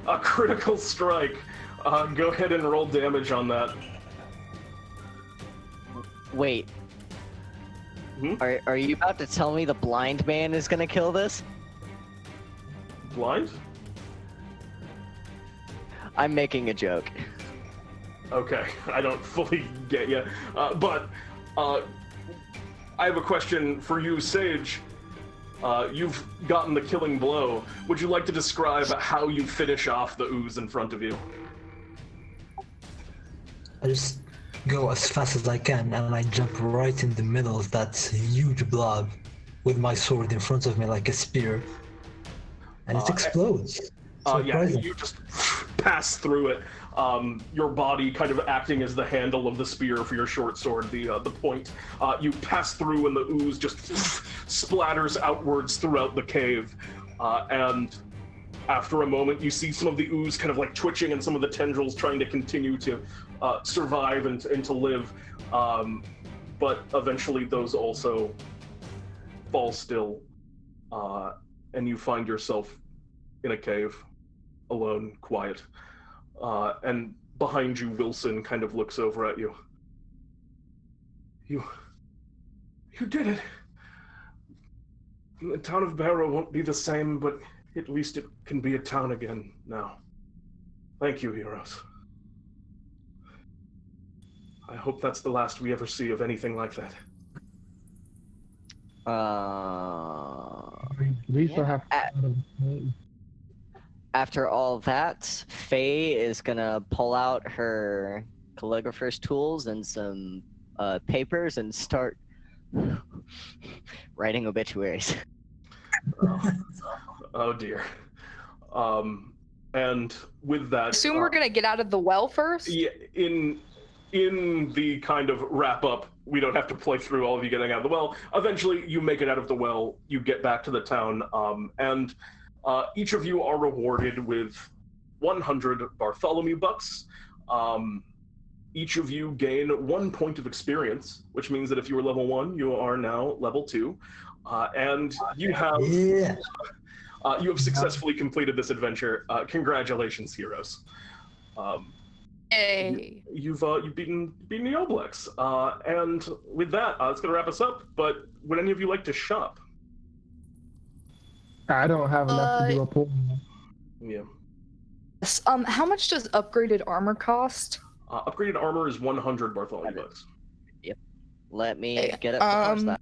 Speaker 1: A critical strike. Go ahead and roll damage on that.
Speaker 2: Wait. Are you about to tell me the blind man is gonna kill this?
Speaker 1: Blind?
Speaker 2: I'm making a joke.
Speaker 1: Okay, I don't fully get you. But I have a question for you, Sage. You've gotten the killing blow. Would you like to describe how you finish off the ooze in front of you?
Speaker 3: I just go as fast as I can, and I jump right in the middle of that huge blob with my sword in front of me like a spear. And it explodes. Surprising.
Speaker 1: You just pass through it. Your body kind of acting as the handle of the spear for your short sword, the point. You pass through and the ooze just splatters outwards throughout the cave. And after a moment, you see some of the ooze kind of like twitching and some of the tendrils trying to continue to survive and to live. But eventually those also fall still. And you find yourself in a cave, alone, quiet. And behind you, Wilson kind of looks over at you. You did it. The town of Barrow won't be the same, but at least it can be a town again now. Thank you, heroes. I hope that's the last we ever see of anything like that.
Speaker 4: We still have.
Speaker 2: After all that, Faye is gonna pull out her calligrapher's tools and some papers and start writing obituaries.
Speaker 1: Oh dear. And with that,
Speaker 5: Assume we're gonna get out of the well first.
Speaker 1: Yeah, in the kind of wrap up, we don't have to play through all of you getting out of the well. Eventually, you make it out of the well. You get back to the town, and each of you are rewarded with 100 Bartholomew bucks. Each of you gain 1 point of experience, which means that if you were level 1, you are now level 2, and you have successfully completed this adventure. Congratulations, heroes.
Speaker 5: Yay.
Speaker 1: You've beaten the Oblex, and with that, it's going to wrap us up. But would any of you like to shop?
Speaker 4: I don't have enough to do a pull.
Speaker 1: Yeah.
Speaker 5: Yes, how much does upgraded armor cost?
Speaker 1: Upgraded armor is 100 Bartholomew bucks.
Speaker 2: Yep. Let me
Speaker 5: Okay,
Speaker 2: get up to parse that.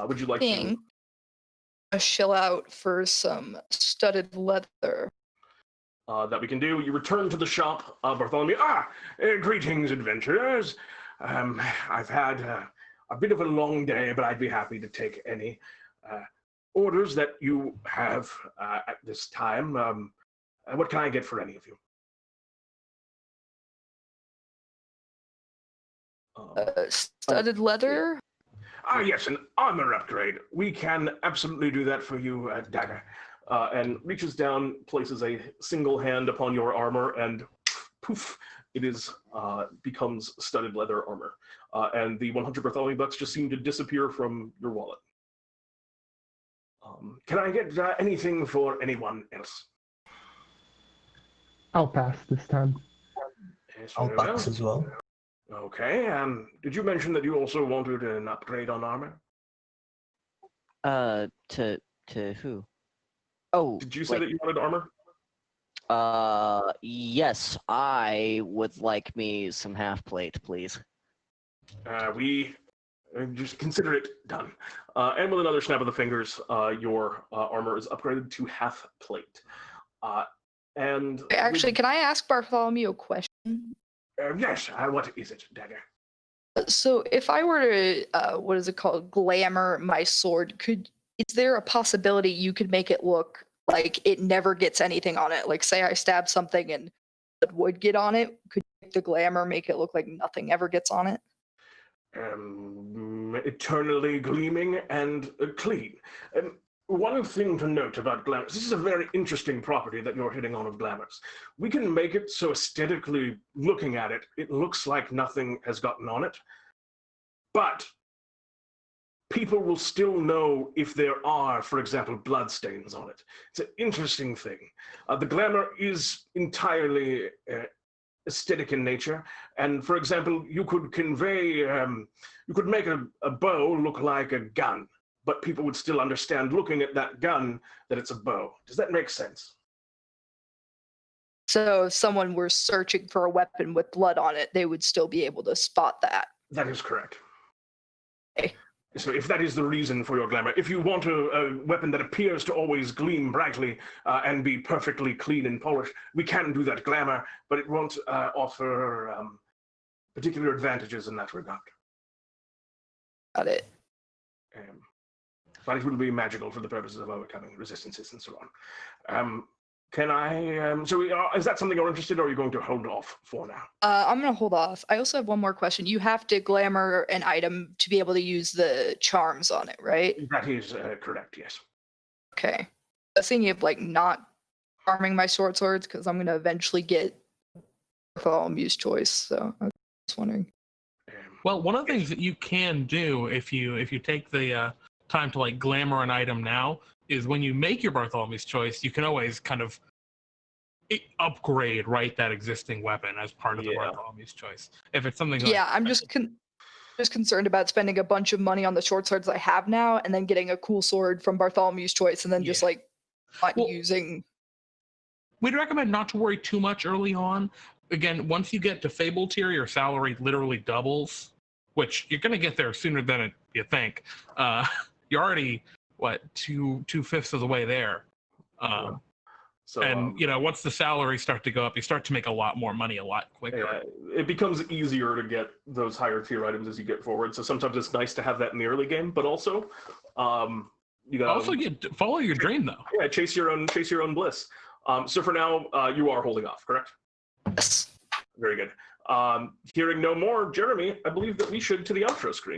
Speaker 1: Would you like to?
Speaker 5: A shill out for some studded leather.
Speaker 1: That we can do. You return to the shop, Bartholomew. Greetings, adventurers. I've had a bit of a long day, but I'd be happy to take any orders that you have at this time. What can I get for any of you?
Speaker 5: Studded leather?
Speaker 1: Yes, an armor upgrade. We can absolutely do that for you, Dagger. And reaches down, places a single hand upon your armor, and poof, it is becomes studded leather armor. And the 100 Bartholomew bucks just seem to disappear from your wallet. Can I get anything for anyone else?
Speaker 4: I'll pass this time.
Speaker 1: Yes,
Speaker 3: I'll
Speaker 1: very
Speaker 3: pass as well.
Speaker 1: Okay, did you mention that you also wanted an upgrade on armor?
Speaker 2: To who? Oh,
Speaker 1: Did you say that you wanted armor?
Speaker 2: Yes, I would like me some half plate, please.
Speaker 1: We just consider it done. And with another snap of the fingers, your armor is upgraded to half plate. And
Speaker 5: Actually, can I ask Bartholomew a question?
Speaker 1: yes, what is it, Dagger?
Speaker 5: So if I were to, what is it called, glamour my sword, is there a possibility you could make it look like it never gets anything on it? Like, say I stab something and it would get on it, could you make the glamour make it look like nothing ever gets on it?
Speaker 1: Eternally gleaming and clean. One thing to note about glamours, this is a very interesting property that you're hitting on of glamours. We can make it so aesthetically looking at it, it looks like nothing has gotten on it. But people will still know if there are, for example, bloodstains on it. It's an interesting thing. The glamour is entirely aesthetic in nature, and for example, you could convey, you could make a bow look like a gun, but people would still understand looking at that gun that it's a bow. Does that make sense?
Speaker 5: So if someone were searching for a weapon with blood on it, they would still be able to spot that.
Speaker 1: That is correct.
Speaker 5: Okay.
Speaker 1: So if that is the reason for your glamour, if you want a weapon that appears to always gleam brightly and be perfectly clean and polished, we can do that glamour, but it won't offer particular advantages in that regard.
Speaker 5: Got it.
Speaker 1: But it will be magical for the purposes of overcoming resistances and so on. Can I? Is that something you're interested in, or are you going to hold off for now?
Speaker 5: I'm going to hold off. I also have one more question. You have to glamour an item to be able to use the charms on it, right?
Speaker 1: That is correct, yes.
Speaker 5: Okay. I was thinking of like not farming my short swords because I'm going to eventually get Bartholomew's choice. So I was just wondering.
Speaker 6: Well, one of the things that you can do if you take the time to like glamour an item now is when you make your Bartholomew's choice, you can always kind of upgrade, right, that existing weapon as part of the Bartholomew's choice. If it's something like,
Speaker 5: I'm just concerned about spending a bunch of money on the short swords I have now and then getting a cool sword from Bartholomew's choice and then just like not using.
Speaker 6: We'd recommend not to worry too much early on. Again, once you get to Fable tier, your salary literally doubles, which you're going to get there sooner than you think. You're already, what, 2/5 of the way there. Once the salaries start to go up, you start to make a lot more money a lot quicker.
Speaker 1: It becomes easier to get those higher tier items as you get forward. So sometimes it's nice to have that in the early game, but also, you gotta
Speaker 6: follow your dream though.
Speaker 1: Yeah, chase your own bliss. So for now, you are holding off, correct?
Speaker 5: Yes.
Speaker 1: Very good. Hearing no more, Jeremy, I believe that we should to the outro screen.